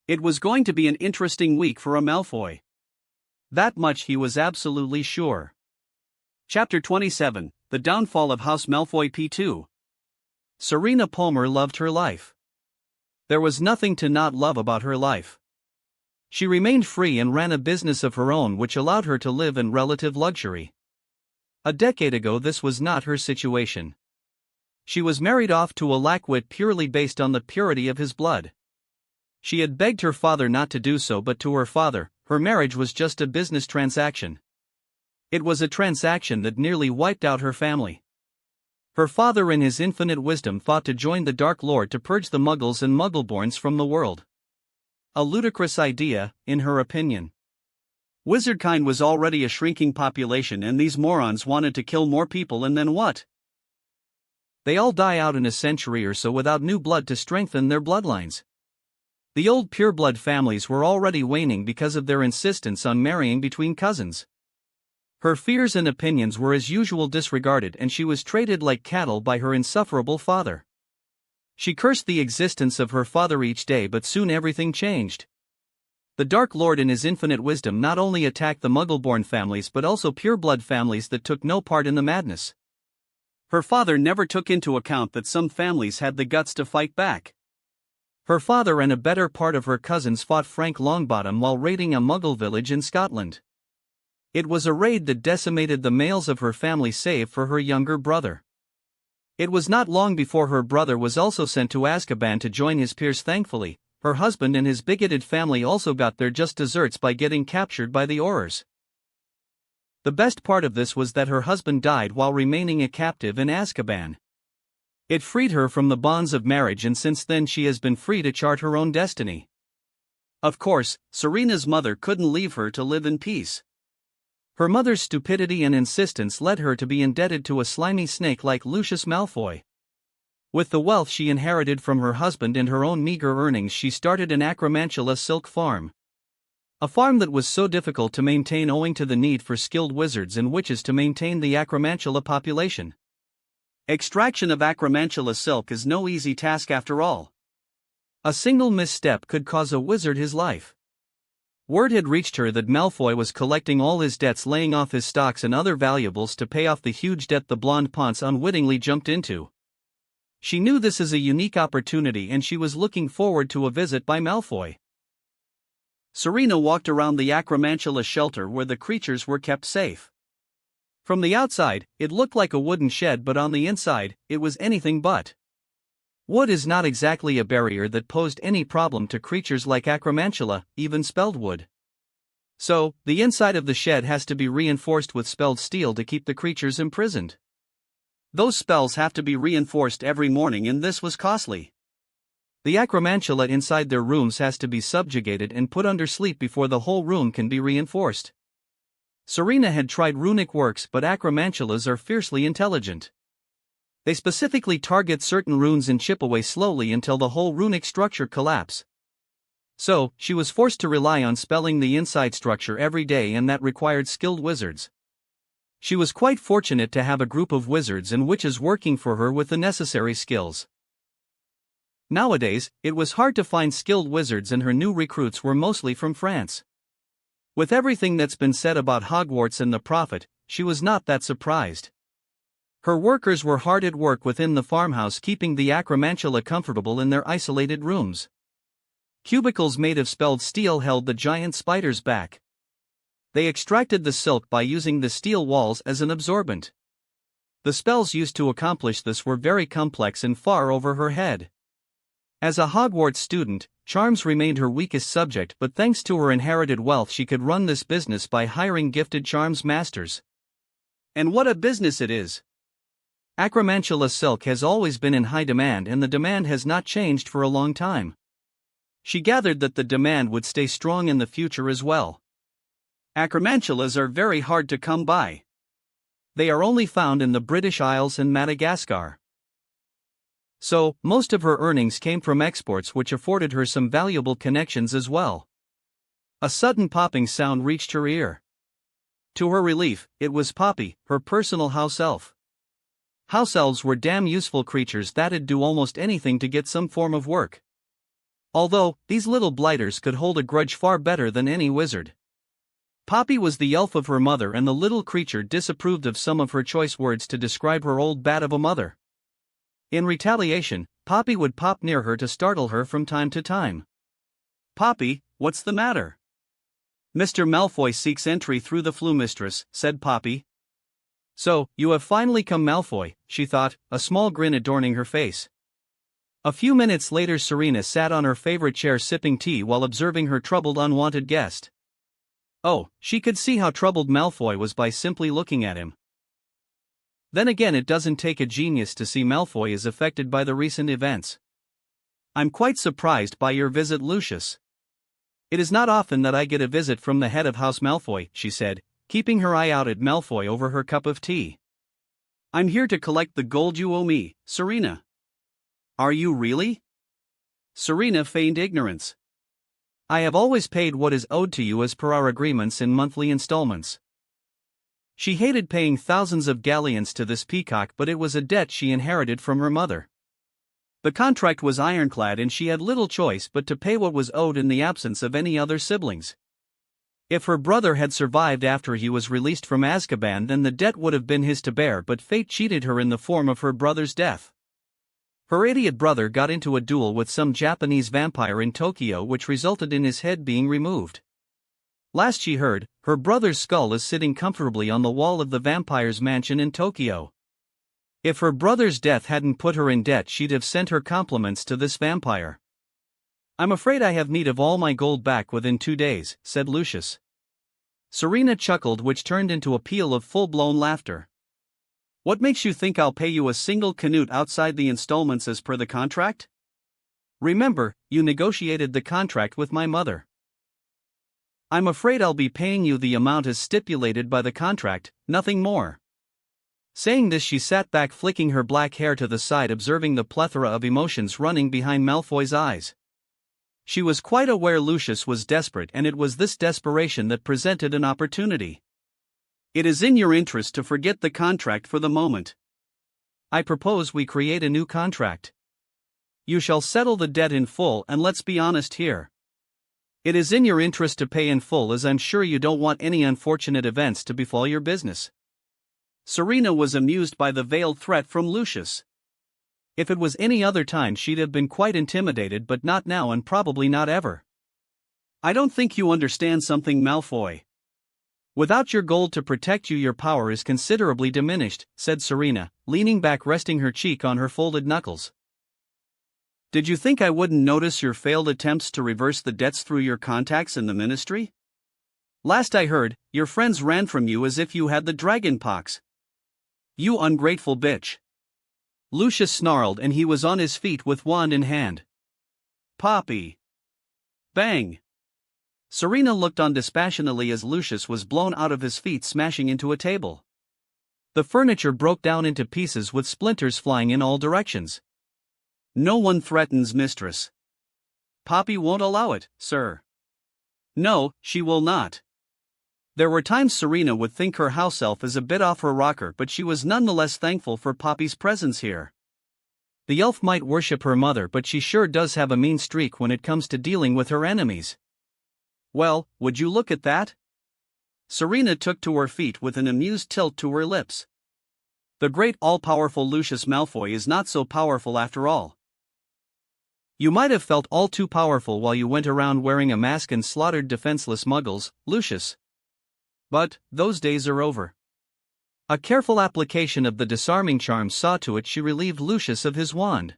It was going to be an interesting week for a Malfoy. That much he was absolutely sure. Chapter 27, The Downfall of House Malfoy P2. Serena Palmer loved her life. There was nothing to not love about her life. She remained free and ran a business of her own which allowed her to live in relative luxury. A decade ago this was not her situation. She was married off to a lackwit purely based on the purity of his blood. She had begged her father not to do so, but to her father, her marriage was just a business transaction. It was a transaction that nearly wiped out her family. Her father in his infinite wisdom thought to join the Dark Lord to purge the Muggles and Muggleborns from the world. A ludicrous idea, in her opinion. Wizardkind was already a shrinking population, and these morons wanted to kill more people, and then what? They all die out in a century or so without new blood to strengthen their bloodlines. The old pureblood families were already waning because of their insistence on marrying between cousins. Her fears and opinions were as usual disregarded, and she was traded like cattle by her insufferable father. She cursed the existence of her father each day, but soon everything changed. The Dark Lord in his infinite wisdom not only attacked the Muggleborn families but also pureblood families that took no part in the madness. Her father never took into account that some families had the guts to fight back. Her father and a better part of her cousins fought Frank Longbottom while raiding a Muggle village in Scotland. It was a raid that decimated the males of her family save for her younger brother. It was not long before her brother was also sent to Azkaban to join his peers. Thankfully, her husband and his bigoted family also got their just desserts by getting captured by the Aurors. The best part of this was that her husband died while remaining a captive in Azkaban. It freed her from the bonds of marriage, and since then she has been free to chart her own destiny. Of course, Serena's mother couldn't leave her to live in peace. Her mother's stupidity and insistence led her to be indebted to a slimy snake like Lucius Malfoy. With the wealth she inherited from her husband and her own meager earnings, she started an Acromantula silk farm. A farm that was so difficult to maintain owing to the need for skilled wizards and witches to maintain the Acromantula population. Extraction of Acromantula silk is no easy task after all. A single misstep could cause a wizard his life. Word had reached her that Malfoy was collecting all his debts, laying off his stocks and other valuables to pay off the huge debt the blonde Ponce unwittingly jumped into. She knew this as a unique opportunity and she was looking forward to a visit by Malfoy. Serena walked around the Acromantula shelter where the creatures were kept safe. From the outside, it looked like a wooden shed, but on the inside, it was anything but. Wood is not exactly a barrier that posed any problem to creatures like Acromantula, even spelled wood. So, the inside of the shed has to be reinforced with spelled steel to keep the creatures imprisoned. Those spells have to be reinforced every morning, and this was costly. The Acromantula inside their rooms has to be subjugated and put under sleep before the whole room can be reinforced. Serena had tried runic works, but Acromantulas are fiercely intelligent. They specifically target certain runes and chip away slowly until the whole runic structure collapse. So, she was forced to rely on spelling the inside structure every day, and that required skilled wizards. She was quite fortunate to have a group of wizards and witches working for her with the necessary skills. Nowadays, it was hard to find skilled wizards, and her new recruits were mostly from France. With everything that's been said about Hogwarts and the Prophet, she was not that surprised. Her workers were hard at work within the farmhouse, keeping the Acromantula comfortable in their isolated rooms. Cubicles made of spelled steel held the giant spiders back. They extracted the silk by using the steel walls as an absorbent. The spells used to accomplish this were very complex and far over her head. As a Hogwarts student, charms remained her weakest subject, but thanks to her inherited wealth she could run this business by hiring gifted charms masters. And what a business it is! Acromantula silk has always been in high demand, and the demand has not changed for a long time. She gathered that the demand would stay strong in the future as well. Acromantulas are very hard to come by. They are only found in the British Isles and Madagascar. So, most of her earnings came from exports, which afforded her some valuable connections as well. A sudden popping sound reached her ear. To her relief, it was Poppy, her personal house elf. House elves were damn useful creatures that'd do almost anything to get some form of work. Although, these little blighters could hold a grudge far better than any wizard. Poppy was the elf of her mother, and the little creature disapproved of some of her choice words to describe her old bat of a mother. In retaliation, Poppy would pop near her to startle her from time to time. "Poppy, what's the matter?" "Mr. Malfoy seeks entry through the Floo Mistress," said Poppy. "So, you have finally come, Malfoy," she thought, a small grin adorning her face. A few minutes later, Serena sat on her favorite chair sipping tea while observing her troubled unwanted guest. Oh, she could see how troubled Malfoy was by simply looking at him. Then again, it doesn't take a genius to see Malfoy is affected by the recent events. "I'm quite surprised by your visit, Lucius. It is not often that I get a visit from the head of House Malfoy," she said, keeping her eye out at Malfoy over her cup of tea. "I'm here to collect the gold you owe me, Serena." "Are you really?" Serena feigned ignorance. "I have always paid what is owed to you as per our agreements in monthly installments." She hated paying thousands of galleons to this peacock, but it was a debt she inherited from her mother. The contract was ironclad, and she had little choice but to pay what was owed in the absence of any other siblings. If her brother had survived after he was released from Azkaban, then the debt would have been his to bear, but fate cheated her in the form of her brother's death. Her idiot brother got into a duel with some Japanese vampire in Tokyo, which resulted in his head being removed. Last she heard, her brother's skull is sitting comfortably on the wall of the vampire's mansion in Tokyo. If her brother's death hadn't put her in debt, she'd have sent her compliments to this vampire. "I'm afraid I have need of all my gold back within 2 days," said Lucius. Serena chuckled, which turned into a peal of full-blown laughter. What makes you think I'll pay you a single canute outside the installments as per the contract? Remember, you negotiated the contract with my mother. I'm afraid I'll be paying you the amount as stipulated by the contract, nothing more. Saying this, she sat back, flicking her black hair to the side, observing the plethora of emotions running behind Malfoy's eyes. She was quite aware Lucius was desperate, and it was this desperation that presented an opportunity. It is in your interest to forget the contract for the moment. I propose we create a new contract. You shall settle the debt in full, and let's be honest here. It is in your interest to pay in full, as I'm sure you don't want any unfortunate events to befall your business. Serena was amused by the veiled threat from Lucius. If it was any other time, she'd have been quite intimidated, but not now, and probably not ever. I don't think you understand something, Malfoy. Without your gold to protect you, your power is considerably diminished, said Serena, leaning back, resting her cheek on her folded knuckles. Did you think I wouldn't notice your failed attempts to reverse the debts through your contacts in the ministry? Last I heard, your friends ran from you as if you had the dragon pox. You ungrateful bitch. Lucius snarled, and he was on his feet with wand in hand. Poppy. Bang. Serena looked on dispassionately as Lucius was blown out of his feet, smashing into a table. The furniture broke down into pieces with splinters flying in all directions. No one threatens mistress. Poppy won't allow it, sir. No, she will not. There were times Serena would think her house elf is a bit off her rocker, but she was nonetheless thankful for Poppy's presence here. The elf might worship her mother, but she sure does have a mean streak when it comes to dealing with her enemies. Well, would you look at that? Serena took to her feet with an amused tilt to her lips. The great all-powerful Lucius Malfoy is not so powerful after all. You might have felt all too powerful while you went around wearing a mask and slaughtered defenseless muggles, Lucius. But those days are over. A careful application of the disarming charm saw to it she relieved Lucius of his wand.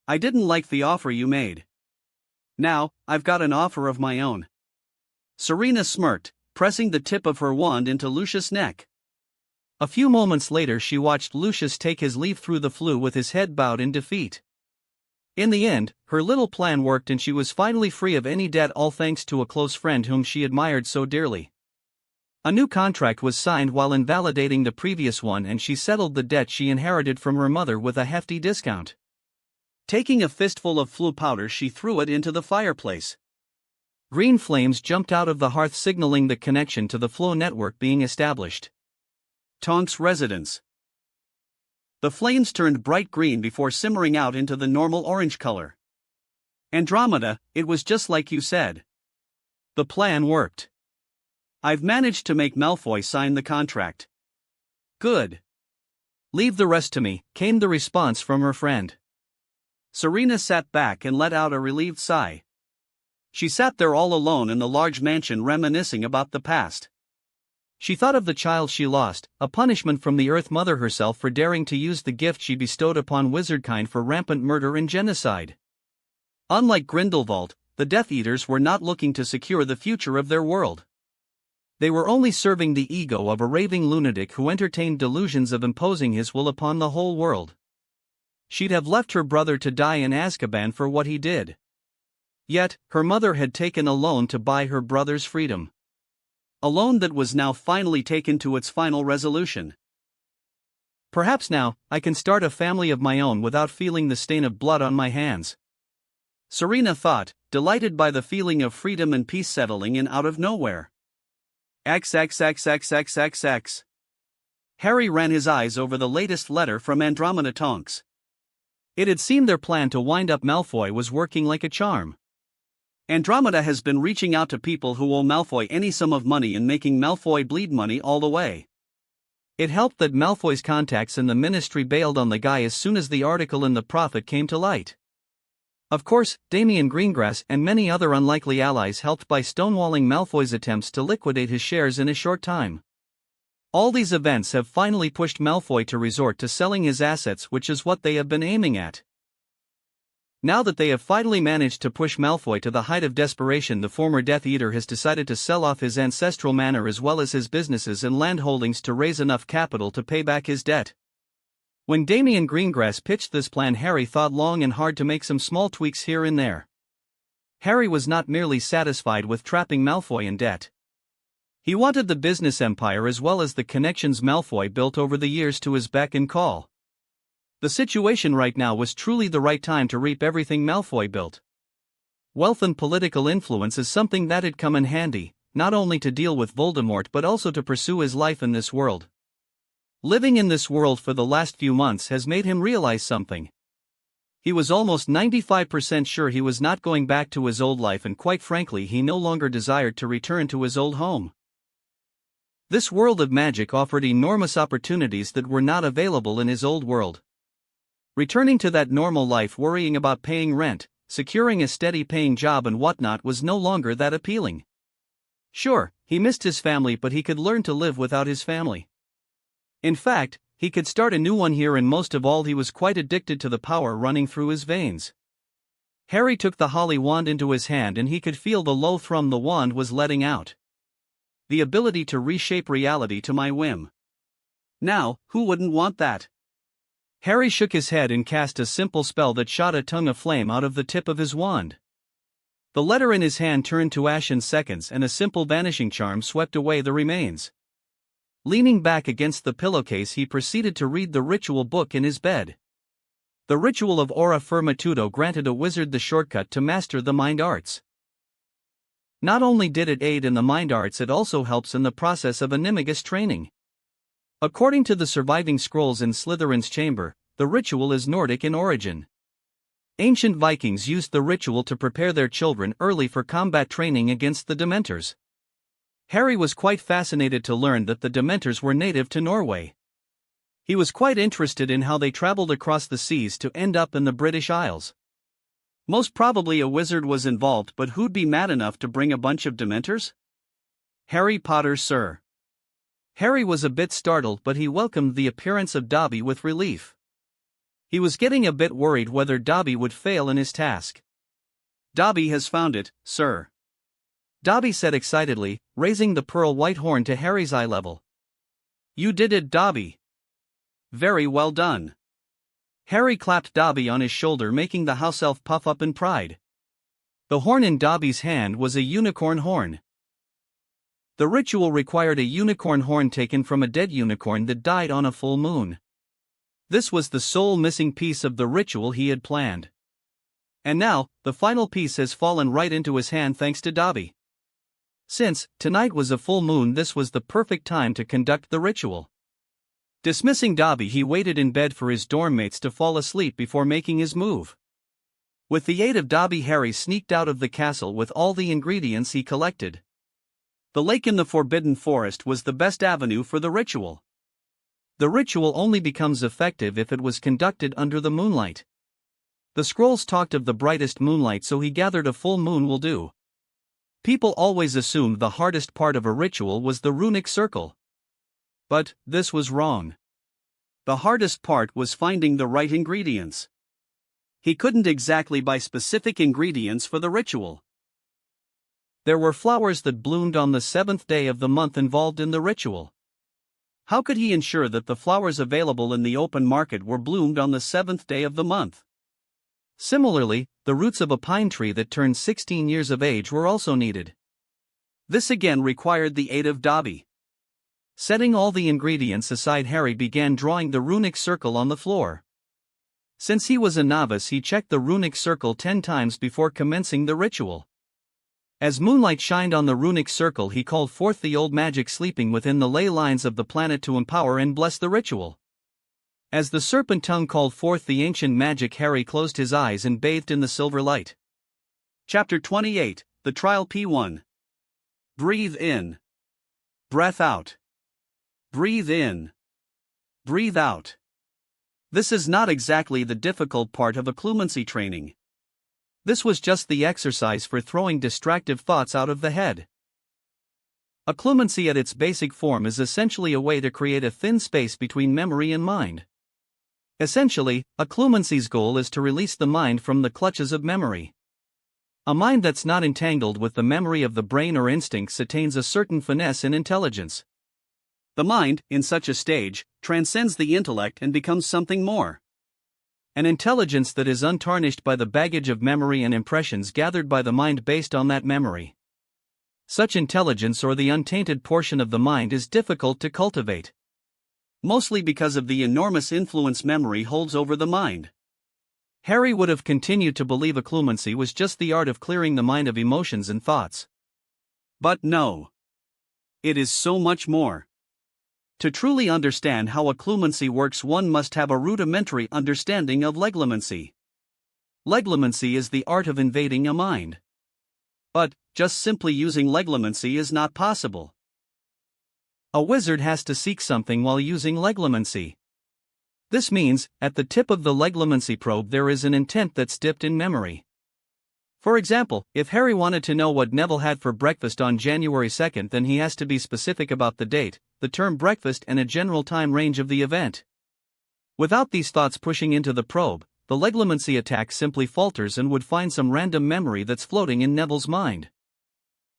I didn't like the offer you made. Now, I've got an offer of my own. Serena smirked, pressing the tip of her wand into Lucius' neck. A few moments later, she watched Lucius take his leave through the flue with his head bowed in defeat. In the end, her little plan worked, and she was finally free of any debt, all thanks to a close friend whom she admired so dearly. A new contract was signed while invalidating the previous one, and she settled the debt she inherited from her mother with a hefty discount. Taking a fistful of flue powder, she threw it into the fireplace. Green flames jumped out of the hearth, signaling the connection to the flow network being established. Tonks' residence. The flames turned bright green before simmering out into the normal orange color. Andromeda, it was just like you said. The plan worked. I've managed to make Malfoy sign the contract. Good. Leave the rest to me, came the response from her friend. Serena sat back and let out a relieved sigh. She sat there all alone in the large mansion, reminiscing about the past. She thought of the child she lost, a punishment from the Earth Mother herself for daring to use the gift she bestowed upon wizardkind for rampant murder and genocide. Unlike Grindelwald, the Death Eaters were not looking to secure the future of their world. They were only serving the ego of a raving lunatic who entertained delusions of imposing his will upon the whole world. She'd have left her brother to die in Azkaban for what he did. Yet, her mother had taken a loan to buy her brother's freedom. A loan that was now finally taken to its final resolution. Perhaps now, I can start a family of my own without feeling the stain of blood on my hands. Serena thought, delighted by the feeling of freedom and peace settling in out of nowhere. XXXXXXX. Harry ran his eyes over the latest letter from Andromeda Tonks. It had seemed their plan to wind up Malfoy was working like a charm. Andromeda has been reaching out to people who owe Malfoy any sum of money and making Malfoy bleed money all the way. It helped that Malfoy's contacts in the ministry bailed on the guy as soon as the article in the Prophet came to light. Of course, Damian Greengrass and many other unlikely allies helped by stonewalling Malfoy's attempts to liquidate his shares in a short time. All these events have finally pushed Malfoy to resort to selling his assets, which is what they have been aiming at. Now that they have finally managed to push Malfoy to the height of desperation, the former Death Eater has decided to sell off his ancestral manor as well as his businesses and land holdings to raise enough capital to pay back his debt. When Damian Greengrass pitched this plan, Harry thought long and hard to make some small tweaks here and there. Harry was not merely satisfied with trapping Malfoy in debt. He wanted the business empire as well as the connections Malfoy built over the years to his beck and call. The situation right now was truly the right time to reap everything Malfoy built. Wealth and political influence is something that had come in handy, not only to deal with Voldemort but also to pursue his life in this world. Living in this world for the last few months has made him realize something. He was almost 95% sure he was not going back to his old life, and quite frankly he no longer desired to return to his old home. This world of magic offered enormous opportunities that were not available in his old world. Returning to that normal life, worrying about paying rent, securing a steady paying job and whatnot, was no longer that appealing. Sure, he missed his family, but he could learn to live without his family. In fact, he could start a new one here, and most of all he was quite addicted to the power running through his veins. Harry took the holly wand into his hand and he could feel the low thrum the wand was letting out. The ability to reshape reality to my whim. Now, who wouldn't want that? Harry shook his head and cast a simple spell that shot a tongue of flame out of the tip of his wand. The letter in his hand turned to ash in seconds and a simple vanishing charm swept away the remains. Leaning back against the pillowcase, he proceeded to read the ritual book in his bed. The ritual of Aura Firmatudo granted a wizard the shortcut to master the mind arts. Not only did it aid in the mind arts, it also helps in the process of animagus training. According to the surviving scrolls in Slytherin's chamber, the ritual is Nordic in origin. Ancient Vikings used the ritual to prepare their children early for combat training against the Dementors. Harry was quite fascinated to learn that the Dementors were native to Norway. He was quite interested in how they traveled across the seas to end up in the British Isles. Most probably a wizard was involved, but who'd be mad enough to bring a bunch of Dementors? Harry Potter, sir. Harry was a bit startled, but he welcomed the appearance of Dobby with relief. He was getting a bit worried whether Dobby would fail in his task. Dobby has found it, sir. Dobby said excitedly, raising the pearl-white horn to Harry's eye level. You did it, Dobby. Very well done. Harry clapped Dobby on his shoulder, making the house elf puff up in pride. The horn in Dobby's hand was a unicorn horn. The ritual required a unicorn horn taken from a dead unicorn that died on a full moon. This was the sole missing piece of the ritual he had planned. And now, the final piece has fallen right into his hand thanks to Dobby. Since tonight was a full moon, this was the perfect time to conduct the ritual. Dismissing Dobby, he waited in bed for his dorm mates to fall asleep before making his move. With the aid of Dobby, Harry sneaked out of the castle with all the ingredients he collected. The lake in the Forbidden Forest was the best avenue for the ritual. The ritual only becomes effective if it was conducted under the moonlight. The scrolls talked of the brightest moonlight, so he gathered a full moon will do. People always assumed the hardest part of a ritual was the runic circle. But this was wrong. The hardest part was finding the right ingredients. He couldn't exactly buy specific ingredients for the ritual. There were flowers that bloomed on the 7th day of the month involved in the ritual. How could he ensure that the flowers available in the open market were bloomed on the 7th day of the month? Similarly, the roots of a pine tree that turned 16 years of age were also needed. This again required the aid of Dobby. Setting all the ingredients aside, Harry began drawing the runic circle on the floor. Since he was a novice, he checked the runic circle 10 times before commencing the ritual. As moonlight shined on the runic circle, he called forth the old magic sleeping within the ley lines of the planet to empower and bless the ritual. As the serpent tongue called forth the ancient magic, Harry closed his eyes and bathed in the silver light. Chapter 28, The Trial P1. Breathe in. Breath out. Breathe in. Breathe out. This is not exactly the difficult part of occlumency training. This was just the exercise for throwing distractive thoughts out of the head. Occlumency at its basic form is essentially a way to create a thin space between memory and mind. Essentially, occlumency's goal is to release the mind from the clutches of memory. A mind that's not entangled with the memory of the brain or instincts attains a certain finesse and intelligence. The mind, in such a stage, transcends the intellect and becomes something more. An intelligence that is untarnished by the baggage of memory and impressions gathered by the mind based on that memory. Such intelligence or the untainted portion of the mind is difficult to cultivate. Mostly because of the enormous influence memory holds over the mind. Harry would have continued to believe occlumency was just the art of clearing the mind of emotions and thoughts. But no. It is so much more. To truly understand how occlumency works, one must have a rudimentary understanding of leglomancy. Leglomancy is the art of invading a mind. But, just simply using leglomancy is not possible. A wizard has to seek something while using leglomancy. This means, at the tip of the leglomancy probe there is an intent that's dipped in memory. For example, if Harry wanted to know what Neville had for breakfast on January 2nd, then he has to be specific about the date, the term breakfast, and a general time range of the event. Without these thoughts pushing into the probe, the leglomancy attack simply falters and would find some random memory that's floating in Neville's mind.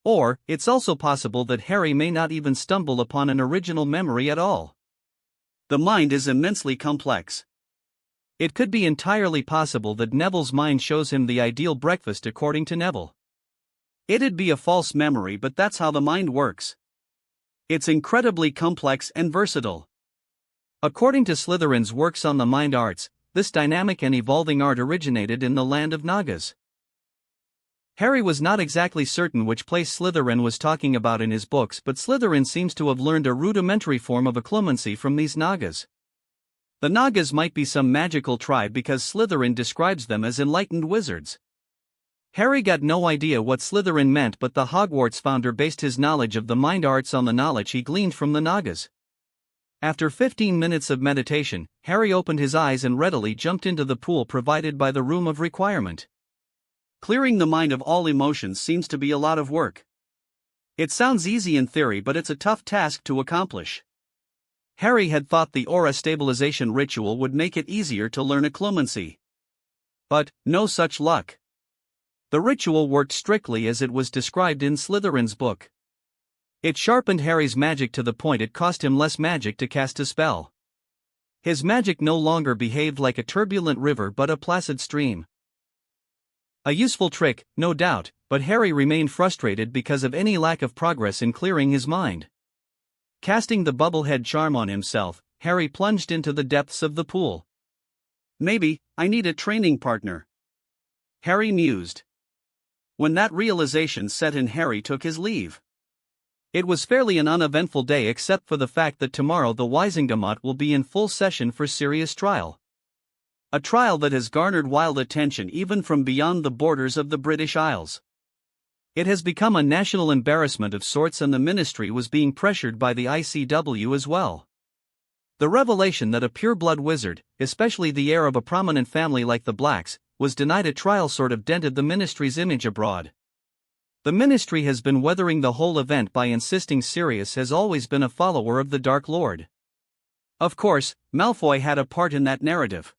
Or, it's also possible that Harry may not even stumble upon an original memory at all. The mind is immensely complex. It could be entirely possible that Neville's mind shows him the ideal breakfast according to Neville. It'd be a false memory, but that's how the mind works. It's incredibly complex and versatile. According to Slytherin's works on the mind arts, this dynamic and evolving art originated in the land of Nagas. Harry was not exactly certain which place Slytherin was talking about in his books, but Slytherin seems to have learned a rudimentary form of occlumency from these Nagas. The Nagas might be some magical tribe because Slytherin describes them as enlightened wizards. Harry got no idea what Slytherin meant, but the Hogwarts founder based his knowledge of the mind arts on the knowledge he gleaned from the Nagas. After 15 minutes of meditation, Harry opened his eyes and readily jumped into the pool provided by the Room of Requirement. Clearing the mind of all emotions seems to be a lot of work. It sounds easy in theory, but it's a tough task to accomplish. Harry had thought the aura stabilization ritual would make it easier to learn occlumency. But, no such luck. The ritual worked strictly as it was described in Slytherin's book. It sharpened Harry's magic to the point it cost him less magic to cast a spell. His magic no longer behaved like a turbulent river but a placid stream. A useful trick, no doubt, but Harry remained frustrated because of any lack of progress in clearing his mind. Casting the bubblehead charm on himself, Harry plunged into the depths of the pool. Maybe I need a training partner, Harry mused. When that realization set in, Harry took his leave. It was fairly an uneventful day except for the fact that tomorrow the Wisingamot will be in full session for serious trial. A trial that has garnered wild attention even from beyond the borders of the British Isles. It has become a national embarrassment of sorts, and the ministry was being pressured by the ICW as well. The revelation that a pure-blood wizard, especially the heir of a prominent family like the Blacks, was denied a trial sort of dented the ministry's image abroad. The ministry has been weathering the whole event by insisting Sirius has always been a follower of the Dark Lord. Of course, Malfoy had a part in that narrative.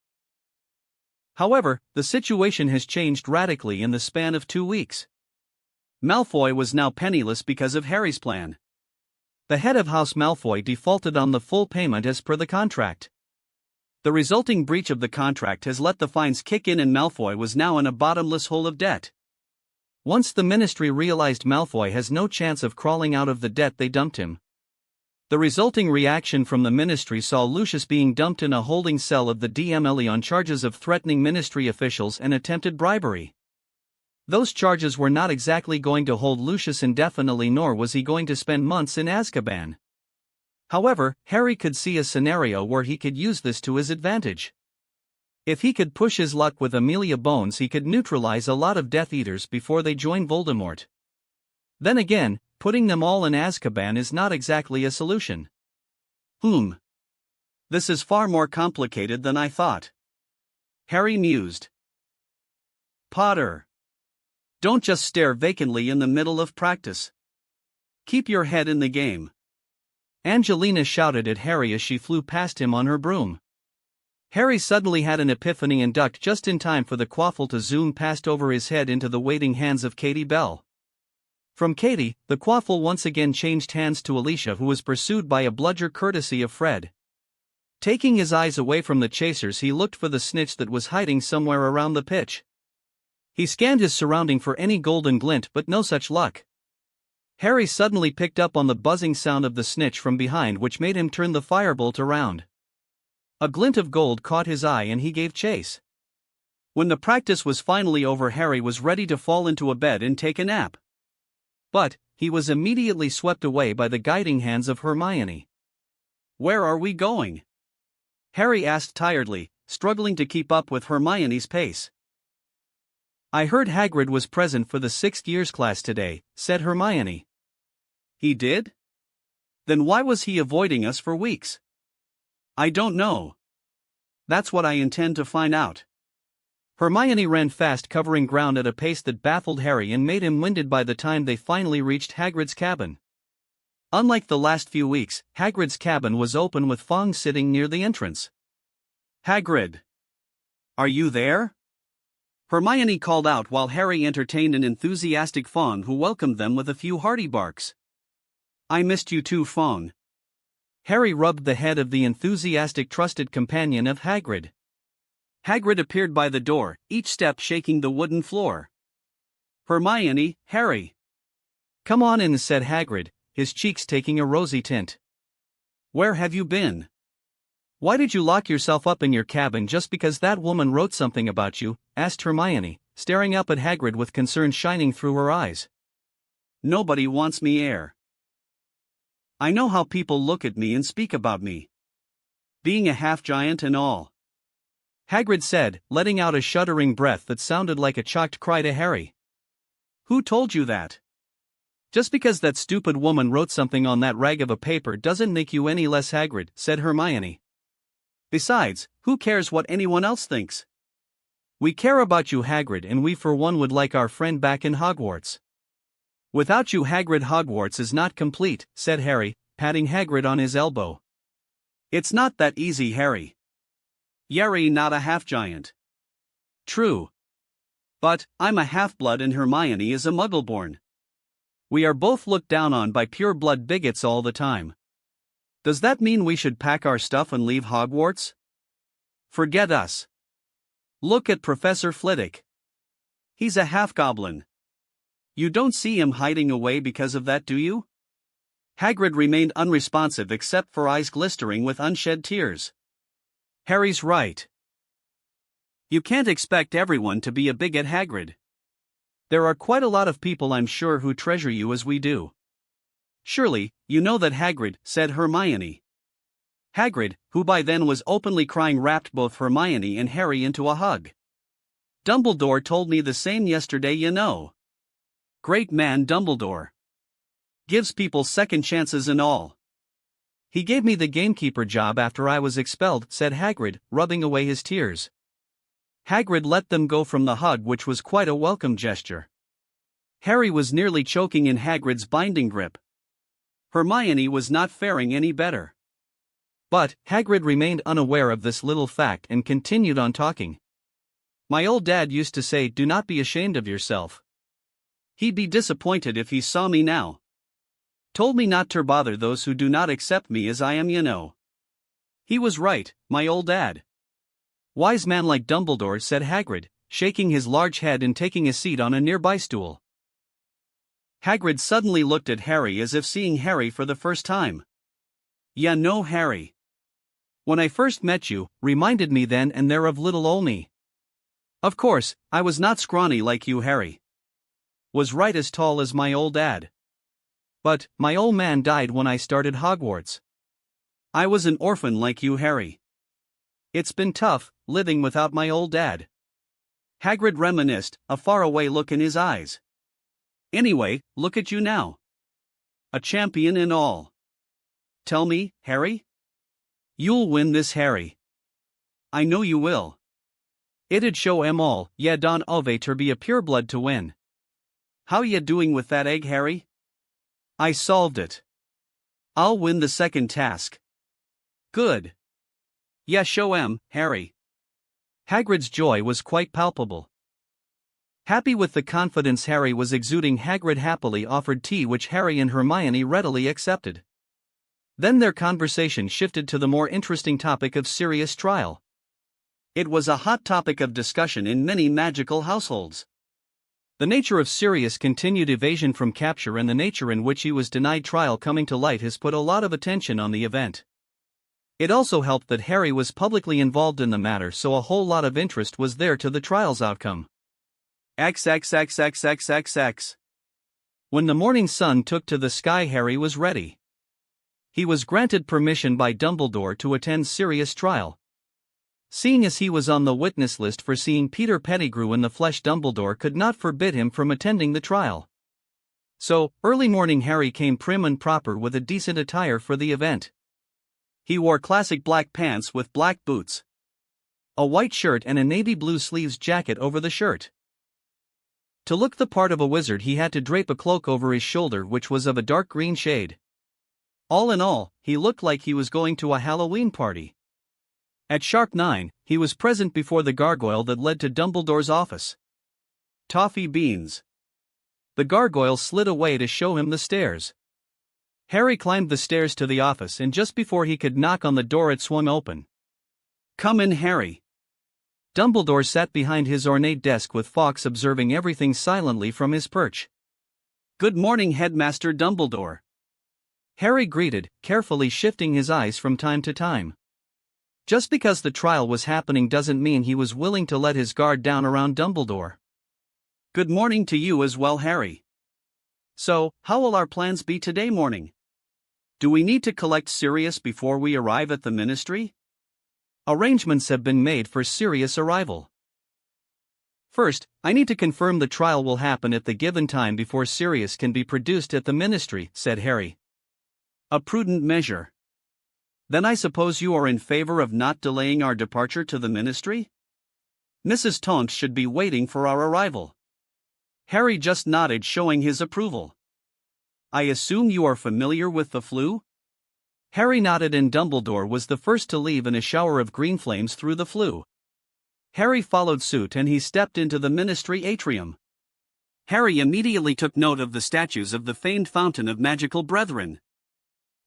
However, the situation has changed radically in the span of 2 weeks. Malfoy was now penniless because of Harry's plan. The head of House Malfoy defaulted on the full payment as per the contract. The resulting breach of the contract has let the fines kick in, and Malfoy was now in a bottomless hole of debt. Once the ministry realized Malfoy has no chance of crawling out of the debt, they dumped him. The resulting reaction from the ministry saw Lucius being dumped in a holding cell of the DMLE on charges of threatening ministry officials and attempted bribery. Those charges were not exactly going to hold Lucius indefinitely, nor was he going to spend months in Azkaban. However, Harry could see a scenario where he could use this to his advantage. If he could push his luck with Amelia Bones, he could neutralize a lot of Death Eaters before they join Voldemort. Then again, putting them all in Azkaban is not exactly a solution. This is far more complicated than I thought, Harry mused. Potter, don't just stare vacantly in the middle of practice. Keep your head in the game, Angelina shouted at Harry as she flew past him on her broom. Harry suddenly had an epiphany and ducked just in time for the quaffle to zoom past over his head into the waiting hands of Katie Bell. From Katie, the quaffle once again changed hands to Alicia, who was pursued by a bludger courtesy of Fred. Taking his eyes away from the chasers, he looked for the snitch that was hiding somewhere around the pitch. He scanned his surrounding for any golden glint, but no such luck. Harry suddenly picked up on the buzzing sound of the snitch from behind, which made him turn the firebolt around. A glint of gold caught his eye and he gave chase. When the practice was finally over, Harry was ready to fall into a bed and take a nap. But he was immediately swept away by the guiding hands of Hermione. "Where are we going?" Harry asked tiredly, struggling to keep up with Hermione's pace. "I heard Hagrid was present for the 6th years class today," said Hermione. "He did? Then why was he avoiding us for weeks?" "I don't know. That's what I intend to find out." Hermione ran fast, covering ground at a pace that baffled Harry and made him winded by the time they finally reached Hagrid's cabin. Unlike the last few weeks, Hagrid's cabin was open with Fong sitting near the entrance. "Hagrid! Are you there?" Hermione called out while Harry entertained an enthusiastic Fong who welcomed them with a few hearty barks. "I missed you too, Fong." Harry rubbed the head of the enthusiastic trusted companion of Hagrid. Hagrid appeared by the door, each step shaking the wooden floor. "Hermione, Harry." "Come on in," said Hagrid, his cheeks taking a rosy tint. "Where have you been? Why did you lock yourself up in your cabin just because that woman wrote something about you?" asked Hermione, staring up at Hagrid with concern shining through her eyes. "Nobody wants me here. I know how people look at me and speak about me. Being a half-giant and all," Hagrid said, letting out a shuddering breath that sounded like a choked cry to Harry. "Who told you that? Just because that stupid woman wrote something on that rag of a paper doesn't make you any less Hagrid," said Hermione. "Besides, who cares what anyone else thinks? We care about you, Hagrid, and we for one would like our friend back in Hogwarts." "Without you, Hagrid, Hogwarts is not complete," said Harry, patting Hagrid on his elbow. "It's not that easy, Harry. You're not a half-giant." "True. But I'm a half-blood and Hermione is a Muggleborn. We are both looked down on by pure-blood bigots all the time. Does that mean we should pack our stuff and leave Hogwarts? Forget us. Look at Professor Flitwick. He's a half-goblin. You don't see him hiding away because of that, do you?" Hagrid remained unresponsive except for eyes glistering with unshed tears. "Harry's right. You can't expect everyone to be a bigot, Hagrid. There are quite a lot of people, I'm sure, who treasure you as we do." "Surely, you know that, Hagrid," said Hermione. Hagrid, who by then was openly crying, wrapped both Hermione and Harry into a hug. "Dumbledore told me the same yesterday, you know. Great man Dumbledore. Gives people second chances and all. He gave me the gamekeeper job after I was expelled," said Hagrid, rubbing away his tears. Hagrid let them go from the hug, which was quite a welcome gesture. Harry was nearly choking in Hagrid's binding grip. Hermione was not faring any better. But Hagrid remained unaware of this little fact and continued on talking. "My old dad used to say, 'Do not be ashamed of yourself.' He'd be disappointed if he saw me now. Told me not to bother those who do not accept me as I am, you know. He was right, my old dad." "Wise man like Dumbledore," said Hagrid, shaking his large head and taking a seat on a nearby stool. Hagrid suddenly looked at Harry as if seeing Harry for the first time. "Ya know, Harry. When I first met you, reminded me then and there of little ol' me. Of course, I was not scrawny like you, Harry. Was right as tall as my old dad. But my old man died when I started Hogwarts. I was an orphan like you, Harry. It's been tough, living without my old dad." Hagrid reminisced, a faraway look in his eyes. "Anyway, look at you now. A champion and all. Tell me, Harry? You'll win this, Harry. I know you will. It'd show 'em all, ya don ove ter be a pureblood to win. How ya doing with that egg, Harry?" "I solved it. I'll win the second task." "Good. Yeah, show 'em, Harry. Hagrid's joy was quite palpable. Happy with the confidence Harry was exuding, Hagrid happily offered tea, which Harry and Hermione readily accepted. Then their conversation shifted to the more interesting topic of Sirius' trial. It was a hot topic of discussion in many magical households. The nature of Sirius' continued evasion from capture and the nature in which he was denied trial coming to light has put a lot of attention on the event. It also helped that Harry was publicly involved in the matter, so a whole lot of interest was there to the trial's outcome. XXXXXXX. When the morning sun took to the sky, Harry was ready. He was granted permission by Dumbledore to attend Sirius' trial. Seeing as he was on the witness list for seeing Peter Pettigrew in the flesh, Dumbledore could not forbid him from attending the trial. So, early morning, Harry came prim and proper with a decent attire for the event. He wore classic black pants with black boots, a white shirt and a navy blue sleeves jacket over the shirt. To look the part of a wizard, he had to drape a cloak over his shoulder, which was of a dark green shade. All in all, he looked like he was going to a Halloween party. At sharp 9, he was present before the gargoyle that led to Dumbledore's office. Toffee beans. The gargoyle slid away to show him the stairs. Harry climbed the stairs to the office, and just before he could knock on the door, it swung open. Come in, Harry. Dumbledore sat behind his ornate desk with Fawkes observing everything silently from his perch. Good morning, Headmaster Dumbledore. Harry greeted, carefully shifting his eyes from time to time. Just because the trial was happening doesn't mean he was willing to let his guard down around Dumbledore. Good morning to you as well, Harry. So, how will our plans be today morning? Do we need to collect Sirius before we arrive at the Ministry? Arrangements have been made for Sirius' arrival. First, I need to confirm the trial will happen at the given time before Sirius can be produced at the Ministry, said Harry. A prudent measure. Then I suppose you are in favor of not delaying our departure to the Ministry? Mrs. Tonks should be waiting for our arrival. Harry just nodded, showing his approval. I assume you are familiar with the flue? Harry nodded, and Dumbledore was the first to leave in a shower of green flames through the flue. Harry followed suit and he stepped into the Ministry atrium. Harry immediately took note of the statues of the famed Fountain of Magical Brethren.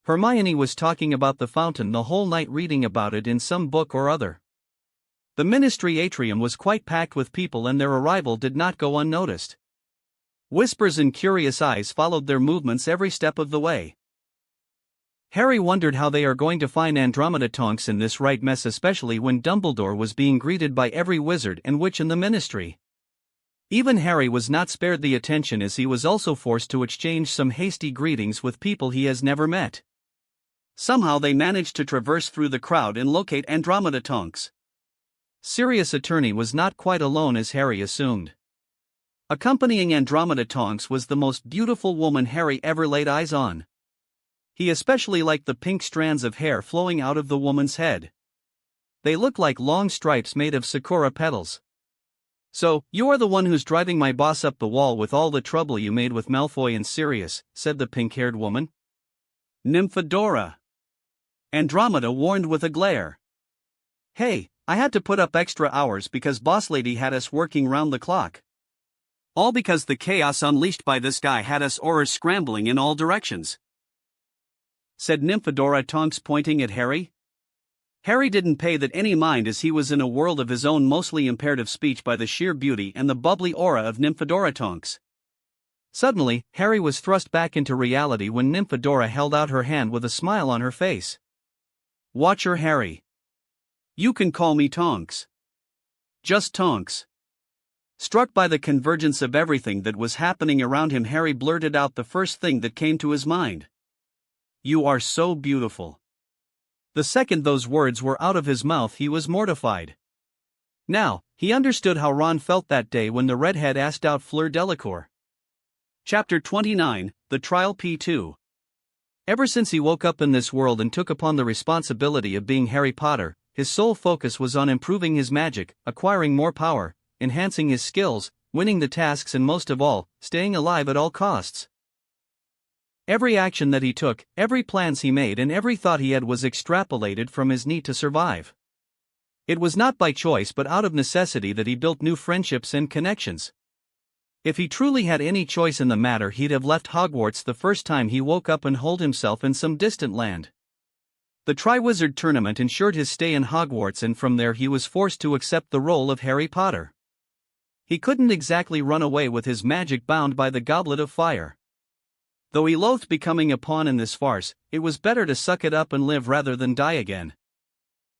Hermione was talking about the fountain the whole night, reading about it in some book or other. The Ministry atrium was quite packed with people, and their arrival did not go unnoticed. Whispers and curious eyes followed their movements every step of the way. Harry wondered how they are going to find Andromeda Tonks in this right mess, especially when Dumbledore was being greeted by every wizard and witch in the Ministry. Even Harry was not spared the attention, as he was also forced to exchange some hasty greetings with people he has never met. Somehow they managed to traverse through the crowd and locate Andromeda Tonks. Sirius' attorney was not quite alone as Harry assumed. Accompanying Andromeda Tonks was the most beautiful woman Harry ever laid eyes on. He especially liked the pink strands of hair flowing out of the woman's head. They looked like long stripes made of sakura petals. So, you are the one who's driving my boss up the wall with all the trouble you made with Malfoy and Sirius, said the pink-haired woman. Nymphadora. Andromeda warned with a glare. Hey, I had to put up extra hours because Boss Lady had us working round the clock. All because the chaos unleashed by this guy had us Aurors scrambling in all directions, said Nymphadora Tonks, pointing at Harry. Harry didn't pay that any mind, as he was in a world of his own, mostly impaired of speech by the sheer beauty and the bubbly aura of Nymphadora Tonks. Suddenly, Harry was thrust back into reality when Nymphadora held out her hand with a smile on her face. Watch her, Harry. You can call me Tonks. Just Tonks. Struck by the convergence of everything that was happening around him, Harry blurted out the first thing that came to his mind. You are so beautiful. The second those words were out of his mouth, he was mortified. Now, he understood how Ron felt that day when the redhead asked out Fleur Delacour. Chapter 29, The Trial P2. Ever since he woke up in this world and took upon the responsibility of being Harry Potter, his sole focus was on improving his magic, acquiring more power, enhancing his skills, winning the tasks, and most of all, staying alive at all costs. Every action that he took, every plans he made, and every thought he had was extrapolated from his need to survive. It was not by choice but out of necessity that he built new friendships and connections. If he truly had any choice in the matter, he'd have left Hogwarts the first time he woke up and holed himself in some distant land. The Triwizard Tournament ensured his stay in Hogwarts, and from there he was forced to accept the role of Harry Potter. He couldn't exactly run away with his magic bound by the Goblet of Fire. Though he loathed becoming a pawn in this farce, it was better to suck it up and live rather than die again.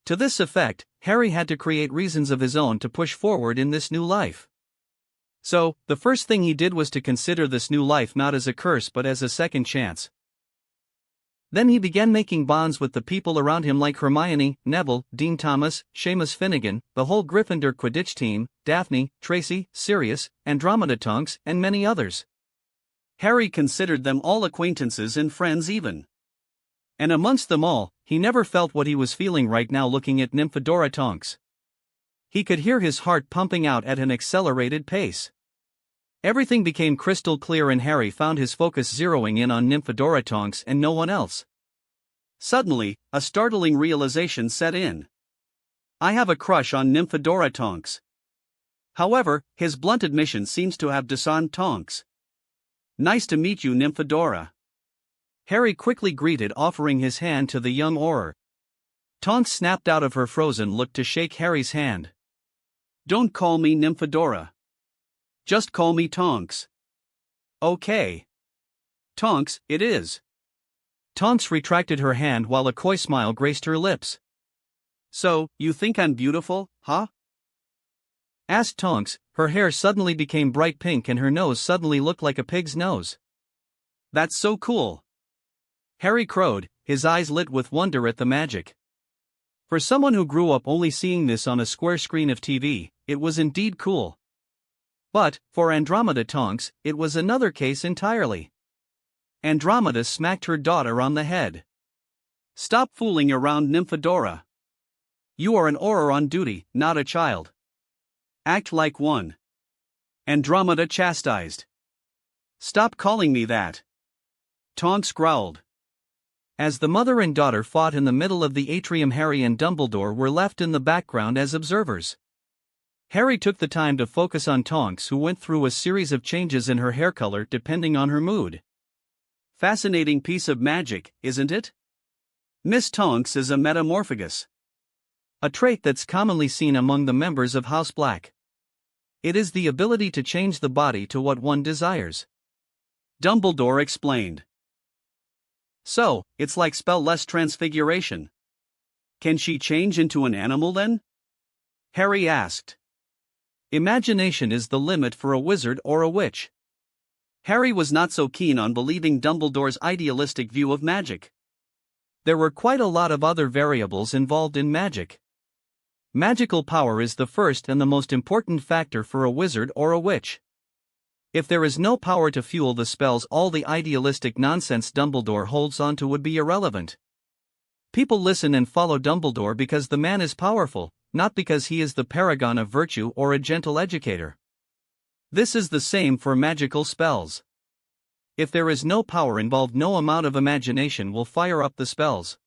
To this effect, Harry had to create reasons of his own to push forward in this new life. So, the first thing he did was to consider this new life not as a curse but as a second chance. Then he began making bonds with the people around him like Hermione, Neville, Dean Thomas, Seamus Finnegan, the whole Gryffindor Quidditch team, Daphne, Tracy, Sirius, Andromeda Tonks, and many others. Harry considered them all acquaintances and friends even. And amongst them all, he never felt what he was feeling right now looking at Nymphadora Tonks. He could hear his heart pumping out at an accelerated pace. Everything became crystal clear and Harry found his focus zeroing in on Nymphadora Tonks and no one else. Suddenly, a startling realization set in. I have a crush on Nymphadora Tonks. However, his blunt admission seems to have disarmed Tonks. Nice to meet you, Nymphadora. Harry quickly greeted, offering his hand to the young Auror. Tonks snapped out of her frozen look to shake Harry's hand. Don't call me Nymphadora. Just call me Tonks. Okay. Tonks, it is. Tonks retracted her hand while a coy smile graced her lips. So, you think I'm beautiful, huh? Asked Tonks. Her hair suddenly became bright pink and her nose suddenly looked like a pig's nose. That's so cool. Harry crowed, his eyes lit with wonder at the magic. For someone who grew up only seeing this on a square screen of TV, it was indeed cool. But, for Andromeda Tonks, it was another case entirely. Andromeda smacked her daughter on the head. Stop fooling around, Nymphadora. You are an Auror on duty, not a child. Act like one. Andromeda chastised. Stop calling me that. Tonks growled. As the mother and daughter fought in the middle of the atrium, Harry and Dumbledore were left in the background as observers. Harry took the time to focus on Tonks, who went through a series of changes in her hair color depending on her mood. Fascinating piece of magic, isn't it? Miss Tonks is a metamorphagus. A trait that's commonly seen among the members of House Black. It is the ability to change the body to what one desires. Dumbledore explained. So, it's like spell-less transfiguration. Can she change into an animal then? Harry asked. Imagination is the limit for a wizard or a witch. Harry was not so keen on believing Dumbledore's idealistic view of magic. There were quite a lot of other variables involved in magic. Magical power is the first and the most important factor for a wizard or a witch. If there is no power to fuel the spells, all the idealistic nonsense Dumbledore holds on to would be irrelevant. People listen and follow Dumbledore because the man is powerful, not because he is the paragon of virtue or a gentle educator. This is the same for magical spells. If there is no power involved, no amount of imagination will fire up the spells.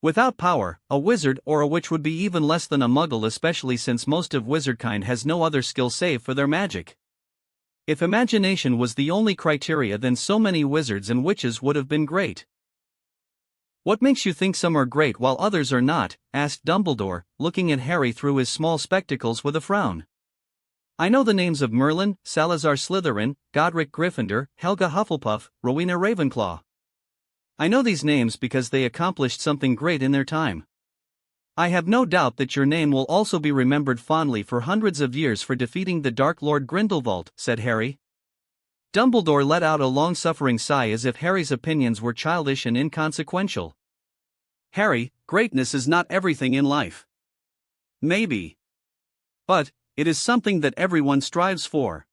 Without power, a wizard or a witch would be even less than a muggle, especially since most of wizardkind has no other skill save for their magic. If imagination was the only criteria, then so many wizards and witches would have been great. What makes you think some are great while others are not? Asked Dumbledore, looking at Harry through his small spectacles with a frown. I know the names of Merlin, Salazar Slytherin, Godric Gryffindor, Helga Hufflepuff, Rowena Ravenclaw. I know these names because they accomplished something great in their time. I have no doubt that your name will also be remembered fondly for hundreds of years for defeating the Dark Lord Grindelwald, said Harry. Dumbledore let out a long-suffering sigh as if Harry's opinions were childish and inconsequential. Harry, greatness is not everything in life. Maybe. But, it is something that everyone strives for.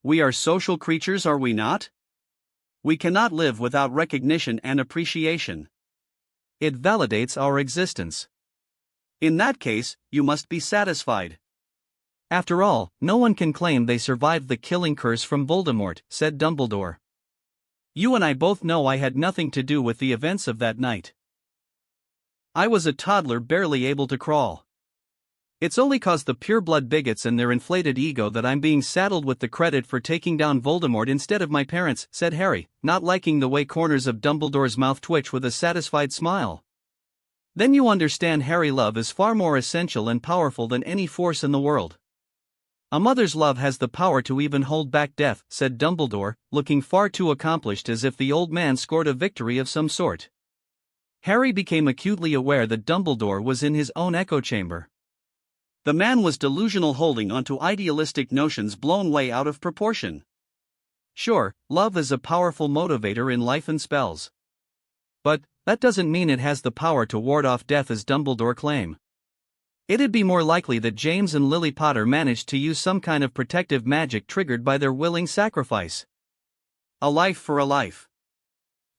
We are social creatures, are we not? We cannot live without recognition and appreciation. It validates our existence. In that case, you must be satisfied. After all, no one can claim they survived the killing curse from Voldemort, said Dumbledore. You and I both know I had nothing to do with the events of that night. I was a toddler barely able to crawl. It's only cause the pure-blood bigots and their inflated ego that I'm being saddled with the credit for taking down Voldemort instead of my parents, said Harry, not liking the way corners of Dumbledore's mouth twitch with a satisfied smile. Then you understand Harry, love is far more essential and powerful than any force in the world. A mother's love has the power to even hold back death, said Dumbledore, looking far too accomplished as if the old man scored a victory of some sort. Harry became acutely aware that Dumbledore was in his own echo chamber. The man was delusional, holding onto idealistic notions blown way out of proportion. Sure, love is a powerful motivator in life and spells. But that doesn't mean it has the power to ward off death as Dumbledore claimed. It'd be more likely that James and Lily Potter managed to use some kind of protective magic triggered by their willing sacrifice. A life for a life.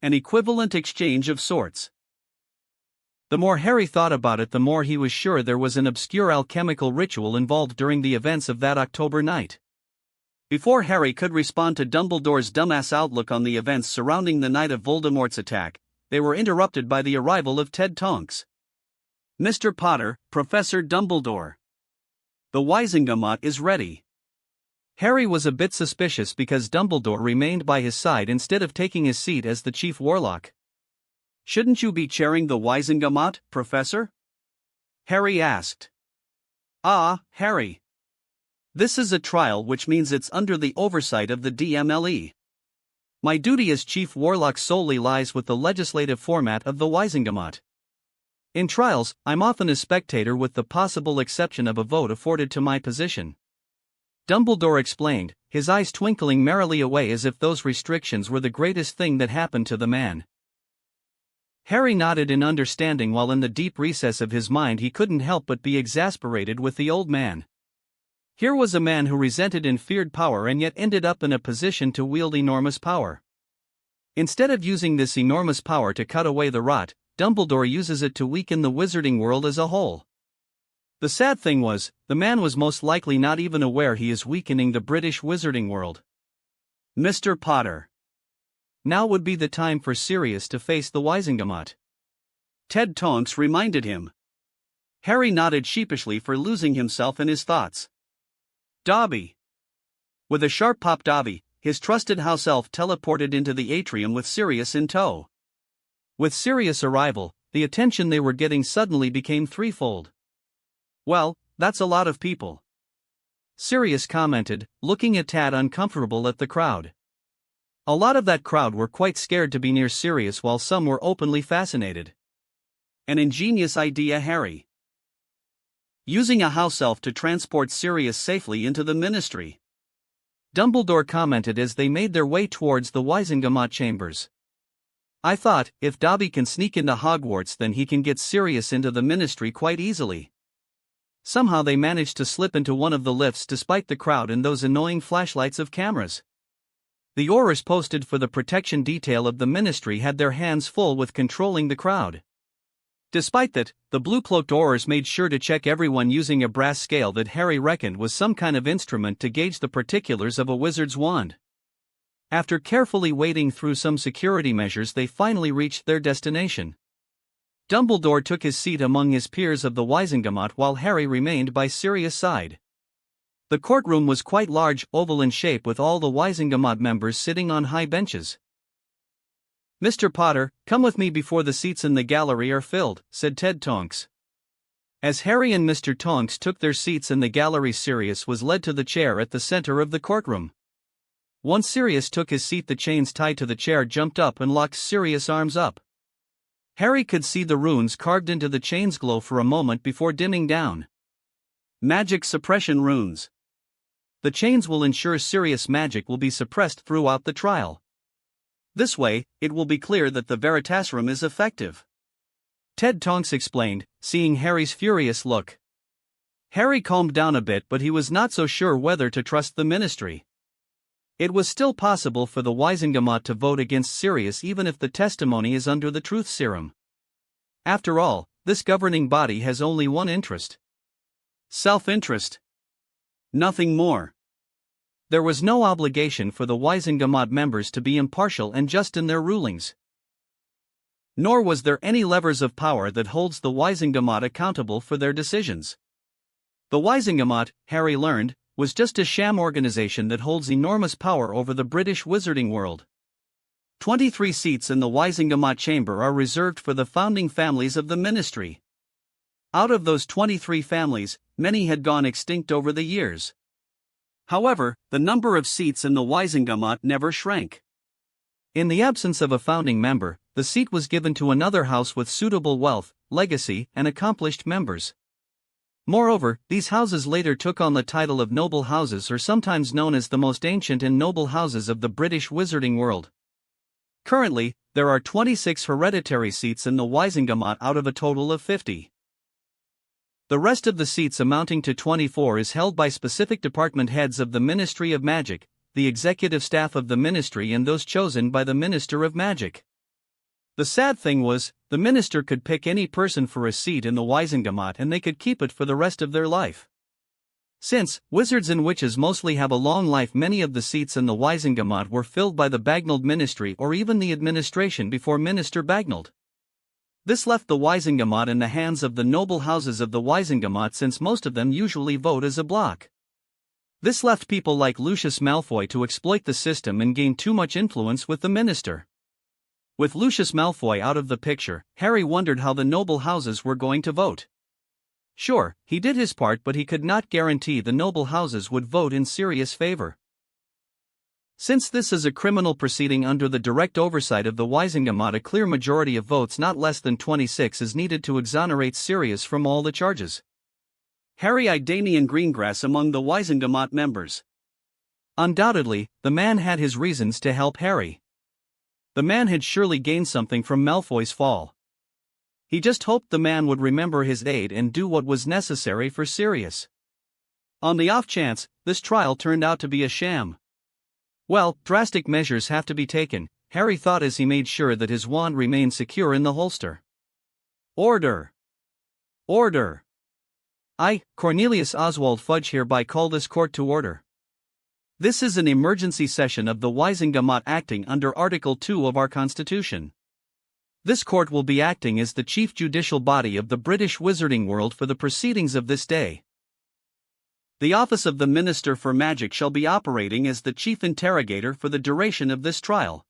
An equivalent exchange of sorts. The more Harry thought about it, the more he was sure there was an obscure alchemical ritual involved during the events of that October night. Before Harry could respond to Dumbledore's dumbass outlook on the events surrounding the night of Voldemort's attack, they were interrupted by the arrival of Ted Tonks. Mr. Potter, Professor Dumbledore. The Wizengamot is ready. Harry was a bit suspicious because Dumbledore remained by his side instead of taking his seat as the chief warlock. Shouldn't you be chairing the Wizengamot, Professor? Harry asked. Ah, Harry. This is a trial, which means it's under the oversight of the DMLE. My duty as chief warlock solely lies with the legislative format of the Wizengamot. In trials, I'm often a spectator with the possible exception of a vote afforded to my position. Dumbledore explained, his eyes twinkling merrily away as if those restrictions were the greatest thing that happened to the man. Harry nodded in understanding, while in the deep recess of his mind he couldn't help but be exasperated with the old man. Here was a man who resented and feared power and yet ended up in a position to wield enormous power. Instead of using this enormous power to cut away the rot, Dumbledore uses it to weaken the wizarding world as a whole. The sad thing was, the man was most likely not even aware he is weakening the British wizarding world. Mr. Potter. Now would be the time for Sirius to face the Wizengamot. Ted Tonks reminded him. Harry nodded sheepishly for losing himself in his thoughts. Dobby. With a sharp pop, Dobby, his trusted house elf, teleported into the atrium with Sirius in tow. With Sirius' arrival, the attention they were getting suddenly became threefold. Well, that's a lot of people. Sirius commented, looking a tad uncomfortable at the crowd. A lot of that crowd were quite scared to be near Sirius, while some were openly fascinated. An ingenious idea, Harry. Using a house elf to transport Sirius safely into the Ministry. Dumbledore commented as they made their way towards the Wizengamot chambers. I thought, if Dobby can sneak into Hogwarts, then he can get Sirius into the Ministry quite easily. Somehow they managed to slip into one of the lifts despite the crowd and those annoying flashlights of cameras. The Aurors posted for the protection detail of the Ministry had their hands full with controlling the crowd. Despite that, the blue-cloaked Aurors made sure to check everyone using a brass scale that Harry reckoned was some kind of instrument to gauge the particulars of a wizard's wand. After carefully wading through some security measures, they finally reached their destination. Dumbledore took his seat among his peers of the Wizengamot while Harry remained by Sirius' side. The courtroom was quite large, oval in shape, with all the Wizengamot members sitting on high benches. Mr. Potter, come with me before the seats in the gallery are filled, said Ted Tonks. As Harry and Mr. Tonks took their seats in the gallery, Sirius was led to the chair at the center of the courtroom. Once Sirius took his seat, the chains tied to the chair jumped up and locked Sirius' arms up. Harry could see the runes carved into the chains glow for a moment before dimming down. Magic suppression runes. The chains will ensure Sirius' magic will be suppressed throughout the trial. This way, it will be clear that the Veritasrum is effective. Ted Tonks explained, seeing Harry's furious look. Harry calmed down a bit, but he was not so sure whether to trust the Ministry. It was still possible for the Wizengamot to vote against Sirius even if the testimony is under the truth serum. After all, this governing body has only one interest. Self-interest. Nothing more. There was no obligation for the Wizengamot members to be impartial and just in their rulings. Nor was there any levers of power that holds the Wizengamot accountable for their decisions. The Wisingamat, Harry learned, was just a sham organization that holds enormous power over the British wizarding world. 23 seats in the Wisingamat chamber are reserved for the founding families of the ministry. Out of those 23 families, many had gone extinct over the years. However, the number of seats in the Wisingamat never shrank. In the absence of a founding member, the seat was given to another house with suitable wealth, legacy, and accomplished members. Moreover, these houses later took on the title of noble houses, or sometimes known as the most ancient and noble houses of the British wizarding world. Currently, there are 26 hereditary seats in the Wisingamat out of a total of 50. The rest of the seats, amounting to 24, is held by specific department heads of the Ministry of Magic, the executive staff of the ministry, and those chosen by the Minister of Magic. The sad thing was, the minister could pick any person for a seat in the Wisingamat and they could keep it for the rest of their life. Since wizards and witches mostly have a long life, many of the seats in the Wisingamat were filled by the Bagnald ministry or even the administration before Minister Bagnald. This left the Wisingamat in the hands of the noble houses of the Wisingamat, since most of them usually vote as a bloc. This left people like Lucius Malfoy to exploit the system and gain too much influence with the minister. With Lucius Malfoy out of the picture, Harry wondered how the noble houses were going to vote. Sure, he did his part, but he could not guarantee the noble houses would vote in Sirius' favor. Since this is a criminal proceeding under the direct oversight of the Wisingamat, a clear majority of votes, not less than 26, is needed to exonerate Sirius from all the charges. Harry eyed Damian Greengrass among the Wisingamat members. Undoubtedly, the man had his reasons to help Harry. The man had surely gained something from Malfoy's fall. He just hoped the man would remember his aid and do what was necessary for Sirius. On the off chance, this trial turned out to be a sham. Well, drastic measures have to be taken, Harry thought as he made sure that his wand remained secure in the holster. Order! Order! I, Cornelius Oswald Fudge, hereby call this court to order. This is an emergency session of the Wisingamat acting under Article 2 of our Constitution. This court will be acting as the chief judicial body of the British wizarding world for the proceedings of this day. The office of the Minister for Magic shall be operating as the chief interrogator for the duration of this trial.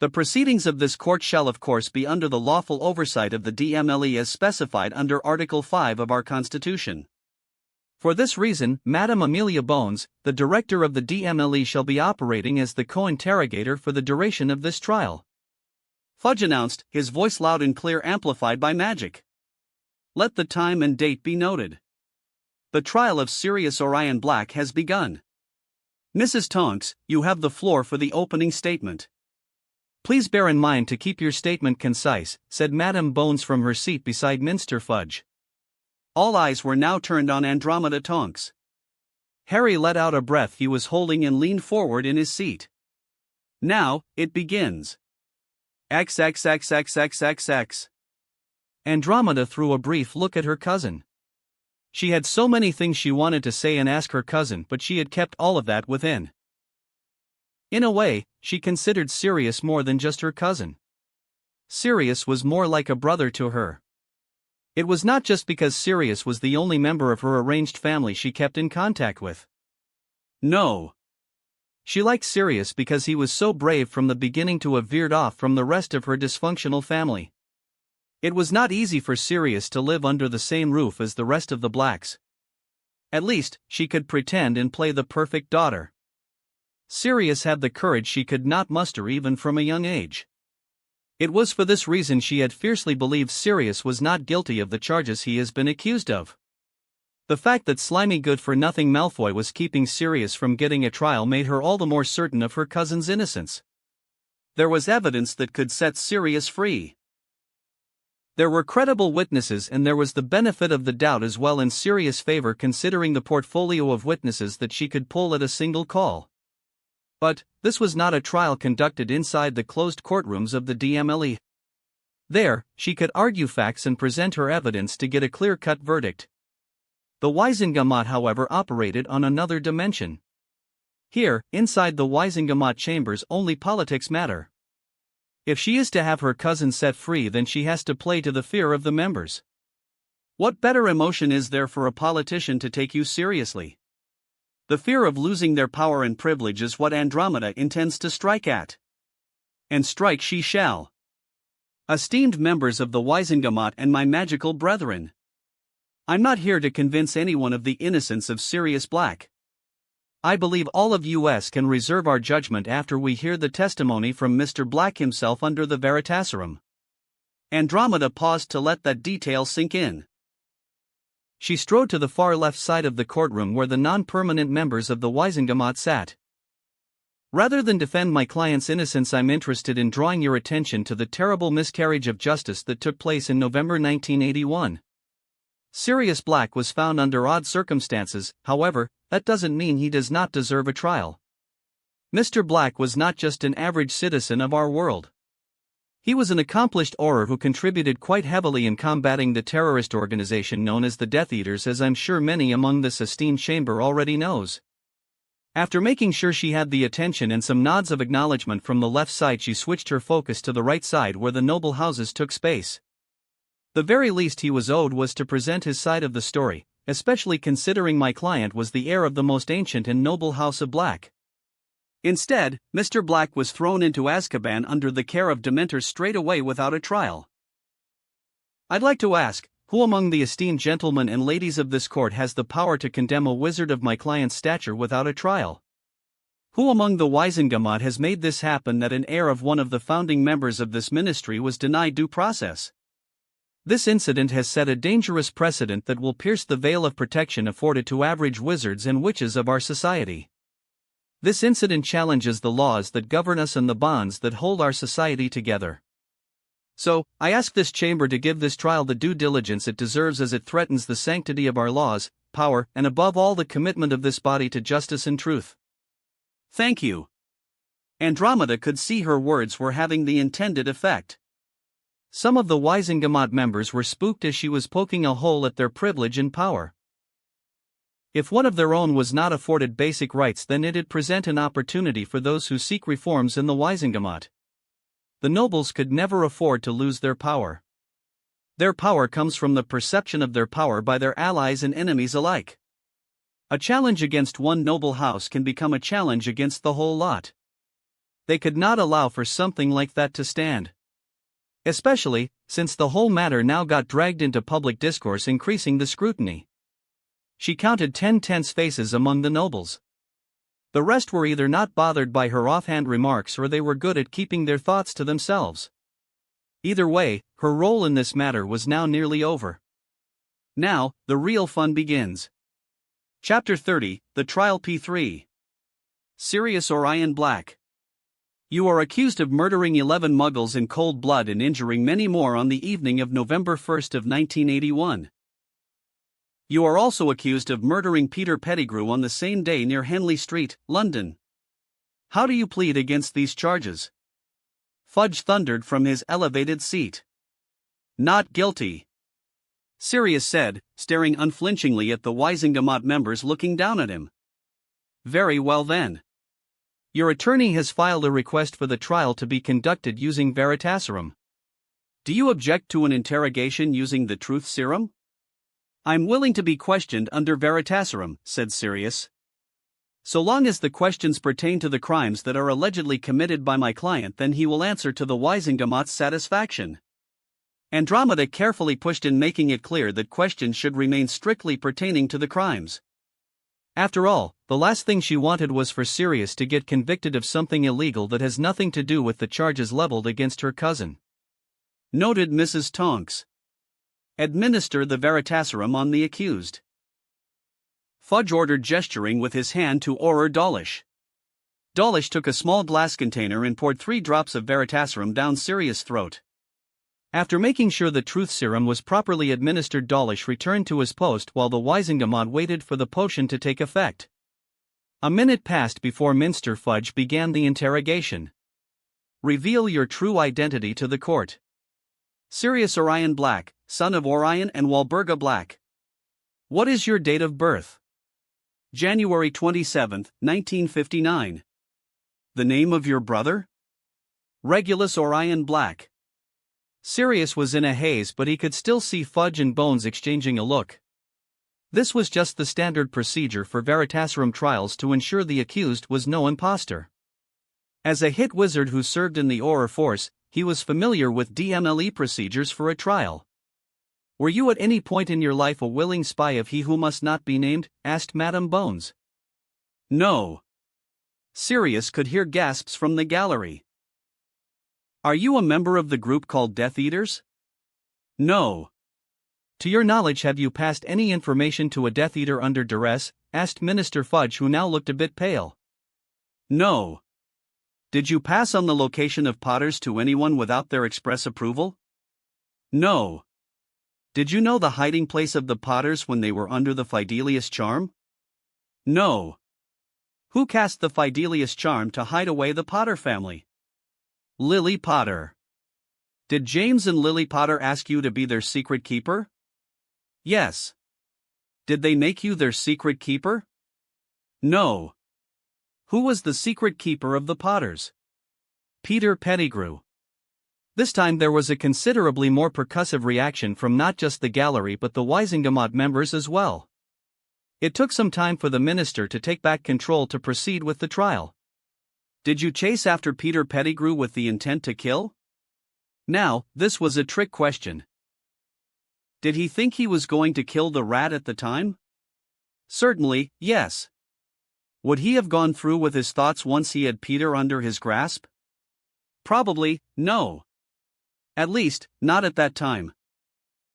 The proceedings of this court shall of course be under the lawful oversight of the DMLE as specified under Article 5 of our Constitution. For this reason, Madam Amelia Bones, the director of the DMLE, shall be operating as the co-interrogator for the duration of this trial. Fudge announced, his voice loud and clear, amplified by magic. Let the time and date be noted. The trial of Sirius Orion Black has begun. Mrs. Tonks, you have the floor for the opening statement. Please bear in mind to keep your statement concise, said Madam Bones from her seat beside Minster Fudge. All eyes were now turned on Andromeda Tonks. Harry let out a breath he was holding and leaned forward in his seat. Now, it begins. XXXXXXX. Andromeda threw a brief look at her cousin. She had so many things she wanted to say and ask her cousin, but she had kept all of that within. In a way, she considered Sirius more than just her cousin. Sirius was more like a brother to her. It was not just because Sirius was the only member of her arranged family she kept in contact with. No. She liked Sirius because he was so brave from the beginning to have veered off from the rest of her dysfunctional family. It was not easy for Sirius to live under the same roof as the rest of the Blacks. At least, she could pretend and play the perfect daughter. Sirius had the courage she could not muster even from a young age. It was for this reason she had fiercely believed Sirius was not guilty of the charges he has been accused of. The fact that slimy good-for-nothing Malfoy was keeping Sirius from getting a trial made her all the more certain of her cousin's innocence. There was evidence that could set Sirius free. There were credible witnesses and there was the benefit of the doubt as well in Sirius' favor, considering the portfolio of witnesses that she could pull at a single call. But, this was not a trial conducted inside the closed courtrooms of the DMLE. There, she could argue facts and present her evidence to get a clear-cut verdict. The Wisingamat, however, operated on another dimension. Here, inside the Wisingamat chambers, only politics matter. If she is to have her cousin set free, then she has to play to the fear of the members. What better emotion is there for a politician to take you seriously? The fear of losing their power and privilege is what Andromeda intends to strike at. And strike she shall. Esteemed members of the Wisengamot and my magical brethren, I'm not here to convince anyone of the innocence of Sirius Black. I believe all of us can reserve our judgment after we hear the testimony from Mr. Black himself under the Veritaserum. Andromeda paused to let that detail sink in. She strode to the far left side of the courtroom where the non-permanent members of the Wisengamot sat. Rather than defend my client's innocence, I'm interested in drawing your attention to the terrible miscarriage of justice that took place in November 1981. Sirius Black was found under odd circumstances, however, that doesn't mean he does not deserve a trial. Mr. Black was not just an average citizen of our world. He was an accomplished orator who contributed quite heavily in combating the terrorist organization known as the Death Eaters, as I'm sure many among this esteemed chamber already knows. After making sure she had the attention and some nods of acknowledgement from the left side, she switched her focus to the right side where the noble houses took space. The very least he was owed was to present his side of the story, especially considering my client was the heir of the most ancient and noble house of Black. Instead, Mr. Black was thrown into Azkaban under the care of Dementors straight away without a trial. I'd like to ask, who among the esteemed gentlemen and ladies of this court has the power to condemn a wizard of my client's stature without a trial? Who among the Wisengamot has made this happen that an heir of one of the founding members of this ministry was denied due process? This incident has set a dangerous precedent that will pierce the veil of protection afforded to average wizards and witches of our society. This incident challenges the laws that govern us and the bonds that hold our society together. So, I ask this chamber to give this trial the due diligence it deserves, as it threatens the sanctity of our laws, power, and above all the commitment of this body to justice and truth. Thank you. Andromeda could see her words were having the intended effect. Some of the Wisengamot members were spooked as she was poking a hole at their privilege and power. If one of their own was not afforded basic rights, then it'd present an opportunity for those who seek reforms in the Wisengamot. The nobles could never afford to lose their power. Their power comes from the perception of their power by their allies and enemies alike. A challenge against one noble house can become a challenge against the whole lot. They could not allow for something like that to stand. Especially, since the whole matter now got dragged into public discourse, increasing the scrutiny. She counted 10 tense faces among the nobles. The rest were either not bothered by her offhand remarks or they were good at keeping their thoughts to themselves. Either way, her role in this matter was now nearly over. Now, the real fun begins. Chapter 30, The Trial P3. Sirius Orion Black. You are accused of murdering 11 muggles in cold blood and injuring many more on the evening of November 1st of 1981. You are also accused of murdering Peter Pettigrew on the same day near Henley Street, London. How do you plead against these charges? Fudge thundered from his elevated seat. Not guilty, Sirius said, staring unflinchingly at the Wisengamot members looking down at him. Very well then. Your attorney has filed a request for the trial to be conducted using Veritaserum. Do you object to an interrogation using the truth serum? I'm willing to be questioned under Veritaserum, said Sirius. So long as the questions pertain to the crimes that are allegedly committed by my client, then he will answer to the Wisengamot's satisfaction. Andromeda carefully pushed in, making it clear that questions should remain strictly pertaining to the crimes. After all, the last thing she wanted was for Sirius to get convicted of something illegal that has nothing to do with the charges leveled against her cousin. Noted Mrs. Tonks. Administer the Veritaserum on the accused. Fudge ordered, gesturing with his hand to Auror Dawlish. Dawlish took a small glass container and poured 3 drops of Veritaserum down Sirius' throat. After making sure the truth serum was properly administered, Dawlish returned to his post while the Wisengamot waited for the potion to take effect. A minute passed before Minster Fudge began the interrogation. Reveal your true identity to the court. Sirius Orion Black, son of Orion and Walburga Black. What is your date of birth? January 27, 1959. The name of your brother? Regulus Orion Black. Sirius was in a haze, but he could still see Fudge and Bones exchanging a look. This was just the standard procedure for Veritaserum trials to ensure the accused was no imposter. As a hit wizard who served in the Auror Force, he was familiar with DMLE procedures for a trial. "Were you at any point in your life a willing spy of he who must not be named?" asked Madame Bones. "No." Sirius could hear gasps from the gallery. "Are you a member of the group called Death Eaters?" "No." "To your knowledge, have you passed any information to a Death Eater under duress?" asked Minister Fudge, who now looked a bit pale. "No." "Did you pass on the location of Potters to anyone without their express approval?" "No." "Did you know the hiding place of the Potters when they were under the Fidelius charm?" "No." "Who cast the Fidelius charm to hide away the Potter family?" "Lily Potter." "Did James and Lily Potter ask you to be their secret keeper?" "Yes." "Did they make you their secret keeper?" "No." "Who was the secret keeper of the Potters?" "Peter Pettigrew." This time there was a considerably more percussive reaction from not just the gallery but the Wisingamot members as well. It took some time for the minister to take back control to proceed with the trial. "Did you chase after Peter Pettigrew with the intent to kill?" Now, this was a trick question. "Did he think he was going to kill the rat at the time?" "Certainly, yes." "Would he have gone through with his thoughts once he had Peter under his grasp?" "Probably, no. At least, not at that time.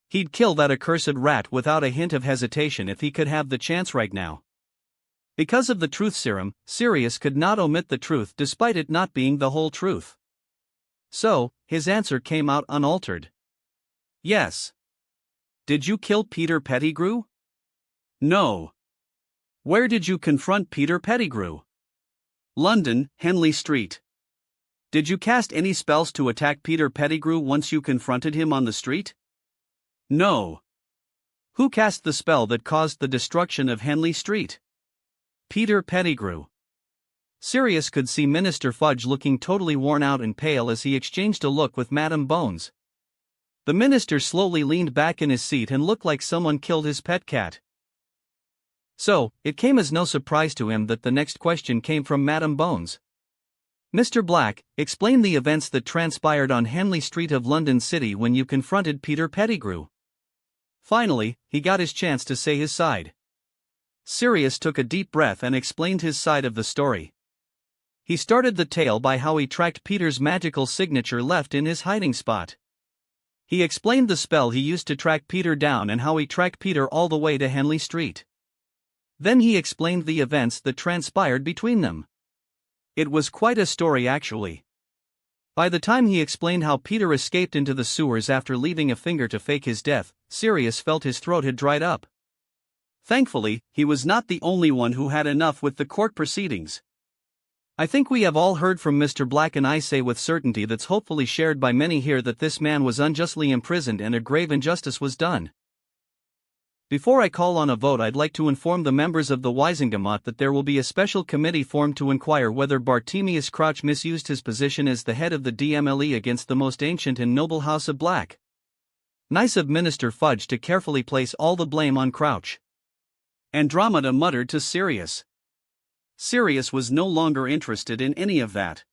He'd kill that accursed rat without a hint of hesitation if he could have the chance right now." Because of the truth serum, Sirius could not omit the truth despite it not being the whole truth. So, his answer came out unaltered. "Yes." "Did you kill Peter Pettigrew?" "No." "Where did you confront Peter Pettigrew?" "London, Henley Street." "Did you cast any spells to attack Peter Pettigrew once you confronted him on the street?" "No." "Who cast the spell that caused the destruction of Henley Street?" "Peter Pettigrew." Sirius could see Minister Fudge looking totally worn out and pale as he exchanged a look with Madame Bones. The minister slowly leaned back in his seat and looked like someone killed his pet cat. So, it came as no surprise to him that the next question came from Madame Bones. "Mr. Black, explain the events that transpired on Henley Street of London City when you confronted Peter Pettigrew." Finally, he got his chance to say his side. Sirius took a deep breath and explained his side of the story. He started the tale by how he tracked Peter's magical signature left in his hiding spot. He explained the spell he used to track Peter down and how he tracked Peter all the way to Henley Street. Then he explained the events that transpired between them. It was quite a story actually. By the time he explained how Peter escaped into the sewers after leaving a finger to fake his death, Sirius felt his throat had dried up. Thankfully, he was not the only one who had enough with the court proceedings. "I think we have all heard from Mr. Black, and I say with certainty that's hopefully shared by many here that this man was unjustly imprisoned and a grave injustice was done. Before I call on a vote, I'd like to inform the members of the Wisingamot that there will be a special committee formed to inquire whether Bartemius Crouch misused his position as the head of the DMLE against the most ancient and noble House of Black. Nice of Minister Fudge to carefully place all the blame on Crouch." Andromeda muttered to Sirius. Sirius was no longer interested in any of that.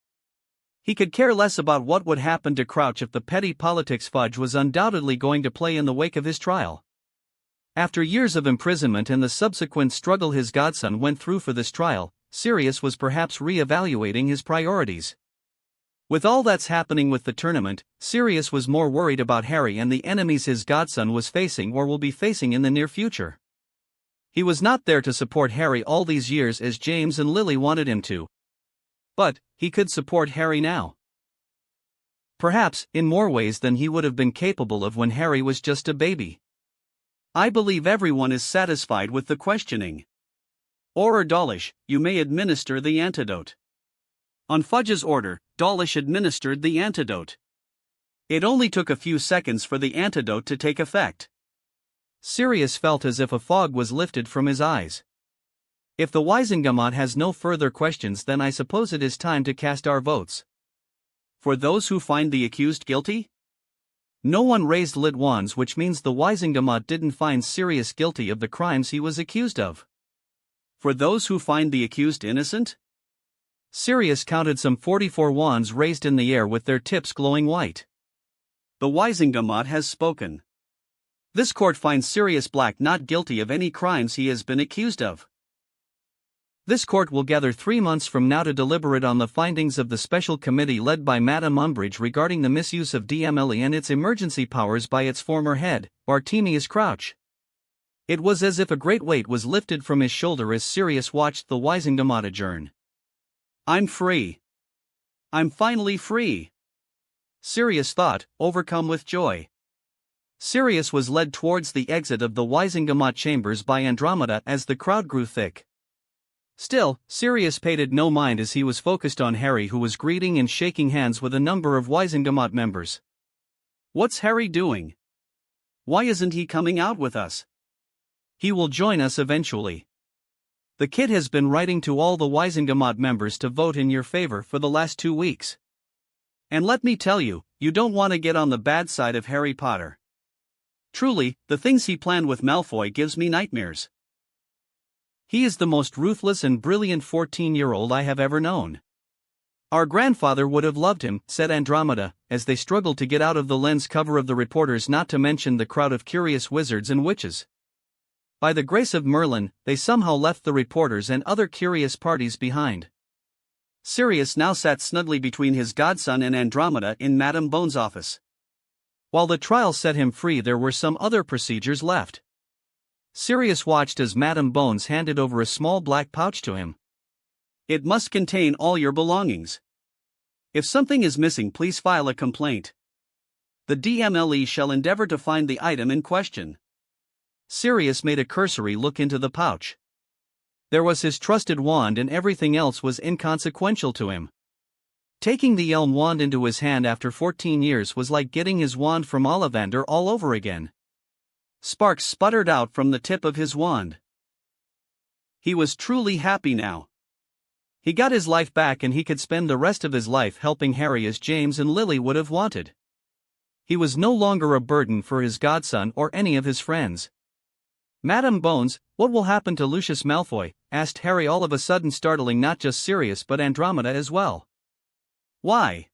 He could care less about what would happen to Crouch if the petty politics Fudge was undoubtedly going to play in the wake of his trial. After years of imprisonment and the subsequent struggle his godson went through for this trial, Sirius was perhaps re-evaluating his priorities. With all that's happening with the tournament, Sirius was more worried about Harry and the enemies his godson was facing or will be facing in the near future. He was not there to support Harry all these years as James and Lily wanted him to. But, he could support Harry now. Perhaps, in more ways than he would have been capable of when Harry was just a baby. "I believe everyone is satisfied with the questioning. Auror Dawlish, you may administer the antidote." On Fudge's order, Dawlish administered the antidote. It only took a few seconds for the antidote to take effect. Sirius felt as if a fog was lifted from his eyes. "If the Wisingamot has no further questions, then I suppose it is time to cast our votes. For those who find the accused guilty?" No one raised lit wands, which means the Wisingamot didn't find Sirius guilty of the crimes he was accused of. For those who find the accused innocent? Sirius counted some 44 wands raised in the air with their tips glowing white. The Wisingamot has spoken. This court finds Sirius Black not guilty of any crimes he has been accused of. This court will gather 3 months from now to deliberate on the findings of the special committee led by Madame Umbridge regarding the misuse of DMLE and its emergency powers by its former head, Bartemius Crouch. It was as if a great weight was lifted from his shoulder as Sirius watched the Wisingamot adjourn. I'm free. I'm finally free, Sirius thought, overcome with joy. Sirius was led towards the exit of the Wisingamot chambers by Andromeda as the crowd grew thick. Still, Sirius paid it no mind as he was focused on Harry, who was greeting and shaking hands with a number of Wisingamot members. What's Harry doing? Why isn't he coming out with us? He will join us eventually. The kid has been writing to all the Wisingamot members to vote in your favor for the last 2 weeks. And let me tell you, you don't want to get on the bad side of Harry Potter. Truly, the things he planned with Malfoy gives me nightmares. He is the most ruthless and brilliant 14-year-old I have ever known. Our grandfather would have loved him, said Andromeda, as they struggled to get out of the lens cover of the reporters, not to mention the crowd of curious wizards and witches. By the grace of Merlin, they somehow left the reporters and other curious parties behind. Sirius now sat snugly between his godson and Andromeda in Madame Bones' office. While the trial set him free, there were some other procedures left. Sirius watched as Madame Bones handed over a small black pouch to him. It must contain all your belongings. If something is missing, please file a complaint. The DMLE shall endeavor to find the item in question. Sirius made a cursory look into the pouch. There was his trusted wand, and everything else was inconsequential to him. Taking the elm wand into his hand after 14 years was like getting his wand from Ollivander all over again. Sparks sputtered out from the tip of his wand. He was truly happy now. He got his life back, and he could spend the rest of his life helping Harry as James and Lily would have wanted. He was no longer a burden for his godson or any of his friends. Madame Bones, what will happen to Lucius Malfoy? Asked Harry, all of a sudden startling not just Sirius but Andromeda as well. Why?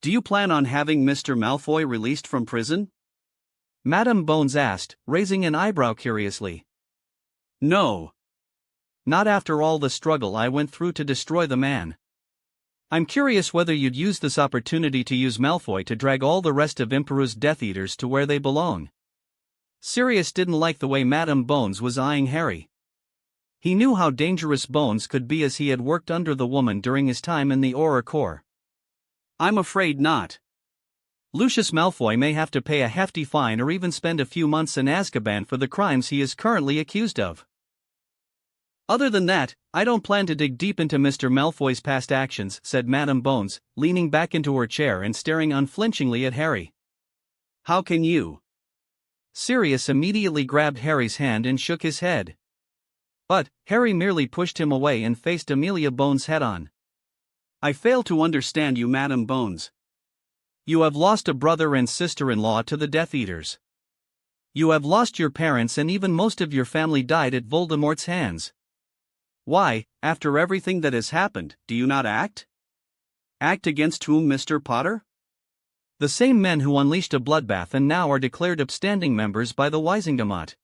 Do you plan on having Mr. Malfoy released from prison? Madame Bones asked, raising an eyebrow curiously. No. Not after all the struggle I went through to destroy the man. I'm curious whether you'd use this opportunity to use Malfoy to drag all the rest of Emperor's Death Eaters to where they belong. Sirius didn't like the way Madame Bones was eyeing Harry. He knew how dangerous Bones could be, as he had worked under the woman during his time in the Auror Corps. I'm afraid not. Lucius Malfoy may have to pay a hefty fine or even spend a few months in Azkaban for the crimes he is currently accused of. Other than that, I don't plan to dig deep into Mr. Malfoy's past actions, said Madame Bones, leaning back into her chair and staring unflinchingly at Harry. How can you? Sirius immediately grabbed Harry's hand and shook his head. But Harry merely pushed him away and faced Amelia Bones head-on. I fail to understand you, Madame Bones. You have lost a brother and sister-in-law to the Death Eaters. You have lost your parents, and even most of your family died at Voldemort's hands. Why, after everything that has happened, do you not act? Act against whom, Mr. Potter? The same men who unleashed a bloodbath and now are declared upstanding members by the Wisingamot.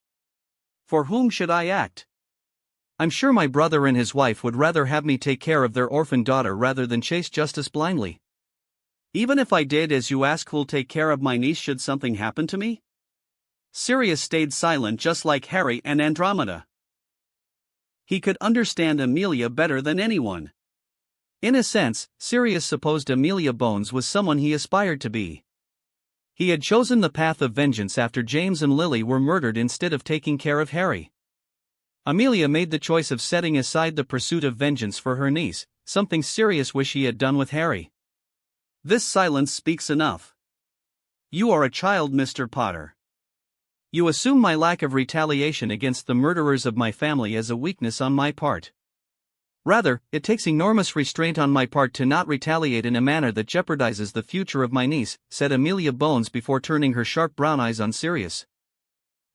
For whom should I act? I'm sure my brother and his wife would rather have me take care of their orphan daughter rather than chase justice blindly. Even if I did as you ask, who'll take care of my niece should something happen to me? Sirius stayed silent, just like Harry and Andromeda. He could understand Amelia better than anyone. In a sense, Sirius supposed Amelia Bones was someone he aspired to be. He had chosen the path of vengeance after James and Lily were murdered instead of taking care of Harry. Amelia made the choice of setting aside the pursuit of vengeance for her niece, something Sirius wished he had done with Harry. This silence speaks enough. You are a child, Mr. Potter. You assume my lack of retaliation against the murderers of my family as a weakness on my part. Rather, it takes enormous restraint on my part to not retaliate in a manner that jeopardizes the future of my niece, said Amelia Bones before turning her sharp brown eyes on Sirius.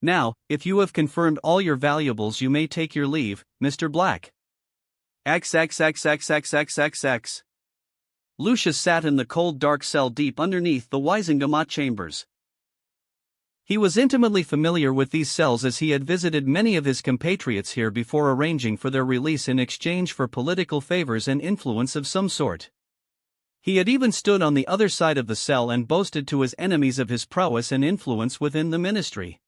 Now, if you have confirmed all your valuables, you may take your leave, Mr. Black. XXXXXXXX. Lucius sat in the cold dark cell deep underneath the Wisingamot chambers. He was intimately familiar with these cells as he had visited many of his compatriots here before arranging for their release in exchange for political favors and influence of some sort. He had even stood on the other side of the cell and boasted to his enemies of his prowess and influence within the ministry.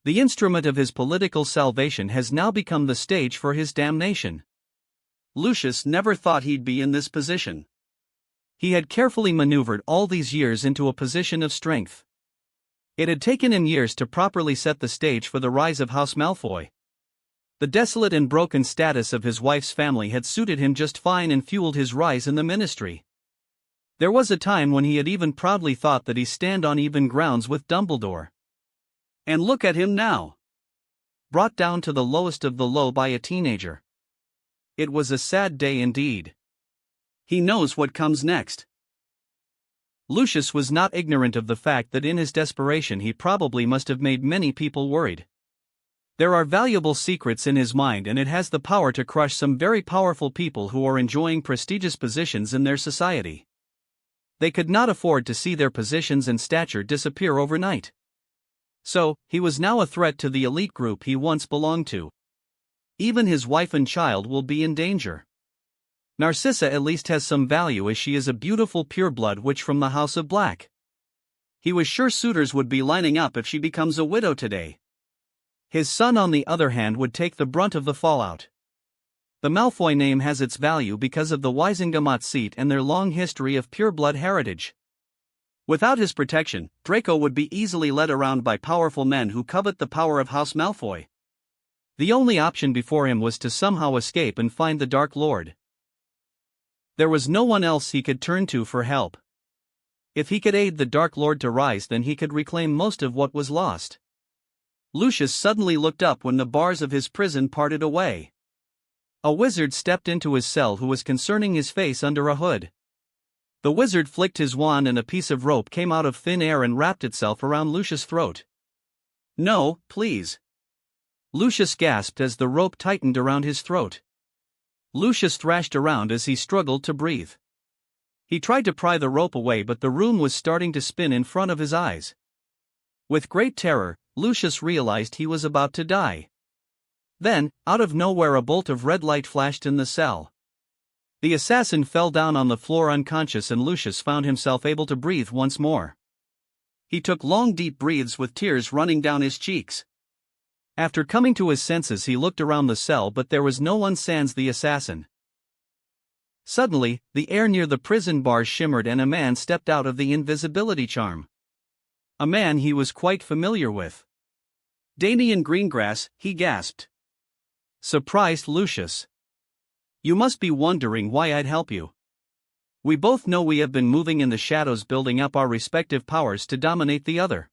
The instrument of his political salvation has now become the stage for his damnation. Lucius never thought he'd be in this position. He had carefully maneuvered all these years into a position of strength. It had taken him years to properly set the stage for the rise of House Malfoy. The desolate and broken status of his wife's family had suited him just fine and fueled his rise in the ministry. There was a time when he had even proudly thought that he stand on even grounds with Dumbledore. And look at him now. Brought down to the lowest of the low by a teenager. It was a sad day indeed. He knows what comes next. Lucius was not ignorant of the fact that in his desperation he probably must have made many people worried. There are valuable secrets in his mind, and it has the power to crush some very powerful people who are enjoying prestigious positions in their society. They could not afford to see their positions and stature disappear overnight. So, he was now a threat to the elite group he once belonged to. Even his wife and child will be in danger. Narcissa at least has some value, as she is a beautiful pureblood witch from the House of Black. He was sure suitors would be lining up if she becomes a widow today. His son, on the other hand, would take the brunt of the fallout. The Malfoy name has its value because of the Wisingamot seat and their long history of pureblood heritage. Without his protection, Draco would be easily led around by powerful men who covet the power of House Malfoy. The only option before him was to somehow escape and find the Dark Lord. There was no one else he could turn to for help. If he could aid the Dark Lord to rise, then he could reclaim most of what was lost. Lucius suddenly looked up when the bars of his prison parted away. A wizard stepped into his cell who was concealing his face under a hood. The wizard flicked his wand and a piece of rope came out of thin air and wrapped itself around Lucius' throat. "No, please." Lucius gasped as the rope tightened around his throat. Lucius thrashed around as he struggled to breathe. He tried to pry the rope away, but the room was starting to spin in front of his eyes. With great terror, Lucius realized he was about to die. Then, out of nowhere, a bolt of red light flashed in the cell. The assassin fell down on the floor unconscious, and Lucius found himself able to breathe once more. He took long deep breaths with tears running down his cheeks. After coming to his senses, he looked around the cell, but there was no one sans the assassin. Suddenly, the air near the prison bars shimmered and a man stepped out of the invisibility charm. A man he was quite familiar with. "Damian Greengrass," he gasped. Surprised Lucius. "You must be wondering why I'd help you. We both know we have been moving in the shadows, building up our respective powers to dominate the other."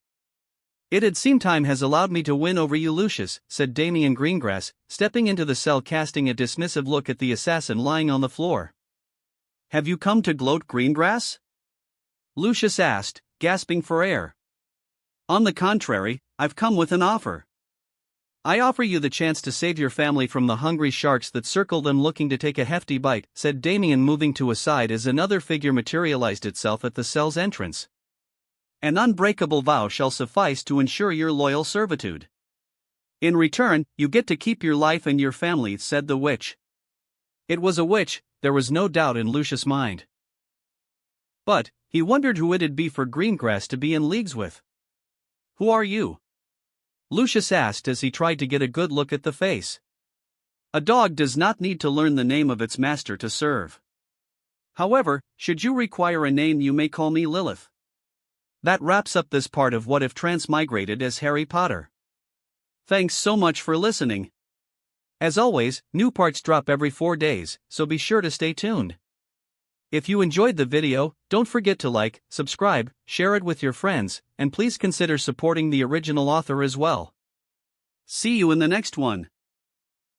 "It had seemed time has allowed me to win over you, Lucius," said Damian Greengrass, stepping into the cell, casting a dismissive look at the assassin lying on the floor. "Have you come to gloat, Greengrass?" Lucius asked, gasping for air. "On the contrary, I've come with an offer. I offer you the chance to save your family from the hungry sharks that circle them looking to take a hefty bite," said Damian, moving to a side as another figure materialized itself at the cell's entrance. "An unbreakable vow shall suffice to ensure your loyal servitude. In return, you get to keep your life and your family," said the witch. It was a witch, there was no doubt in Lucius' mind. But, he wondered who it'd be for Greengrass to be in leagues with. "Who are you?" Lucius asked as he tried to get a good look at the face. A dog does not need to learn the name of its master to serve. However, should you require a name, you may call me Lilith. That wraps up this part of What If Transmigrated as Harry Potter. Thanks so much for listening. As always, new parts drop every 4 days, so be sure to stay tuned. If you enjoyed the video, don't forget to like, subscribe, share it with your friends, and please consider supporting the original author as well. See you in the next one.